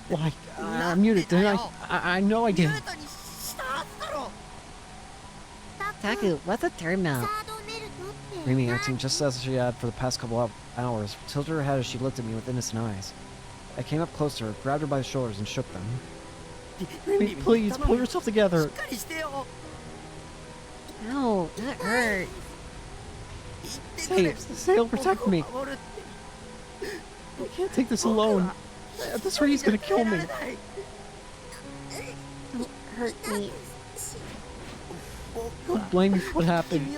Why? I muted, didn't I? I know I did. Taku, what's a third melt? Rimi, acting just as she had for the past couple of hours, tilted her head as she looked at me with innocent eyes. I came up close to her, grabbed her by the shoulders, and shook them. Rimi, please, pull yourself together. No, that hurt. Say he'll protect me. I can't take this alone. This Rimi's gonna kill me. Don't hurt me. Don't blame me for what happened.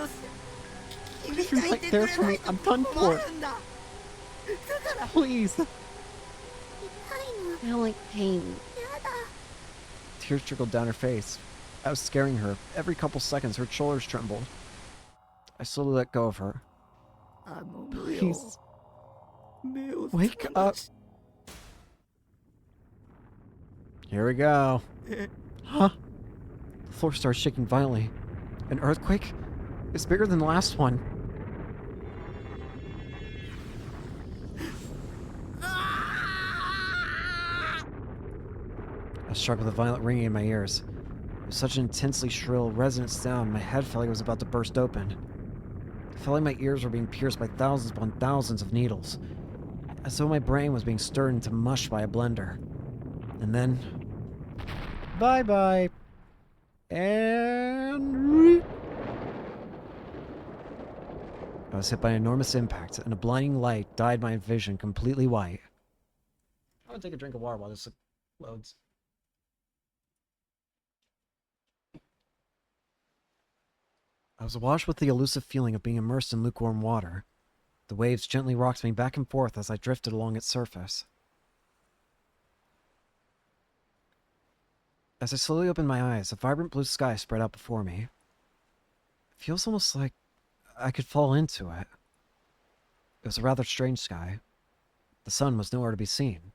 If you're not there for me, I'm done for. Please. I don't like pain. Tears trickled down her face. I was scaring her. Every couple seconds, her shoulders trembled. I slowly let go of her. Please. Wake up. Here we go. Huh? The floor starts shaking violently. An earthquake? It's bigger than the last one. I struck with a violent ringing in my ears. It was such an intensely shrill, resonant sound, my head felt like it was about to burst open. I felt like my ears were being pierced by thousands upon thousands of needles, as though my brain was being stirred into mush by a blender. And then... Bye-bye. And... I was hit by an enormous impact, and a blinding light dyed my vision completely white. I'm gonna take a drink of water while this loads. I was awash with the elusive feeling of being immersed in lukewarm water. The waves gently rocked me back and forth as I drifted along its surface. As I slowly opened my eyes, a vibrant blue sky spread out before me. It feels almost like I could fall into it. It was a rather strange sky. The sun was nowhere to be seen.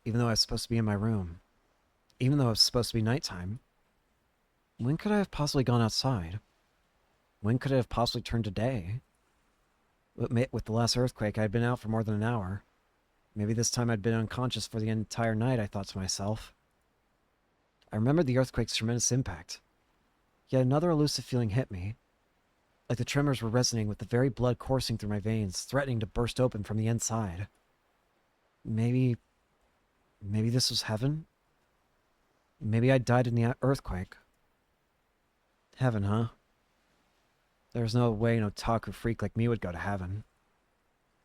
Even though I was supposed to be in my room. Even though it was supposed to be nighttime. When could I have possibly gone outside? When could it have possibly turned to day? With the last earthquake, I had been out for more than an hour. Maybe this time I'd been unconscious for the entire night, I thought to myself. I remembered the earthquake's tremendous impact. Yet another elusive feeling hit me. Like the tremors were resonating with the very blood coursing through my veins, threatening to burst open from the inside. Maybe this was heaven? Maybe I died in the earthquake. Heaven, huh? There was no way no otaku freak like me would go to heaven.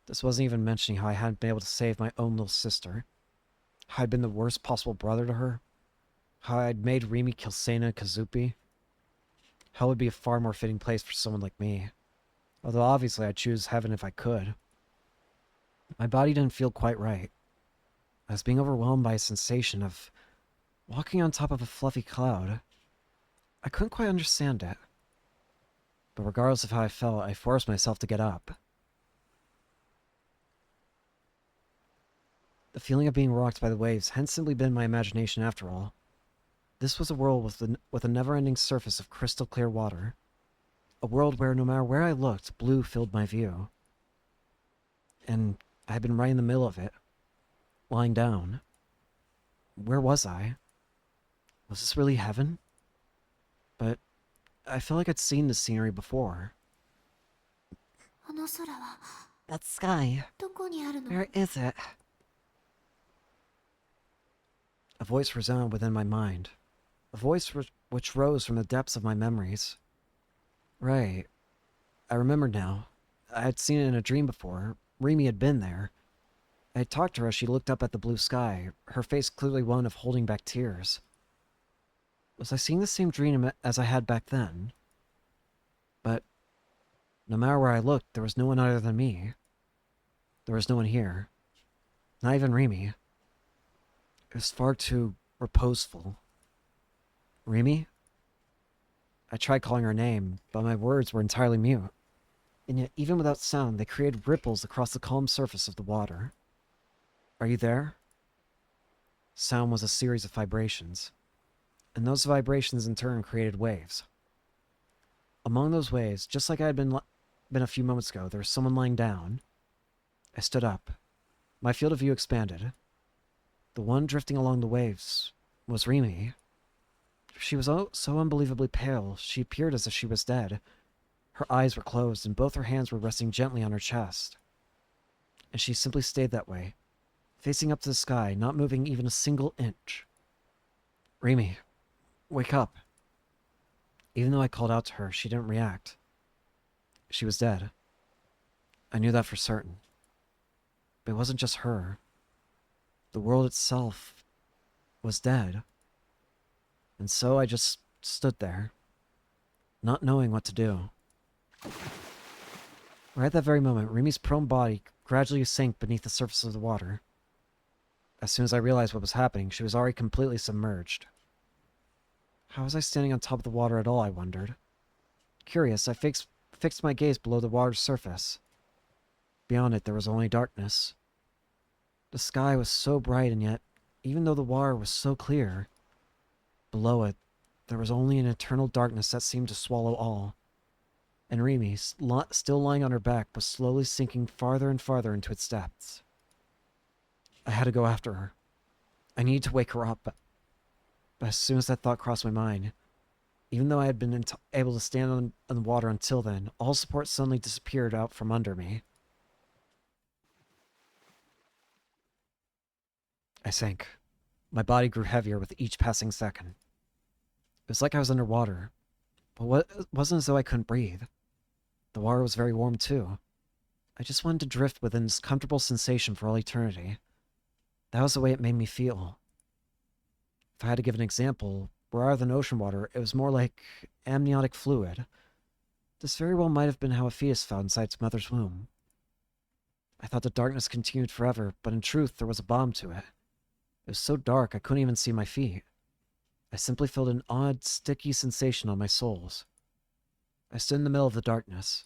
This wasn't even mentioning how I hadn't been able to save my own little sister. How I'd been the worst possible brother to her. How I'd made Rimi kill Sena and Kazupi. Hell would be a far more fitting place for someone like me. Although obviously I'd choose heaven if I could. My body didn't feel quite right. I was being overwhelmed by a sensation of walking on top of a fluffy cloud. I couldn't quite understand it. But regardless of how I felt, I forced myself to get up. The feeling of being rocked by the waves hadn't simply been my imagination after all. This was a world with a never-ending surface of crystal-clear water. A world where no matter where I looked, blue filled my view. And I had been right in the middle of it, lying down. Where was I? Was this really heaven? But I felt like I'd seen this scenery before. That sky. Where is it? A voice resounded within my mind. A voice which rose from the depths of my memories. Right. I remembered now. I had seen it in a dream before. Rimi had been there. I had talked to her as she looked up at the blue sky, her face clearly one of holding back tears. Was I seeing the same dream as I had back then? But no matter where I looked, there was no one other than me. There was no one here. Not even Rimi. It was far too reposeful. Rimi? I tried calling her name, but my words were entirely mute. And yet, even without sound, they created ripples across the calm surface of the water. Are you there? Sound was a series of vibrations, and those vibrations in turn created waves. Among those waves, just like I had been a few moments ago, there was someone lying down. I stood up. My field of view expanded. The one drifting along the waves was Rimi. She was so unbelievably pale, she appeared as if she was dead. Her eyes were closed, and both her hands were resting gently on her chest. And she simply stayed that way, facing up to the sky, not moving even a single inch. Rimi, wake up. Even though I called out to her, she didn't react. She was dead. I knew that for certain. But it wasn't just her. The world itself was dead. And so I just stood there, not knowing what to do. Right at that very moment, Rimi's prone body gradually sank beneath the surface of the water. As soon as I realized what was happening, she was already completely submerged. How was I standing on top of the water at all, I wondered. Curious, I fixed my gaze below the water's surface. Beyond it, there was only darkness. The sky was so bright, and yet, even though the water was so clear, below it, there was only an eternal darkness that seemed to swallow all. And Rimi, still lying on her back, was slowly sinking farther and farther into its depths. I had to go after her. I needed to wake her up, but as soon as that thought crossed my mind, even though I had been able to stand on the water until then, all support suddenly disappeared out from under me. I sank. My body grew heavier with each passing second. It was like I was underwater, but it wasn't as though I couldn't breathe. The water was very warm, too. I just wanted to drift within this comfortable sensation for all eternity. That was the way it made me feel. If I had to give an example, rather than ocean water, it was more like amniotic fluid. This very well might have been how a fetus felt inside its mother's womb. I thought the darkness continued forever, but in truth there was a bomb to it. It was so dark I couldn't even see my feet. I simply felt an odd, sticky sensation on my soles. I stood in the middle of the darkness.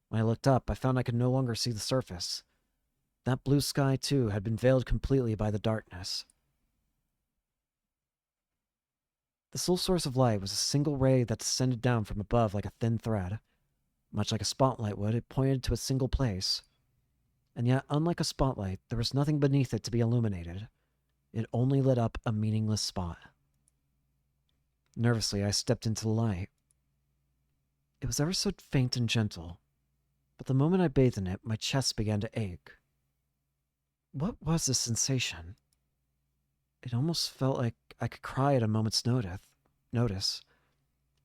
When I looked up, I found I could no longer see the surface. That blue sky, too, had been veiled completely by the darkness. The sole source of light was a single ray that descended down from above like a thin thread. Much like a spotlight would, it pointed to a single place. And yet, unlike a spotlight, there was nothing beneath it to be illuminated. It only lit up a meaningless spot. Nervously, I stepped into the light. It was ever so faint and gentle, but the moment I bathed in it, my chest began to ache. What was this sensation? It almost felt like I could cry at a moment's notice,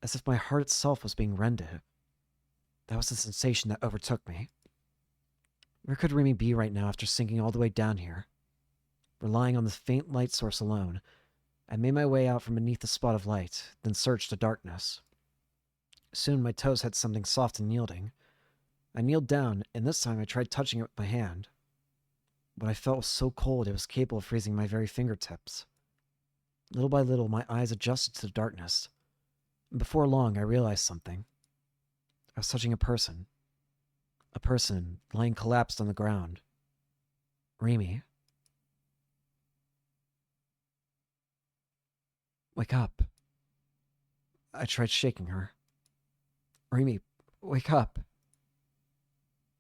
as if my heart itself was being rended. That was the sensation that overtook me. Where could Rimi be right now after sinking all the way down here? Relying on the faint light source alone, I made my way out from beneath the spot of light, then searched the darkness. Soon my toes had something soft and yielding. I kneeled down, and this time I tried touching it with my hand. What I felt was so cold it was capable of freezing my very fingertips. Little by little, my eyes adjusted to the darkness. And before long, I realized something. I was touching a person. A person lying collapsed on the ground. Rimi. Wake up. I tried shaking her. Rimi, wake up.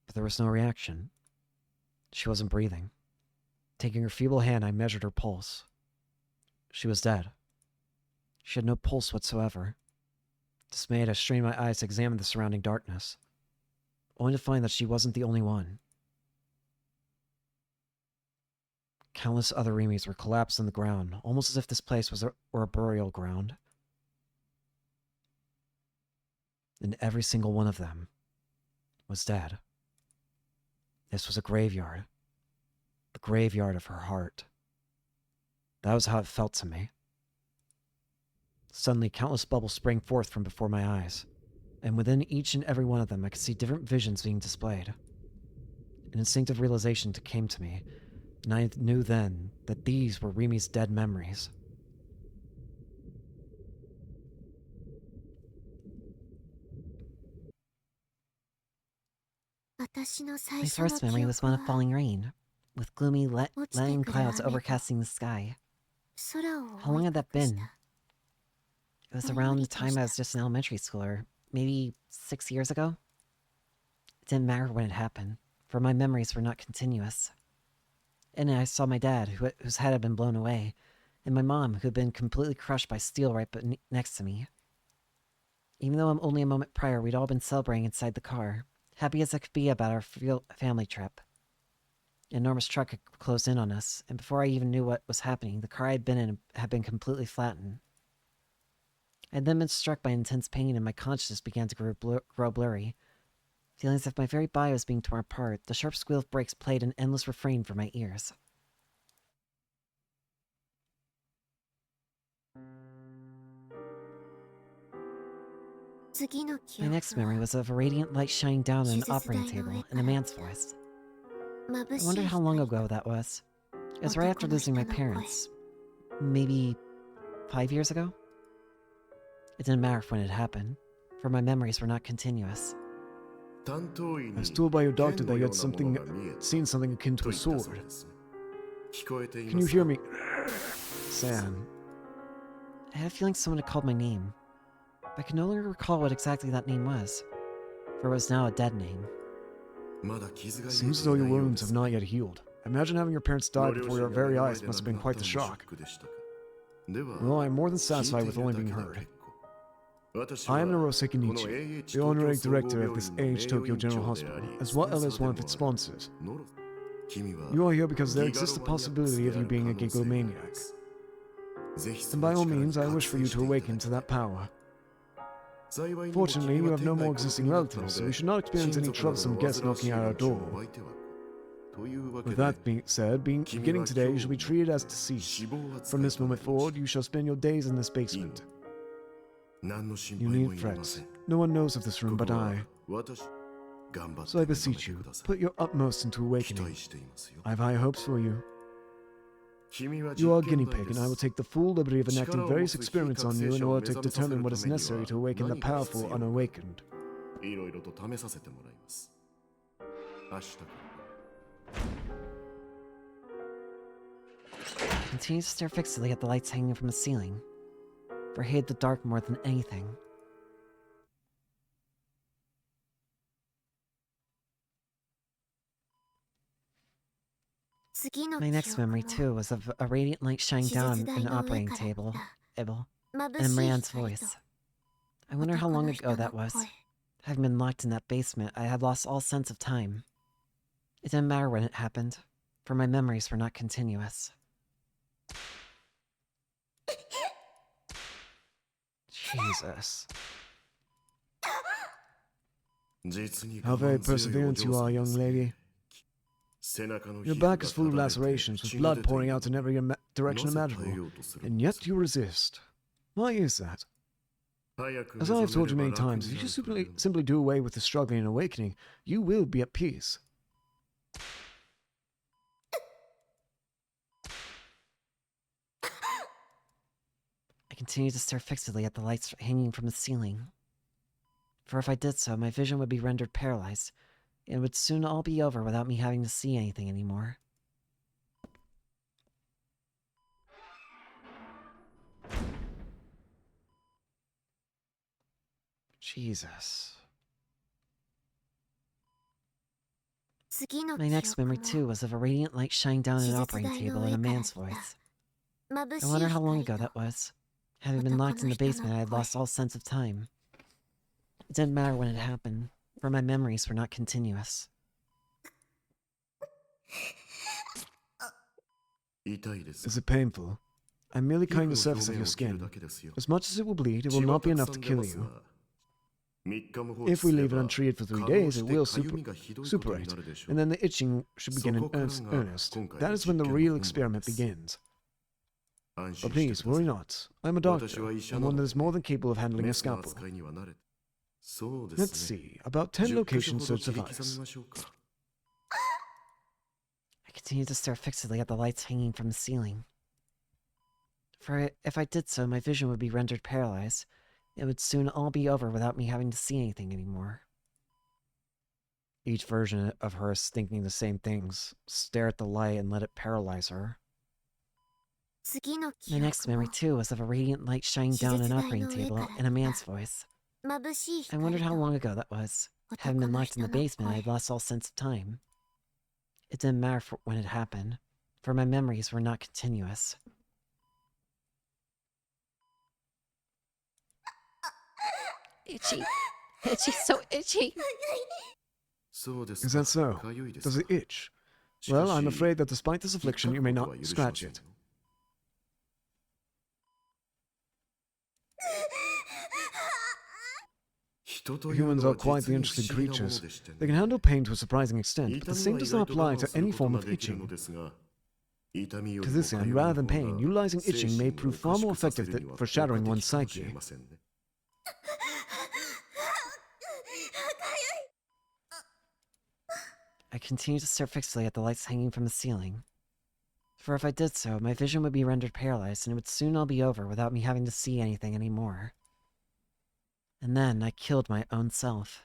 But there was no reaction. She wasn't breathing. Taking her feeble hand, I measured her pulse. She was dead. She had no pulse whatsoever. Dismayed, I strained my eyes to examine the surrounding darkness, only to find that she wasn't the only one. Countless other Rimis were collapsed on the ground, almost as if this place were a burial ground. And every single one of them was dead. This was a graveyard. The graveyard of her heart. That was how it felt to me. Suddenly, countless bubbles sprang forth from before my eyes, and within each and every one of them I could see different visions being displayed. An instinctive realization came to me, and I knew then that these were Rimi's dead memories. My first memory was one of falling rain, with gloomy, leaden clouds overcasting the sky. How long had that been? It was around the time I was just in elementary school, or maybe 6 years ago. It didn't matter when it happened, for my memories were not continuous. And I saw my dad, whose head had been blown away, and my mom, who had been completely crushed by steel right next to me. Even though only a moment prior we'd all been celebrating inside the car, happy as I could be about our family trip. An enormous truck had closed in on us, and before I even knew what was happening, the car I had been in had been completely flattened. I had then been struck by intense pain, and my consciousness began to grow blurry. Feeling as if my very body was being torn apart, the sharp squeal of brakes played an endless refrain for my ears. My next memory was of a radiant light shining down on an operating table and a man's voice. I wondered how long ago that was. It was right after losing my parents. Maybe 5 years ago? It didn't matter when it happened, for my memories were not continuous. I was told by your doctor that you had seen something akin to a sword. Can you hear me? Sam. I had a feeling someone had called my name. I could no longer recall what exactly that name was, for it was now a dead name. Seems as though your wounds have not yet healed. Imagine having your parents die before your very eyes must have been quite the shock. Well, I am more than satisfied with only being heard. I am Naroseki Nichi, the honorary director of this AH Tokyo General Hospital, as well as one of its sponsors. You are here because there exists a possibility of you being a gigomaniac. And by all means, I wish for you to awaken to that power. Fortunately, you have no more existing relatives, so we should not experience any troublesome guests knocking at our door. With that being said, beginning today, you shall be treated as deceased. From this moment forward, you shall spend your days in this basement. You needn't fret. No one knows of this room but I. So I beseech you, put your utmost into awakening. I have high hopes for you. You are a guinea pig, and I will take the full liberty of enacting various experiments on you in order to determine what is necessary to awaken the powerful unawakened. I continued to stare fixedly at the lights hanging from the ceiling, for I hated the dark more than anything. My next memory, too, was of a radiant light shining down an operating table, and a man's voice. I wonder how long ago that was. Having been locked in that basement, I had lost all sense of time. It didn't matter when it happened, for my memories were not continuous. Jesus. How very perseverant you are, young lady. Your back is full of lacerations, with blood pouring out in every direction imaginable, and yet you resist. Why is that? As I have told you many times, if you simply do away with the struggling and awakening, you will be at peace. I continued to stare fixedly at the lights hanging from the ceiling. For if I did so, my vision would be rendered paralyzed, and it would soon all be over without me having to see anything anymore. Jesus. My next memory, too, was of a radiant light shining down an operating table and a man's voice. I wonder how long ago that was. Having been locked in the basement, I had lost all sense of time. It didn't matter when it happened, for my memories were not continuous. Is it painful? I'm merely cutting the surface of your skin. As much as it will bleed, it will not be enough to kill you. If we leave it untreated for 3 days, it will suppurate, and then the itching should begin in earnest. That is when the real experiment begins. But please, worry not. I'm a doctor, and one that is more than capable of handling a scalpel. Let's see, about 10 locations should suffice. I continued to stare fixedly at the lights hanging from the ceiling. For if I did so, my vision would be rendered paralyzed. It would soon all be over without me having to see anything anymore. Each version of her is thinking the same things. Stare at the light and let it paralyze her. My next memory, too, was of a radiant light shining down an operating table and a man's voice. I wondered how long ago that was. Having been locked in the basement, I had lost all sense of time. It didn't matter when it happened, for my memories were not continuous. Itchy. Itchy, so itchy. Is that so? Does it itch? Well, I'm afraid that despite this affliction, you may not scratch it. Humans are quite the interesting creatures. They can handle pain to a surprising extent, but the same does not apply to any form of itching. To this end, rather than pain, utilizing itching may prove far more effective for shattering one's psyche. I continued to stare fixedly at the lights hanging from the ceiling. For if I did so, my vision would be rendered paralyzed, and it would soon all be over without me having to see anything anymore. And then I killed my own self.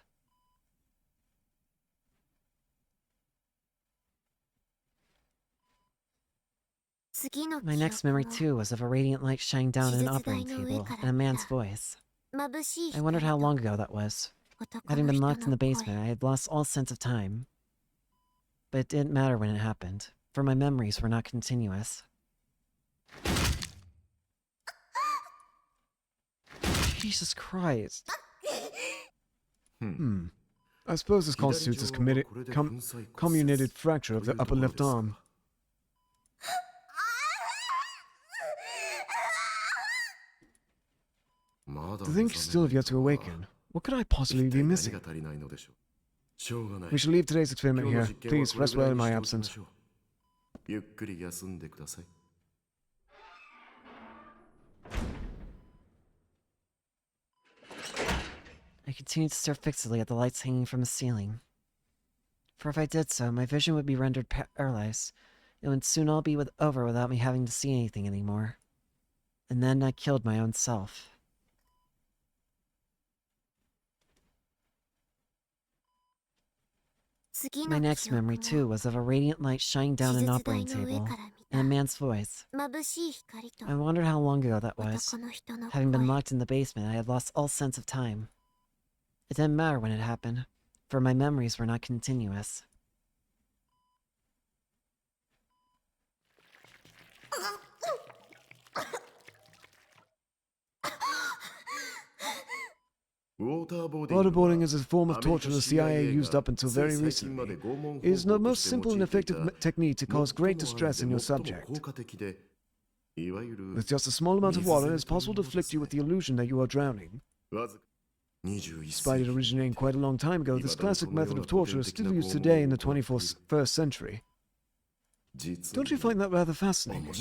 My next memory, too, was of a radiant light shining down an operating table and a man's voice. I wondered how long ago that was. Having been locked in the basement, I had lost all sense of time. But it didn't matter when it happened, for my memories were not continuous. Jesus Christ. I suppose this constitutes as comminuted fracture of the upper left arm. To think you still have yet to awaken. What could I possibly be missing? We shall leave today's experiment here. Please, rest well in my absence. I continued to stare fixedly at the lights hanging from the ceiling. For if I did so, my vision would be rendered paralyzed. It would soon all be over without me having to see anything anymore. And then I killed my own self. My next memory, too, was of a radiant light shining down an operating table, and a man's voice. I wondered how long ago that was. Having been locked in the basement, I had lost all sense of time. It didn't matter when it happened, for my memories were not continuous. Waterboarding is a form of torture the CIA used up until very recently. It is the most simple and effective technique to cause great distress in your subject. With just a small amount of water, it is possible to afflict you with the illusion that you are drowning. Despite it originating quite a long time ago, this classic method of torture is still used today in the 21st century. Don't you find that rather fascinating?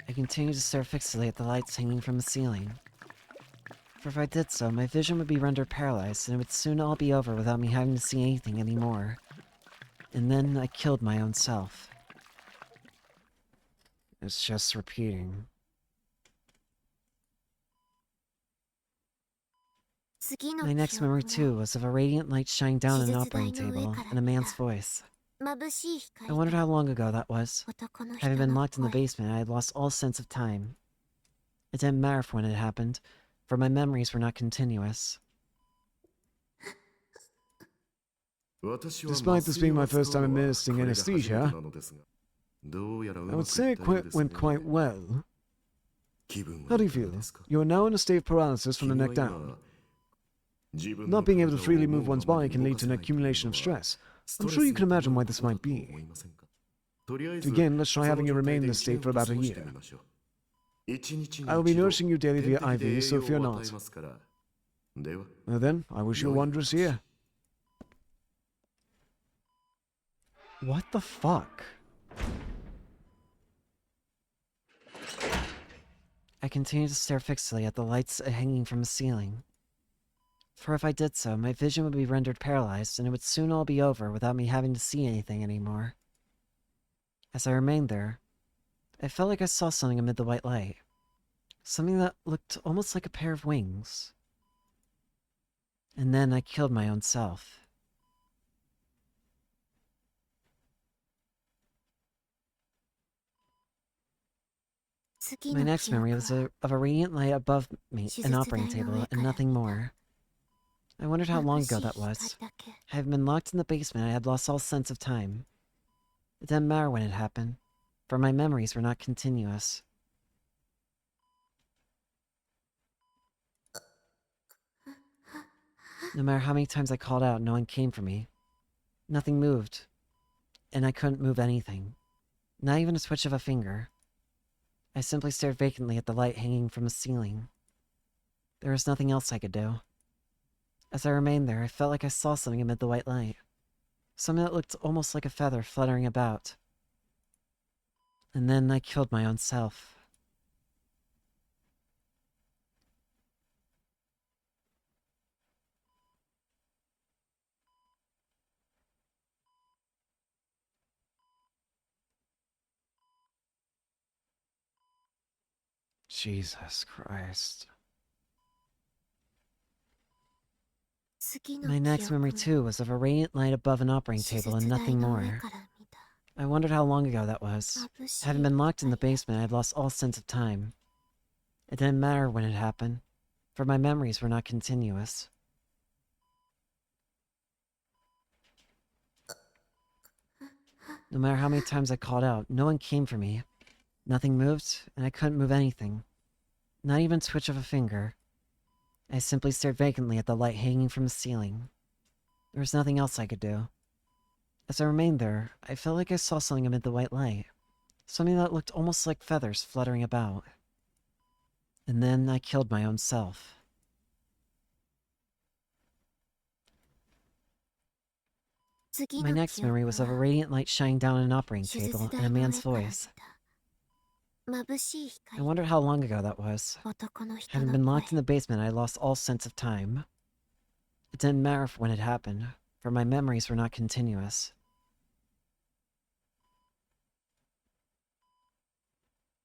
I continued to stare fixedly at the lights hanging from the ceiling. For if I did so, my vision would be rendered paralyzed, and it would soon all be over without me having to see anything anymore. And then I killed my own self. It's just repeating. My next memory, too, was of a radiant light shining down an operating table and a man's voice. I wondered how long ago that was. Having been locked in the basement, I had lost all sense of time. It didn't matter when it happened, for my memories were not continuous. Despite this being my first time administering anesthesia, I would say it went quite well. How do you feel? You are now in a state of paralysis from the neck down. Not being able to freely move one's body can lead to an accumulation of stress. I'm sure you can imagine why this might be. To begin, let's try having you remain in this state for about a year. I will be nourishing you daily via IV, so fear not. Well then, I wish you a wondrous year. What the fuck? I continued to stare fixedly at the lights hanging from the ceiling. For if I did so, my vision would be rendered paralyzed, and it would soon all be over without me having to see anything anymore. As I remained there, I felt like I saw something amid the white light. Something that looked almost like a pair of wings. And then I killed my own self. My next memory was of a radiant light above me, an operating table, and nothing more. I wondered how long ago that was. Having been locked in the basement, I had lost all sense of time. It didn't matter when it happened, for my memories were not continuous. No matter how many times I called out, no one came for me. Nothing moved, and I couldn't move anything. Not even a switch of a finger. I simply stared vacantly at the light hanging from the ceiling. There was nothing else I could do. As I remained there, I felt like I saw something amid the white light. Something that looked almost like a feather fluttering about. And then I killed my own self. Jesus Christ. My next memory, too, was of a radiant light above an operating table and nothing more. I wondered how long ago that was. Having been locked in the basement, I had lost all sense of time. It didn't matter when it happened, for my memories were not continuous. No matter how many times I called out, no one came for me. Nothing moved, and I couldn't move anything. Not even a twitch of a finger. I simply stared vacantly at the light hanging from the ceiling. There was nothing else I could do. As I remained there, I felt like I saw something amid the white light. Something that looked almost like feathers fluttering about. And then I killed my own self. My next memory was of a radiant light shining down an operating table and a man's voice. I wondered how long ago that was. Having been locked in the basement, I lost all sense of time. It didn't matter when it happened, for my memories were not continuous.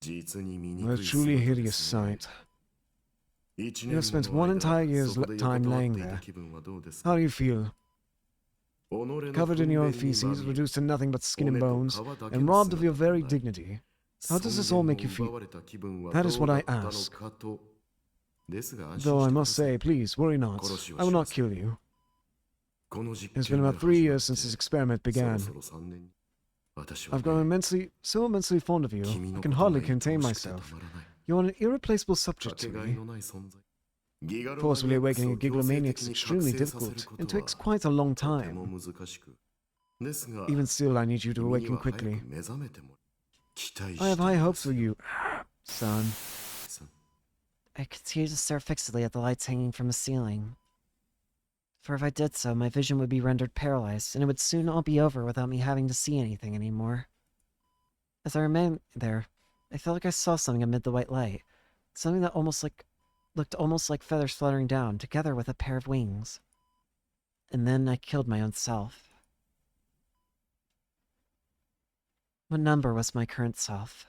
A truly hideous sight. You have spent one entire year's time laying there. How do you feel? Covered in your own feces, reduced to nothing but skin and bones, and robbed of your very dignity. How does this all make you feel? That is what I ask. Though I must say, please, worry not. I will not kill you. It's been about 3 years since this experiment began. I've grown so immensely fond of you, I can hardly contain myself. You're an irreplaceable subject to me. Forcibly awakening a gigalomaniac is extremely difficult, and takes quite a long time. Even still, I need you to awaken quickly. I have high hopes for you, son. I continued to stare fixedly at the lights hanging from the ceiling. For if I did so, my vision would be rendered paralyzed, and it would soon all be over without me having to see anything anymore. As I remained there, I felt like I saw something amid the white light. Something that looked almost like feathers fluttering down, together with a pair of wings. And then I killed my own self. What number was my current self?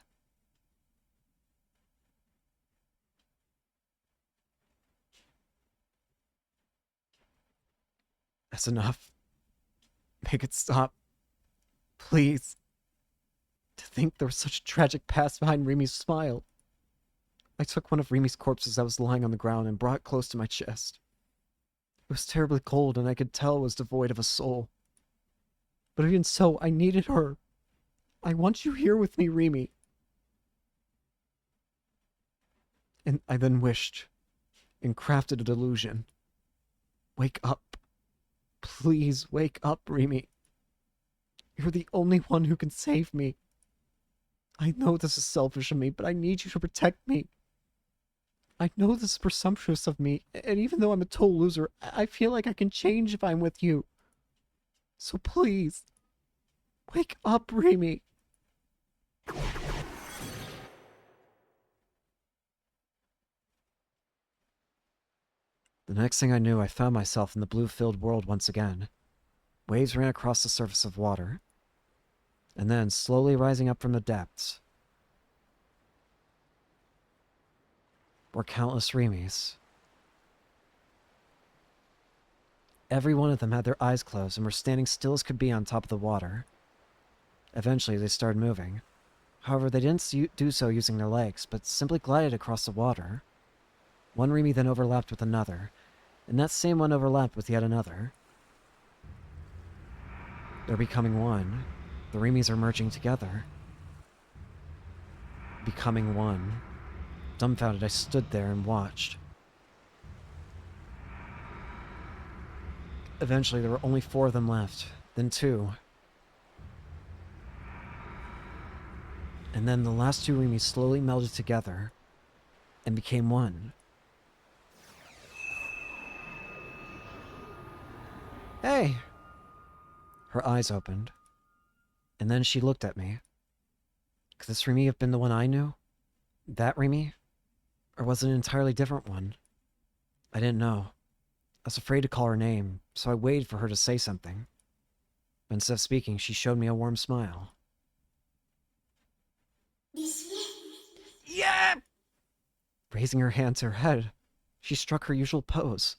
That's enough. Make it stop. Please. To think there was such a tragic past behind Rimi's smile. I took one of Rimi's corpses that was lying on the ground and brought it close to my chest. It was terribly cold, and I could tell it was devoid of a soul. But even so, I needed her. I want you here with me, Rimi. And I then wished and crafted a delusion. Wake up. Please wake up, Rimi. You're the only one who can save me. I know this is selfish of me, but I need you to protect me. I know this is presumptuous of me, and even though I'm a total loser, I feel like I can change if I'm with you. So please, wake up, Rimi. The next thing I knew, I found myself in the blue-filled world once again. Waves ran across the surface of water, and then, slowly rising up from the depths, were countless Rimis. Every one of them had their eyes closed and were standing still as could be on top of the water. Eventually, they started moving. However, they didn't do so using their legs, but simply glided across the water. One Rimi then overlapped with another, and that same one overlapped with yet another. They're becoming one. The Rimis are merging together. Becoming one. Dumbfounded, I stood there and watched. Eventually, there were only 4 of them left, then 2. And then the last 2 Rimis slowly melded together and became one. Hey! Her eyes opened, and then she looked at me. Could this Rimi have been the one I knew? That Rimi? Or was it an entirely different one? I didn't know. I was afraid to call her name, so I waited for her to say something. But instead of speaking, she showed me a warm smile. Yeah! Raising her hand to her head, she struck her usual pose.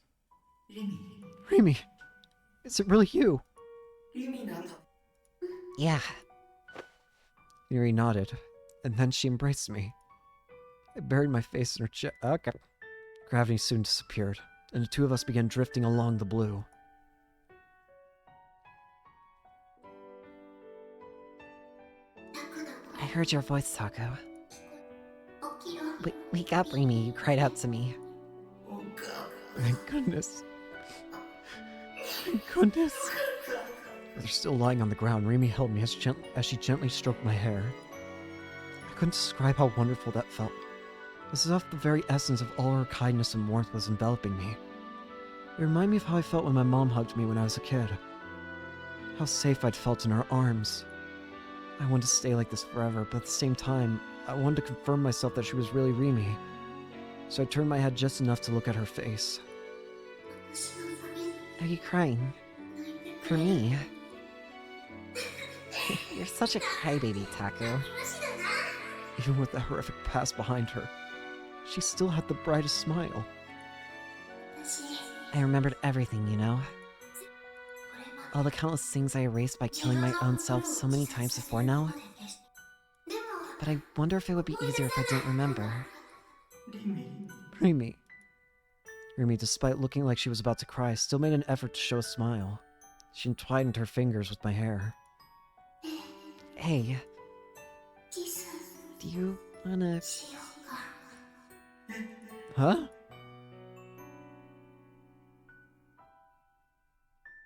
Rimi, is it really you? Yeah. Yuri nodded, and then she embraced me. I buried my face in her chest. Okay. Gravity soon disappeared, and the 2 of us began drifting along the blue. I heard your voice, Taco. Wake up, Rimi, you cried out to me. Thank goodness. Thank goodness. They're still lying on the ground. Rimi held me as she gently stroked my hair. I couldn't describe how wonderful that felt. It was as if the very essence of all her kindness and warmth was enveloping me. It reminded me of how I felt when my mom hugged me when I was a kid. How safe I'd felt in her arms. I wanted to stay like this forever, but at the same time, I wanted to confirm myself that she was really Rimi. So I turned my head just enough to look at her face. Are you crying? For me? You're such a crybaby, Taco. Even with the horrific past behind her, she still had the brightest smile. I remembered everything, you know? All the countless things I erased by killing my own self so many times before now. But I wonder if it would be easier if I didn't remember. Rimi. Rimi, despite looking like she was about to cry, still made an effort to show a smile. She entwined her fingers with my hair. Hey. Do you wanna... Huh?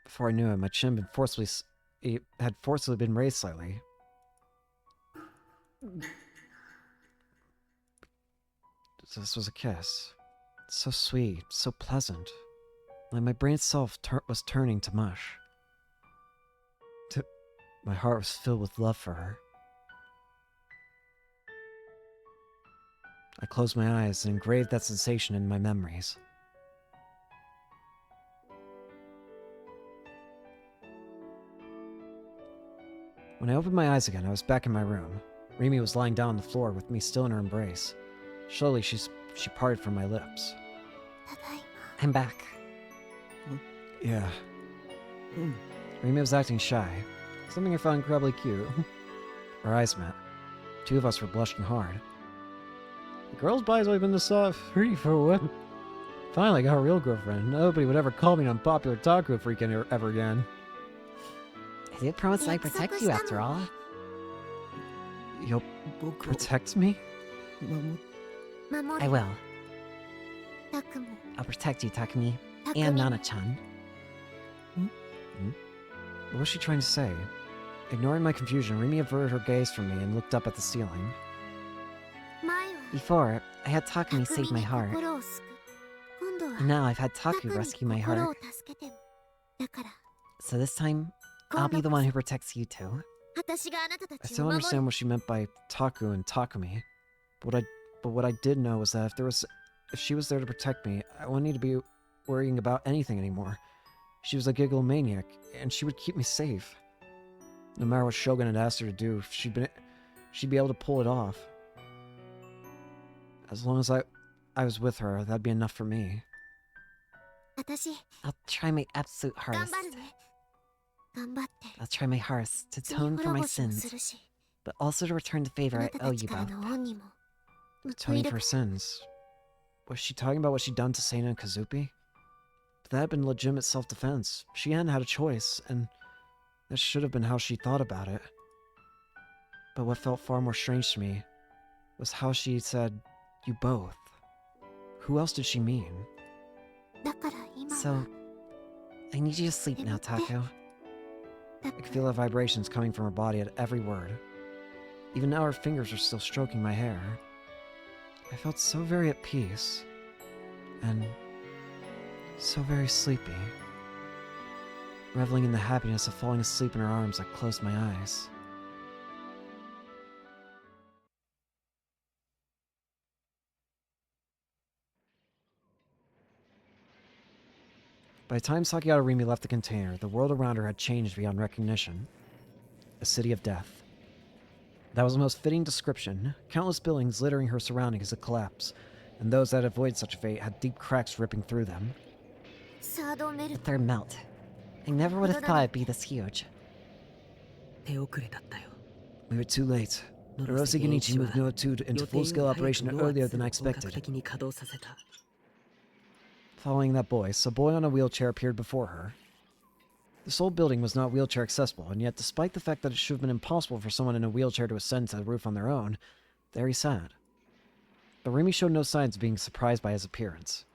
Before I knew it, my chin had forcibly been raised slightly. So this was a kiss. So sweet, so pleasant. Like my brain itself was turning to mush. My heart was filled with love for her. I closed my eyes and engraved that sensation in my memories. When I opened my eyes again, I was back in my room. Rimi was lying down on the floor with me still in her embrace. Slowly, she parted from my lips. I'm back. Yeah. Rimi was acting shy. Something I found incredibly cute. Our eyes met. Two of us were blushing hard. The girl's body's always been this soft. Pretty for what? Finally, I got a real girlfriend. Nobody would ever call me an unpopular taco freak ever again. I did promise I'd protect you after all. You'll protect me? I will. I'll protect you, Takumi. And Nana-chan. What was she trying to say? Ignoring my confusion, Rimi averted her gaze from me and looked up at the ceiling. Before, I had Takumi save my heart. And now I've had Taku rescue my heart. So this time, I'll be the one who protects you two. I still don't understand what she meant by Taku and Takumi. But what I did know was that if she was there to protect me, I wouldn't need to be worrying about anything anymore. She was a giggle-maniac, and she would keep me safe. No matter what Shogun had asked her to do, she'd be able to pull it off. As long as I was with her, that'd be enough for me. I'll try my absolute hardest. I'll try my hardest to atone for my sins, but also to return the favor I owe you both. Atoning for her sins. Was she talking about what she'd done to Seina and Kazupi? But that had been legitimate self-defense. She hadn't had a choice, and that should have been how she thought about it. But what felt far more strange to me was how she said, "You both." Who else did she mean? So, I need you to sleep now, Taku. I could feel the vibrations coming from her body at every word. Even now her fingers were still stroking my hair. I felt so very at peace. And so very sleepy. Reveling in the happiness of falling asleep in her arms, I closed my eyes. By the time Sakiata Rimi left the container, the world around her had changed beyond recognition. A city of death. That was the most fitting description. Countless buildings littering her surroundings had collapsed, and those that avoided such a fate had deep cracks ripping through them. The third melt. I never would have thought it'd be this huge. We were too late. Hirose Genichi moved Noah 2 into full-scale operation earlier than I expected. Following that voice, a boy on a wheelchair appeared before her. This whole building was not wheelchair accessible, and yet despite the fact that it should have been impossible for someone in a wheelchair to ascend to the roof on their own, there he sat. But Rimi showed no signs of being surprised by his appearance.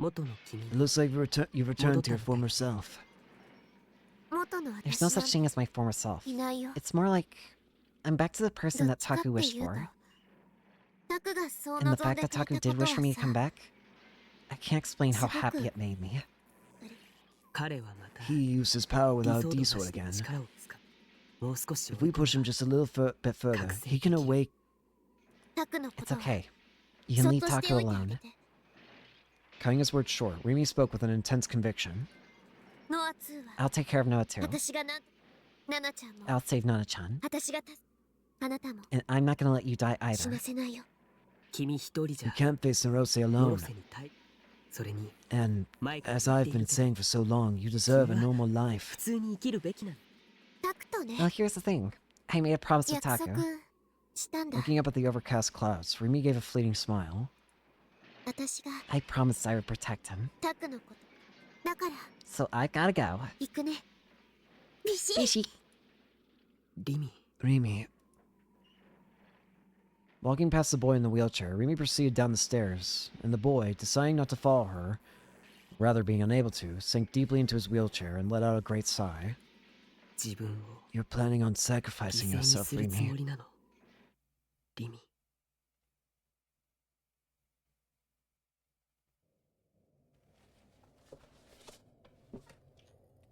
It looks like you've returned to your former self. There's no such thing as my former self. It's more like I'm back to the person that Taku wished for. And the fact that Taku did wish for me to come back, I can't explain how happy it made me. He used his power without D-Sword again. If we push him just a little bit further, he can awake. It's okay. You can leave Taku alone. Cutting his words short, Rimi spoke with an intense conviction. I'll take care of Noah too. I'll save Nana-chan. And I'm not gonna let you die either. You can't face Hirose alone. And, as I've been saying for so long, you deserve a normal life. Well, here's the thing. I made a promise with Taku. Looking up at the overcast clouds, Rimi gave a fleeting smile. I promised I would protect him. So I gotta go. Bishi. Rimi. Walking past the boy in the wheelchair, Rimi proceeded down the stairs, and the boy, deciding not to follow her, rather being unable to, sank deeply into his wheelchair and let out a great sigh. You're planning on sacrificing yourself, Rimi.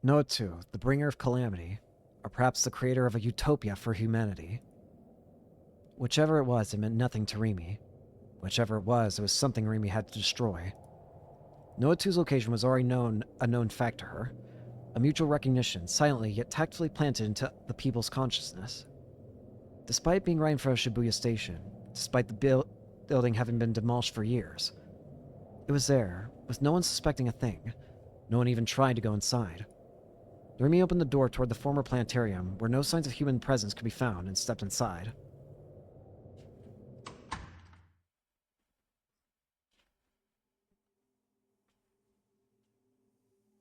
Noah too, the bringer of calamity, or perhaps the creator of a utopia for humanity. Whichever it was, it meant nothing to Rimi. Whichever it was something Rimi had to destroy. Noah 2's location was already a known fact to her, a mutual recognition, silently yet tactfully planted into the people's consciousness. Despite being right in front of Shibuya Station, despite the building having been demolished for years, it was there, with no one suspecting a thing, no one even trying to go inside. Rimi opened the door toward the former planetarium, where no signs of human presence could be found, and stepped inside.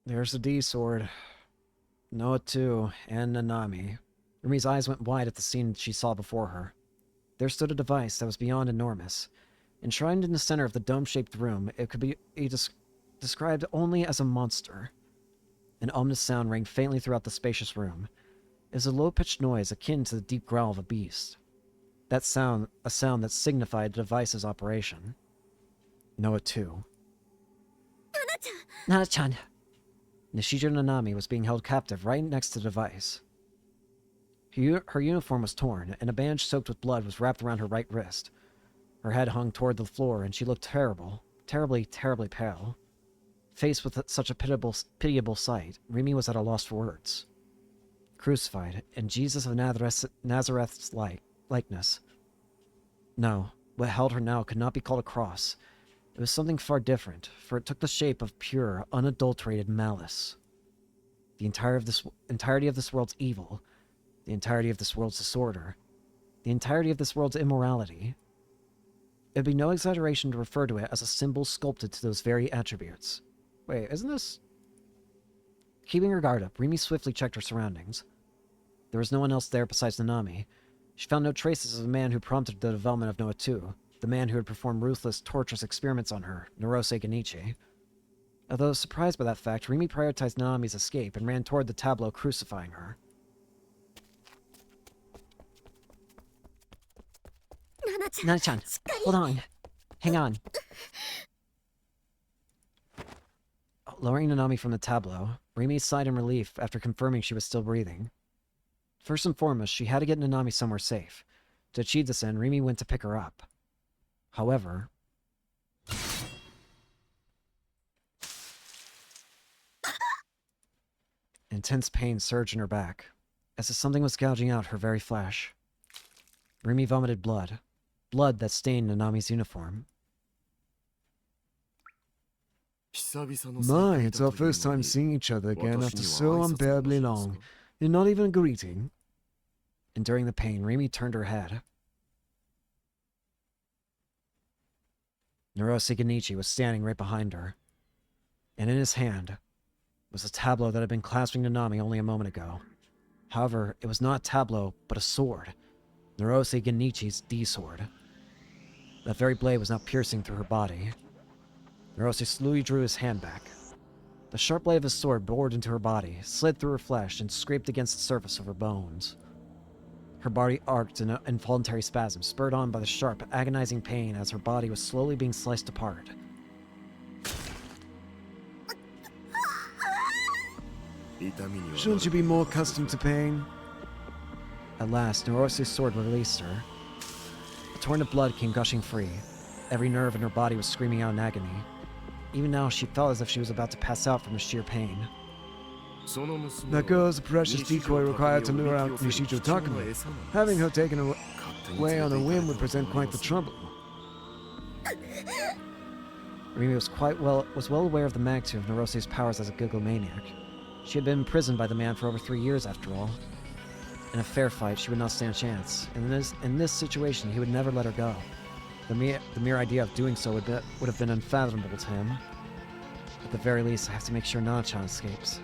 There's the D-Sword. Noah too, and Nanami. Rimi's eyes went wide at the scene she saw before her. There stood a device that was beyond enormous. Enshrined in the center of the dome-shaped room, it could be described only as a monster. An ominous sound rang faintly throughout the spacious room. It was a low-pitched noise akin to the deep growl of a beast. A sound that signified the device's operation. Noah too. Nana-chan. Nishijou Nanami was being held captive right next to the device. Her uniform was torn, and a bandage soaked with blood was wrapped around her right wrist. Her head hung toward the floor, and she looked terrible, terribly pale. Faced with such a pitiable sight, Rimi was at a loss for words. Crucified, in Jesus of Nazareth's likeness. No, what held her now could not be called a cross. It was something far different, for it took the shape of pure, unadulterated malice. The entirety of this world's evil, the entirety of this world's disorder, the entirety of this world's immorality. It would be no exaggeration to refer to it as a symbol sculpted to those very attributes. Wait, isn't this... Keeping her guard up, Rimi swiftly checked her surroundings. There was no one else there besides Nanami. She found no traces of the man who prompted the development of Noah 2, the man who had performed ruthless, torturous experiments on her, Narose Genichi. Although surprised by that fact, Rimi prioritized Nanami's escape and ran toward the tableau crucifying her. Nana-chan, hold on. Hang on. Lowering Nanami from the tableau, Rimi sighed in relief after confirming she was still breathing. First and foremost, she had to get Nanami somewhere safe. To achieve this end, Rimi went to pick her up. However... Intense pain surged in her back, as if something was gouging out her very flesh. Rimi vomited blood that stained Nanami's uniform. My, it's our first time seeing each other again after so unbearably long. And not even a greeting. Enduring the pain, Rimi turned her head. Narose Genichi was standing right behind her, and in his hand was a tableau that had been clasping Nanami only a moment ago. However, it was not a tableau, but a sword. Narose Genichi's D-Sword. That very blade was now piercing through her body. Narose slowly drew his hand back. The sharp blade of his sword bored into her body, slid through her flesh, and scraped against the surface of her bones. Her body arced in an involuntary spasm, spurred on by the sharp, agonizing pain as her body was slowly being sliced apart. Shouldn't you be more accustomed to pain? At last, Narose's sword released her. A torrent of blood came gushing free. Every nerve in her body was screaming out in agony. Even now, she felt as if she was about to pass out from the sheer pain. That girl is a precious decoy required to lure out Nishijou Takumi. Having her taken away on a whim would present quite the trouble. Rimi was well aware of the magnitude of Narose's powers as a gigomaniac. She had been imprisoned by the man for over 3 years, after all. In a fair fight, she would not stand a chance. In this situation, he would never let her go. The mere idea of doing so would have been unfathomable to him. At the very least, I have to make sure Nana-chan escapes.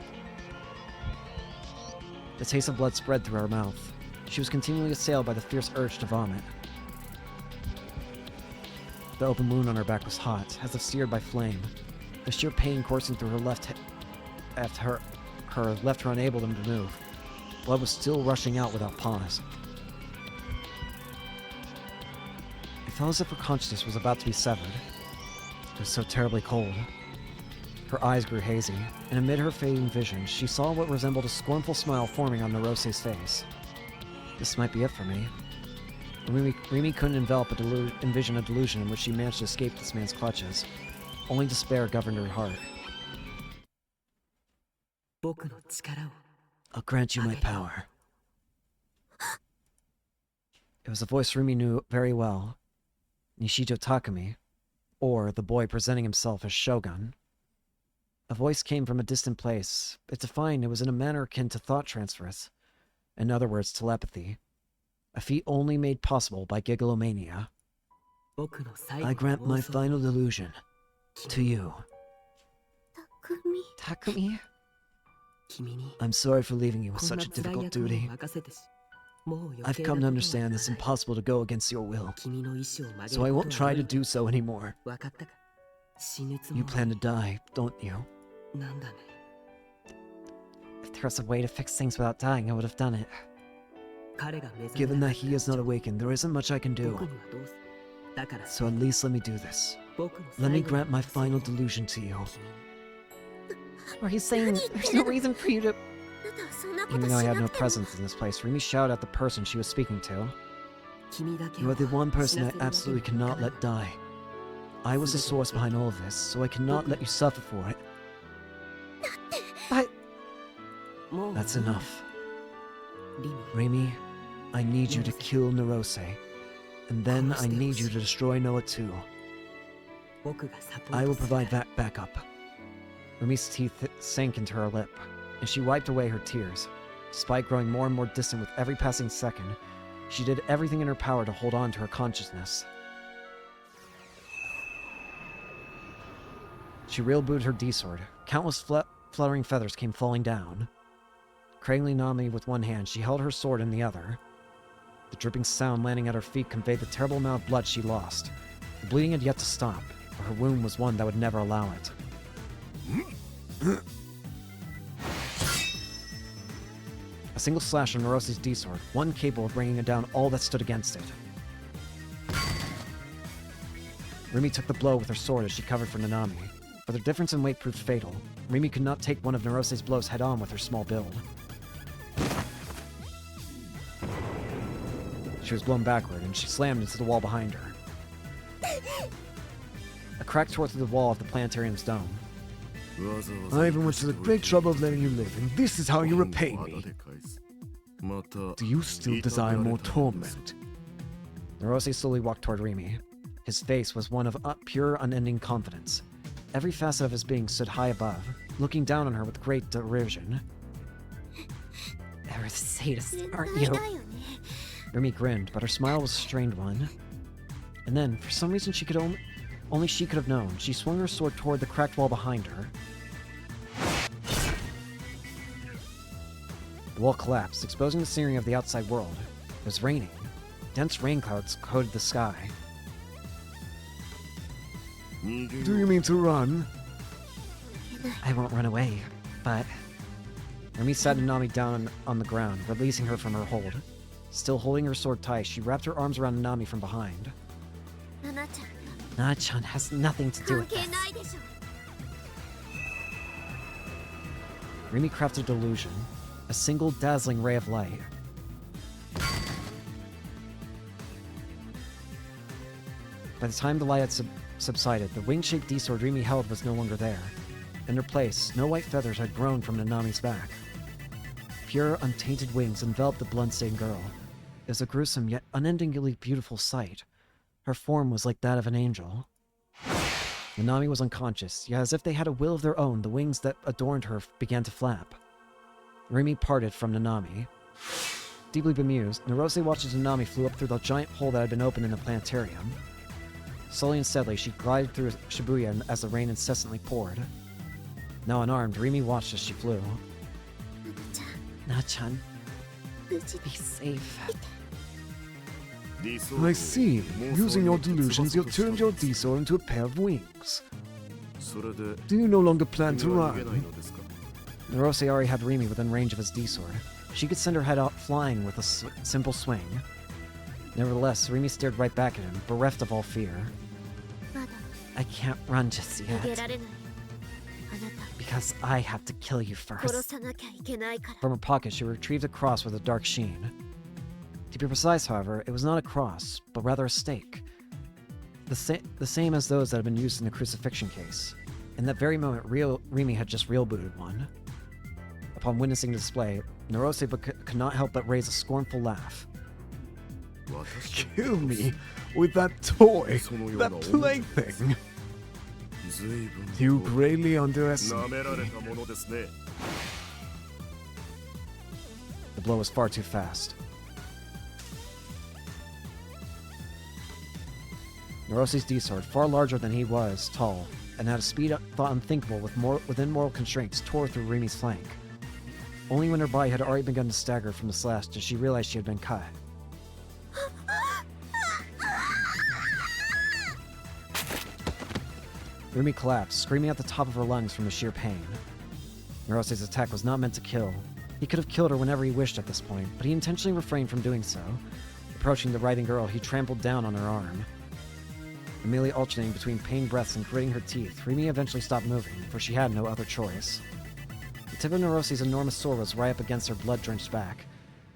The taste of blood spread through her mouth. She was continually assailed by the fierce urge to vomit. The open wound on her back was hot, as if seared by flame. The sheer pain coursing through her left her unable to move. Blood was still rushing out without pause. It felt as if her consciousness was about to be severed. It was so terribly cold. Her eyes grew hazy, and amid her fading vision, she saw what resembled a scornful smile forming on Narose's face. This might be it for me. Rimi couldn't envision a delusion in which she managed to escape this man's clutches. Only despair governed her heart. I'll grant you my power. It was a voice Rimi knew very well. Nishito Takumi, or the boy presenting himself as Shogun. A voice came from a distant place. It defined it was in a manner akin to thought transference. In other words, telepathy. A feat only made possible by gigalomania. I grant my final delusion to you. Takumi? I'm sorry for leaving you with such a difficult duty. I've come to understand it's impossible to go against your will, so I won't try to do so anymore. You plan to die, don't you? If there was a way to fix things without dying, I would have done it. Given that he has not awakened, there isn't much I can do. So at least let me do this. Let me grant my final delusion to you. Are you saying there's no reason for you to... Even though I had no presence in this place, Rimi shouted at the person she was speaking to. You are the one person I absolutely cannot let die. I was the source behind all of this, so I cannot let you suffer for it. But... That's enough. Rimi, I need you to kill Narose, and then I need you to destroy Noah too. I will provide that backup. Rimi's teeth sank into her lip, and she wiped away her tears. Despite growing more and more distant with every passing second, she did everything in her power to hold on to her consciousness. She real-booted her D-sword. Countless fluttering feathers came falling down. Cradling Nami with one hand, she held her sword in the other. The dripping sound landing at her feet conveyed the terrible amount of blood she lost. The bleeding had yet to stop, but her wound was one that would never allow it. A single slash on Narose's D-sword, one capable of bringing down all that stood against it. Rimi took the blow with her sword as she covered for Nanami, but the difference in weight proved fatal. Rimi could not take one of Narose's blows head-on with her small build. She was blown backward, and she slammed into the wall behind her. A crack tore through the wall of the planetarium's dome. I even went to the great trouble of letting you live, and this is how you repay me. Do you still desire more torment? Narose slowly walked toward Rimi. His face was one of pure, unending confidence. Every facet of his being stood high above, looking down on her with great derision. Ever the sadist, aren't you? Rimi grinned, but her smile was a strained one. And then, for some reason only she could have known, she swung her sword toward the cracked wall behind her. The wall collapsed, exposing the scenery of the outside world. It was raining. Dense rain clouds coated the sky. Do you mean to run? I won't run away, but... Rimi sat Nanami down on the ground, releasing her from her hold. Still holding her sword tight, she wrapped her arms around Nanami from behind. Nana-chan has nothing to do with this. Rimi crafted a delusion, a single dazzling ray of light. By the time the light had subsided, the wing-shaped D-sword Rimi held was no longer there. In their place, snow white feathers had grown from Nanami's back. Pure, untainted wings enveloped the blood-stained girl. It was a gruesome yet unendingly beautiful sight. Her form was like that of an angel. Nanami was unconscious, yet as if they had a will of their own, the wings that adorned her began to flap. Rimi parted from Nanami. Deeply bemused, Narose watched as Nanami flew up through the giant hole that had been opened in the planetarium. Slowly and steadily, she glided through Shibuya as the rain incessantly poured. Now unarmed, Rimi watched as she flew. Na-chan, be safe. I see. Using your delusions, you turned your D-sword into a pair of wings. Do you no longer plan to run? Narose already had Rimi within range of his D-sword. She could send her head out flying with a simple swing. Nevertheless, Rimi stared right back at him, bereft of all fear. I can't run just yet. Because I have to kill you first. 殺さなきゃいけないから From her pocket, she retrieved a cross with a dark sheen. To be precise, however, it was not a cross, but rather a stake. The same as those that had been used in the crucifixion case. In that very moment, Rimi had just real-booted one. Upon witnessing the display, Narose could not help but raise a scornful laugh. Kill me with that toy, that plaything. You greatly underestimate me. The blow was far too fast. Narose's D-sword, far larger than he was tall, and had a speed thought unthinkable within moral constraints, tore through Rimi's flank. Only when her body had already begun to stagger from the slash did she realize she had been cut. Rimi collapsed, screaming at the top of her lungs from the sheer pain. Narose's attack was not meant to kill. He could have killed her whenever he wished at this point, but he intentionally refrained from doing so. Approaching the writhing girl, he trampled down on her arm. Immediately alternating between pained breaths and gritting her teeth, Rimi eventually stopped moving, for she had no other choice. The tip of Narose's enormous sword was right up against her blood-drenched back,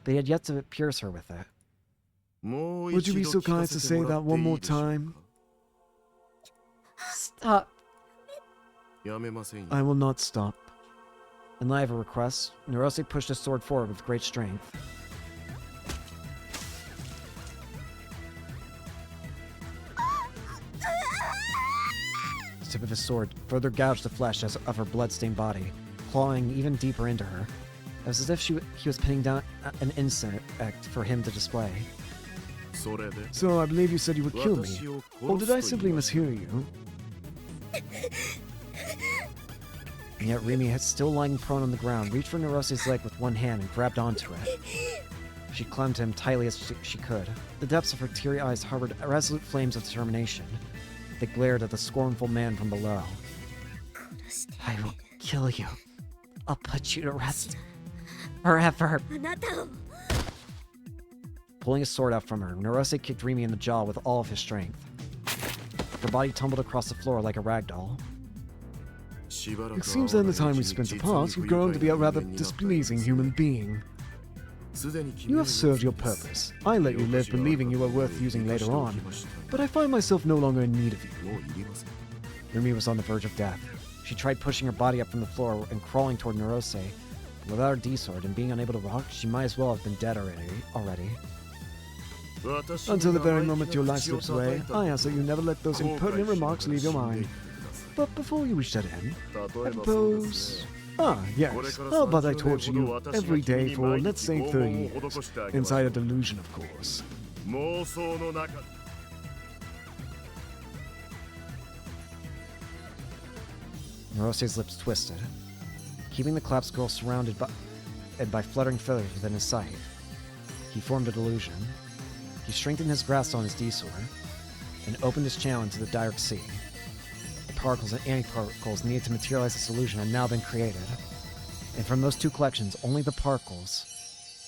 but he had yet to pierce her with it. Would you be so kind to say that one more time? Stop! I will not stop. In light of her request, Narose pushed his sword forward with great strength. The tip of his sword further gouged the flesh of her blood-stained body, clawing even deeper into her. It was as if he was pinning down an insect for him to display. So I believe you said you would kill me. Or did I simply mishear you? And yet Rimi, still lying prone on the ground, reached for Narose's leg with one hand and grabbed onto it. She clung to him tightly as she could. The depths of her teary eyes harbored resolute flames of determination. They glared at the scornful man from below. I will kill you. I'll put you to rest. Forever. あなたを Pulling his sword out from her, Narose kicked Rimi in the jaw with all of his strength. Her body tumbled across the floor like a rag doll. It seems that in the time we spent apart, you've grown to be a rather displeasing human being. You have served your purpose. I let you live believing you were worth using later on, but I find myself no longer in need of you. Rimi was on the verge of death. She tried pushing her body up from the floor and crawling toward Narose. But without her D-sword and being unable to walk, she might as well have been dead already. Until the very moment your life slips away, I ask that you never let those impertinent remarks leave your mind. But before you reach that end, I propose... yes. How about I torture you every day for, let's say, 30 years. Inside a delusion, of course. Narose's lips twisted, keeping the collapsed girl surrounded by fluttering feathers within his sight. He formed a delusion. He strengthened his grasp on his D-sword and opened his channel into the direct sea. The particles and antiparticles needed to materialize this illusion had now been created. And from those two collections, only the particles,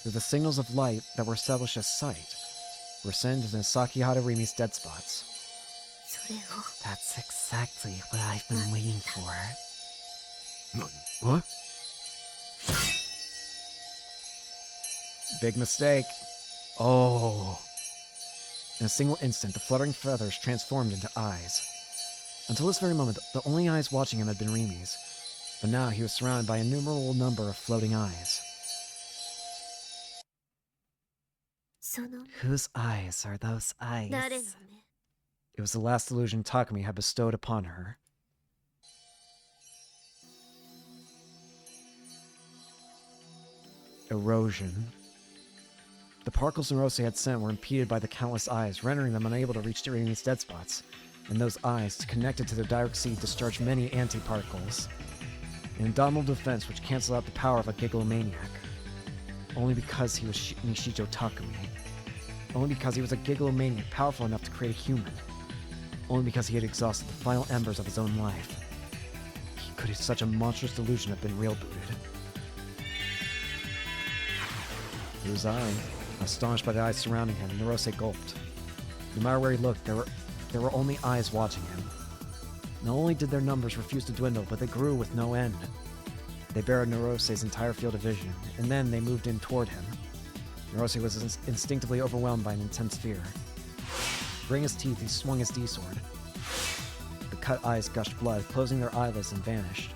through the signals of light that were established as sight, were sent into Sakihara Rimi's dead spots. それを That's exactly what I've been waiting for. What? Big mistake. Oh. In a single instant, the fluttering feathers transformed into eyes. Until this very moment, the only eyes watching him had been Rimi's, but now he was surrounded by an innumerable number of floating eyes. その Whose eyes are those eyes? 誰の目 It was the last illusion Takumi had bestowed upon her. Erosion. The particles Narose had sent were impeded by the countless eyes, rendering them unable to reach Rimi's dead spots, and those eyes, connected to their direct sea, discharged many anti-particles. An indomitable defense which canceled out the power of a gigalomaniac. Only because he was Nishijo Takumi. Only because he was a gigalomaniac powerful enough to create a human. Only because he had exhausted the final embers of his own life. Could such a monstrous delusion have been real-booted? He was eyeing, astonished by the eyes surrounding him, Narose gulped. No matter where he looked, there were only eyes watching him. Not only did their numbers refuse to dwindle, but they grew with no end. They barred Neurose's entire field of vision, and then they moved in toward him. Neurose was instinctively overwhelmed by an intense fear. Gritting his teeth, he swung his D-sword. The cut eyes gushed blood, closing their eyelids and vanished.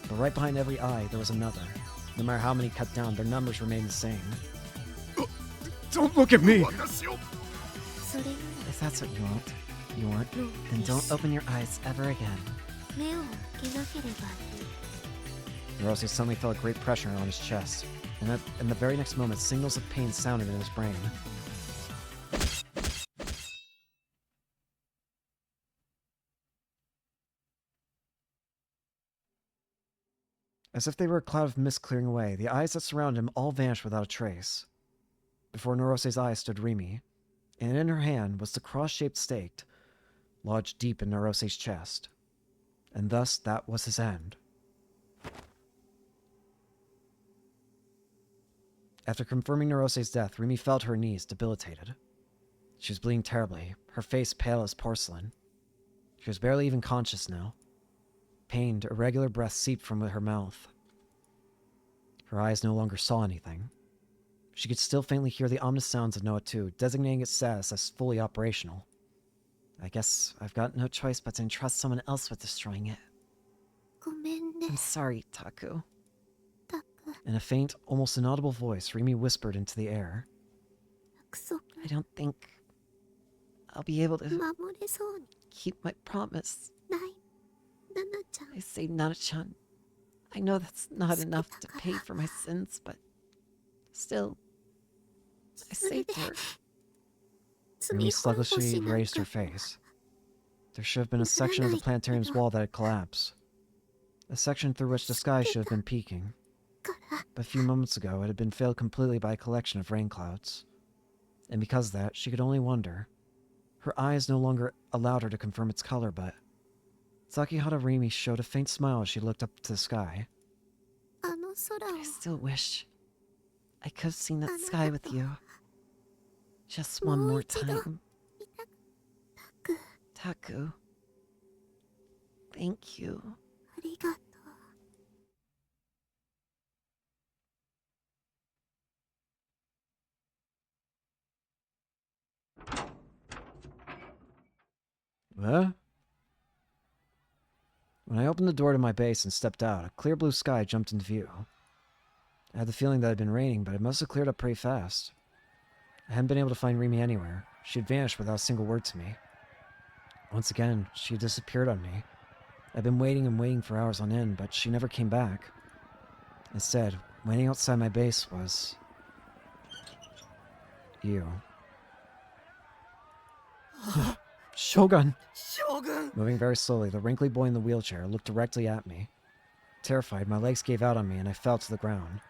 But right behind every eye, there was another. No matter how many cut down, their numbers remained the same. Don't look at me! それなら If that's what you want, then don't open your eyes ever again. 目を開けなければいい Neurose suddenly felt a great pressure on his chest, and in the very next moment, signals of pain sounded in his brain. As if they were a cloud of mist clearing away, the eyes that surrounded him all vanished without a trace. Before Neurose's eyes stood Rimi, and in her hand was the cross-shaped stake lodged deep in Neurose's chest. And thus that was his end. After confirming Neurose's death, Rimi fell to her knees, debilitated. She was bleeding terribly, her face pale as porcelain. She was barely even conscious now. Pained, irregular breath seeped from her mouth. Her eyes no longer saw anything. She could still faintly hear the ominous sounds of Noah 2, designating its status as fully operational. I guess I've got no choice but to entrust someone else with destroying it. ごめんね I'm sorry, Taku. タク In a faint, almost inaudible voice, Rimi whispered into the air. 約束 I don't think I'll be able to 守れそうに keep my promise. ないナナちゃん I say, Nana-chan, I know that's not enough to pay for my sins, but still, I それ saved で her. 罪 Rimi 滅ぼ sluggishly しなん raised か her face. There should have been a section of the planetarium's wall that had collapsed. A section through which the sky should have been peeking. から But a few moments ago, it had been filled completely by a collection of rain clouds. And because of that, she could only wonder. Her eyes no longer allowed her to confirm its color, but Sakihara Rimi showed a faint smile as she looked up to the sky. あの空を I still wish I could have seen that sky with you. Just one more time. く Taku. Thank you. ありがとう Huh? When I opened the door to my base and stepped out, a clear blue sky jumped into view. I had the feeling that it had been raining, but it must have cleared up pretty fast. I hadn't been able to find Rimi anywhere. She had vanished without a single word to me. Once again, she had disappeared on me. I'd been waiting and waiting for hours on end, but she never came back. Instead, waiting outside my base was... you. Shogun! 将軍 Moving very slowly, the wrinkly boy in the wheelchair looked directly at me. Terrified, my legs gave out on me and I fell to the ground.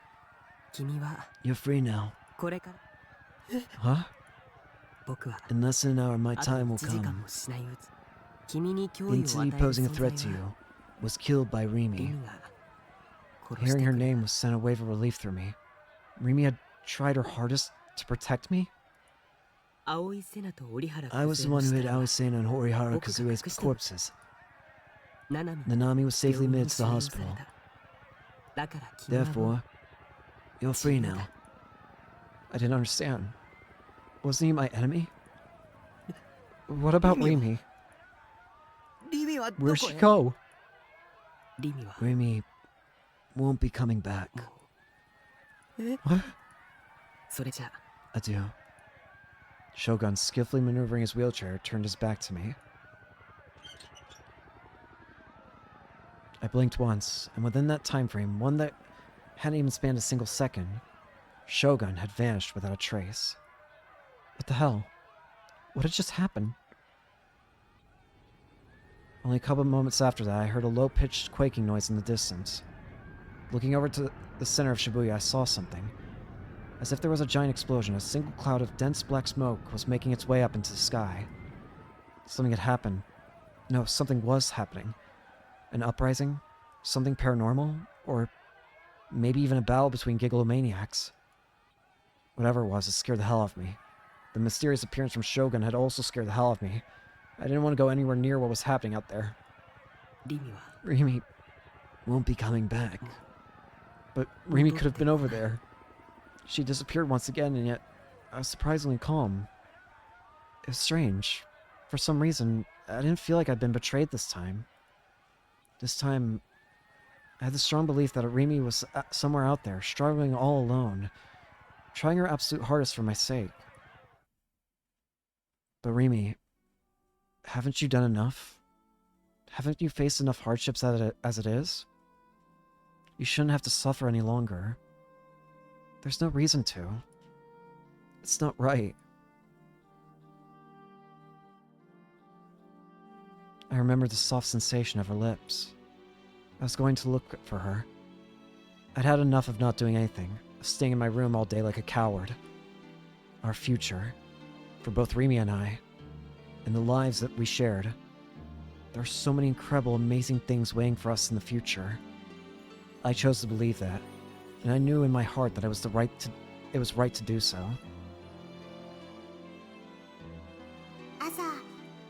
君は You're free now. これから Huh? 僕は In less than an hour, my あと time will 1時間 come. もしないうち君に The 脅威を与える entity 存 posing a 在 threat to you は was killed by リ Rimi. ミが殺し Hearing て her くれ name was sent a wave of relief through me. Rimi had tried her hardest to protect me? 青井瀬名と折原 I was the one who hid Aoisena and Horihara Kazue's corpses. ナナミ Nanami was safely 病院に admitted to the 収容 hospital. されただから君はもう Therefore, you're free now. I didn't understand. Wasn't he my enemy? What about Rimi? リミはどこ Where'd へ she go? リミは Rimi won't be coming back. え What? それじゃ Adieu. Shogun, skillfully maneuvering his wheelchair, turned his back to me. I blinked once, and within that time frame, one that hadn't even spanned a single second, Shogun had vanished without a trace. What the hell? What had just happened? Only a couple of moments after that, I heard a low-pitched quaking noise in the distance. Looking over to the center of Shibuya, I saw something. As if there was a giant explosion, a single cloud of dense black smoke was making its way up into the sky. Something had happened. No, something was happening. An uprising? Something paranormal? Or maybe even a battle between gigalomaniacs? Whatever it was, it scared the hell out of me. The mysterious appearance from Shogun had also scared the hell out of me. I didn't want to go anywhere near what was happening out there. Rimi wa Rimi won't be coming back. But Rimi could have been over there. She disappeared once again, and yet I was surprisingly calm. It was strange. For some reason, I didn't feel like I'd been betrayed this time. This time, I had the strong belief that Rimi was somewhere out there, struggling all alone, trying her absolute hardest for my sake. But Rimi, haven't you done enough? Haven't you faced enough hardships as it is? You shouldn't have to suffer any longer. There's no reason to. It's not right. I remember the soft sensation of her lips. I was going to look for her. I'd had enough of not doing anything, of staying in my room all day like a coward. Our future, for both Rimi and I, and the lives that we shared. There are so many incredible, amazing things waiting for us in the future. I chose to believe that, and I knew in my heart that it was right to do so.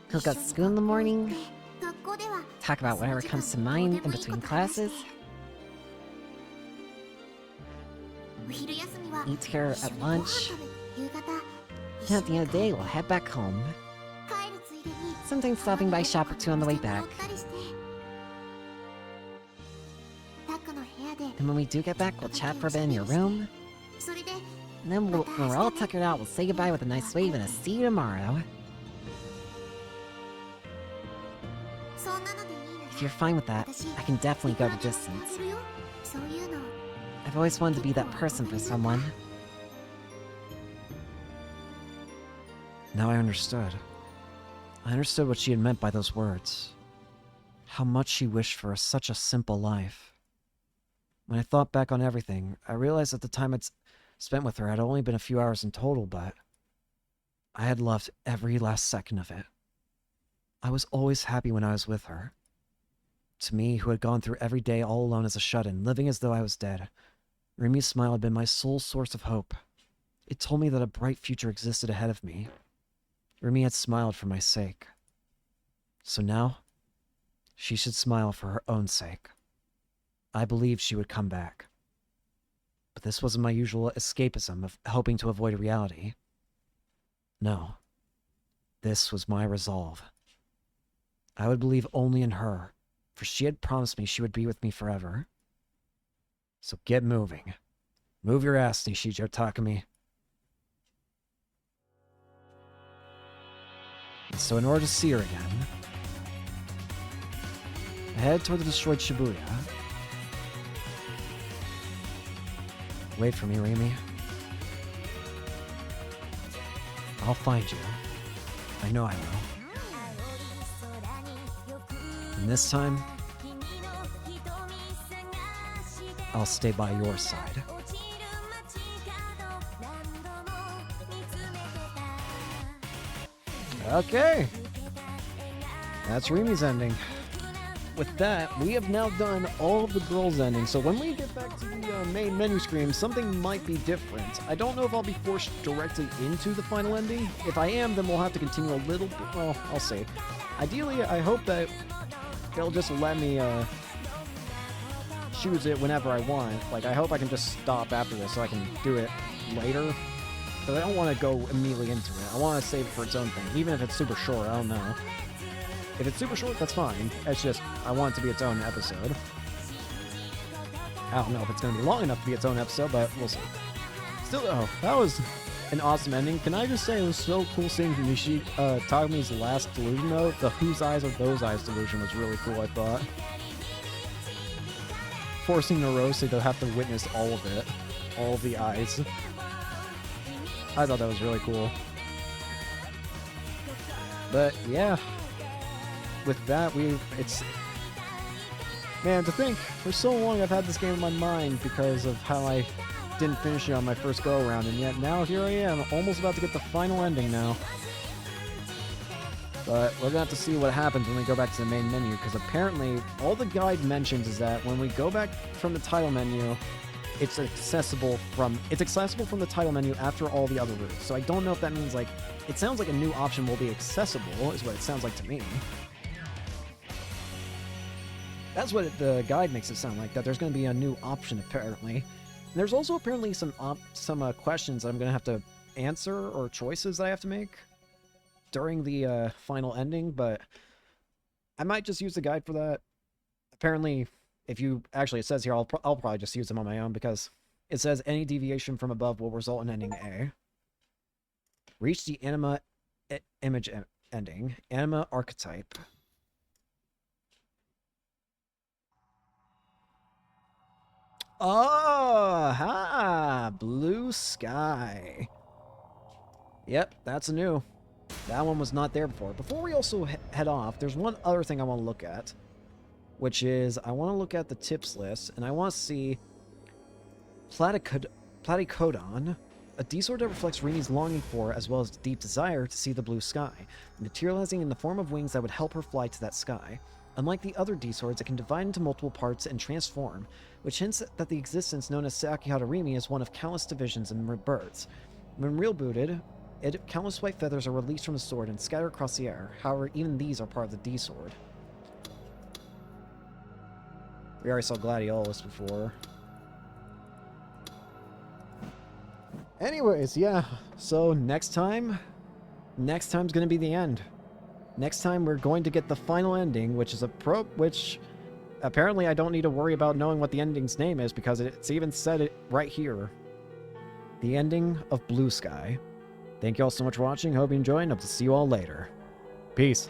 Who got school in the morning? Talk about whatever comes to mind in between classes. Eat here at lunch. And at the end of the day, we'll head back home. Sometimes stopping by shop or two on the way back. And when we do get back, we'll chat for a bit in your room. And then when we're all tuckered out, we'll say goodbye with a nice wave and a see you tomorrow. If you're fine with that, I can definitely go the distance. I've always wanted to be that person for someone. Now I understood. I understood what she had meant by those words. How much she wished for such a simple life. When I thought back on everything, I realized that the time I'd spent with her had only been a few hours in total, but I had loved every last second of it. I was always happy when I was with her. To me, who had gone through every day all alone as a shut-in, living as though I was dead, Rimi's smile had been my sole source of hope. It told me that a bright future existed ahead of me. Rimi had smiled for my sake. So now, she should smile for her own sake. I believed she would come back. But this wasn't my usual escapism of hoping to avoid reality. No. This was my resolve. I would believe only in her, for she had promised me she would be with me forever. So get moving. Move your ass, Nishijo Takumi. And so in order to see her again, I head toward the destroyed Shibuya. Wait for me, Rimi. I'll find you. I know I will. And this time, I'll stay by your side. Okay. That's Rimi's ending. With that, we have now done all of the girls' endings, so when we get back to the main menu screen, something might be different. I don't know if I'll be forced directly into the final ending. If I am, then we'll have to continue a little bit. Well, I'll see. Ideally, I hope that they'll just let me choose it whenever I want. Like, I hope I can just stop after this so I can do it later. Because I don't want to go immediately into it. I want to save it for its own thing. Even if it's super short, I don't know. If it's super short, that's fine. It's just, I want it to be its own episode. I don't know if it's going to be long enough to be its own episode, but we'll see. Still, though, that was an awesome ending. Can I just say it was so cool seeing Tagumi's last delusion, though? The whose eyes are those eyes delusion was really cool, I thought. Forcing Narose to have to witness all of it. All of the eyes. I thought that was really cool. But, yeah. With that, man, to think, for so long I've had this game in my mind because of how I didn't finish it on my first go-around, and yet now here I am, almost about to get the final ending now. But we're gonna have to see what happens when we go back to the main menu, because apparently all the guide mentions is that when we go back from the title menu, it's accessible from the title menu after all the other routes. So I don't know if that means, like, it sounds like a new option will be accessible, is what it sounds like to me. That's what the guide makes it sound like, that there's going to be a new option, apparently. And there's also apparently some questions that I'm going to have to answer, or choices that I have to make during the final ending, but I might just use the guide for that. Apparently, if you... Actually, it says here, I'll probably just use them on my own, because it says any deviation from above will result in ending A. Reach the anima image ending. Anima archetype. Oh, ha! Blue sky. Yep, that's new. That one was not there before. Before we also head off, there's one other thing I want to look at, which is I want to look at the tips list, and I want to see Platycodon, a D-sword that reflects Rimi's longing for, as well as deep desire to see the blue sky, materializing in the form of wings that would help her fly to that sky. Unlike the other D-swords, it can divide into multiple parts and transform, which hints that the existence known as Sakihara Rimi is one of countless divisions and rebirths. When rebooted, countless white feathers are released from the sword and scattered across the air. However, even these are part of the D-sword. We already saw Gladiolus before. Anyways, yeah. So next time's gonna be the end. Next time we're going to get the final ending, which is which apparently I don't need to worry about knowing what the ending's name is, because it's even said it right here. The ending of Blue Sky. Thank you all so much for watching. Hope you enjoyed, and hope to see you all later. Peace.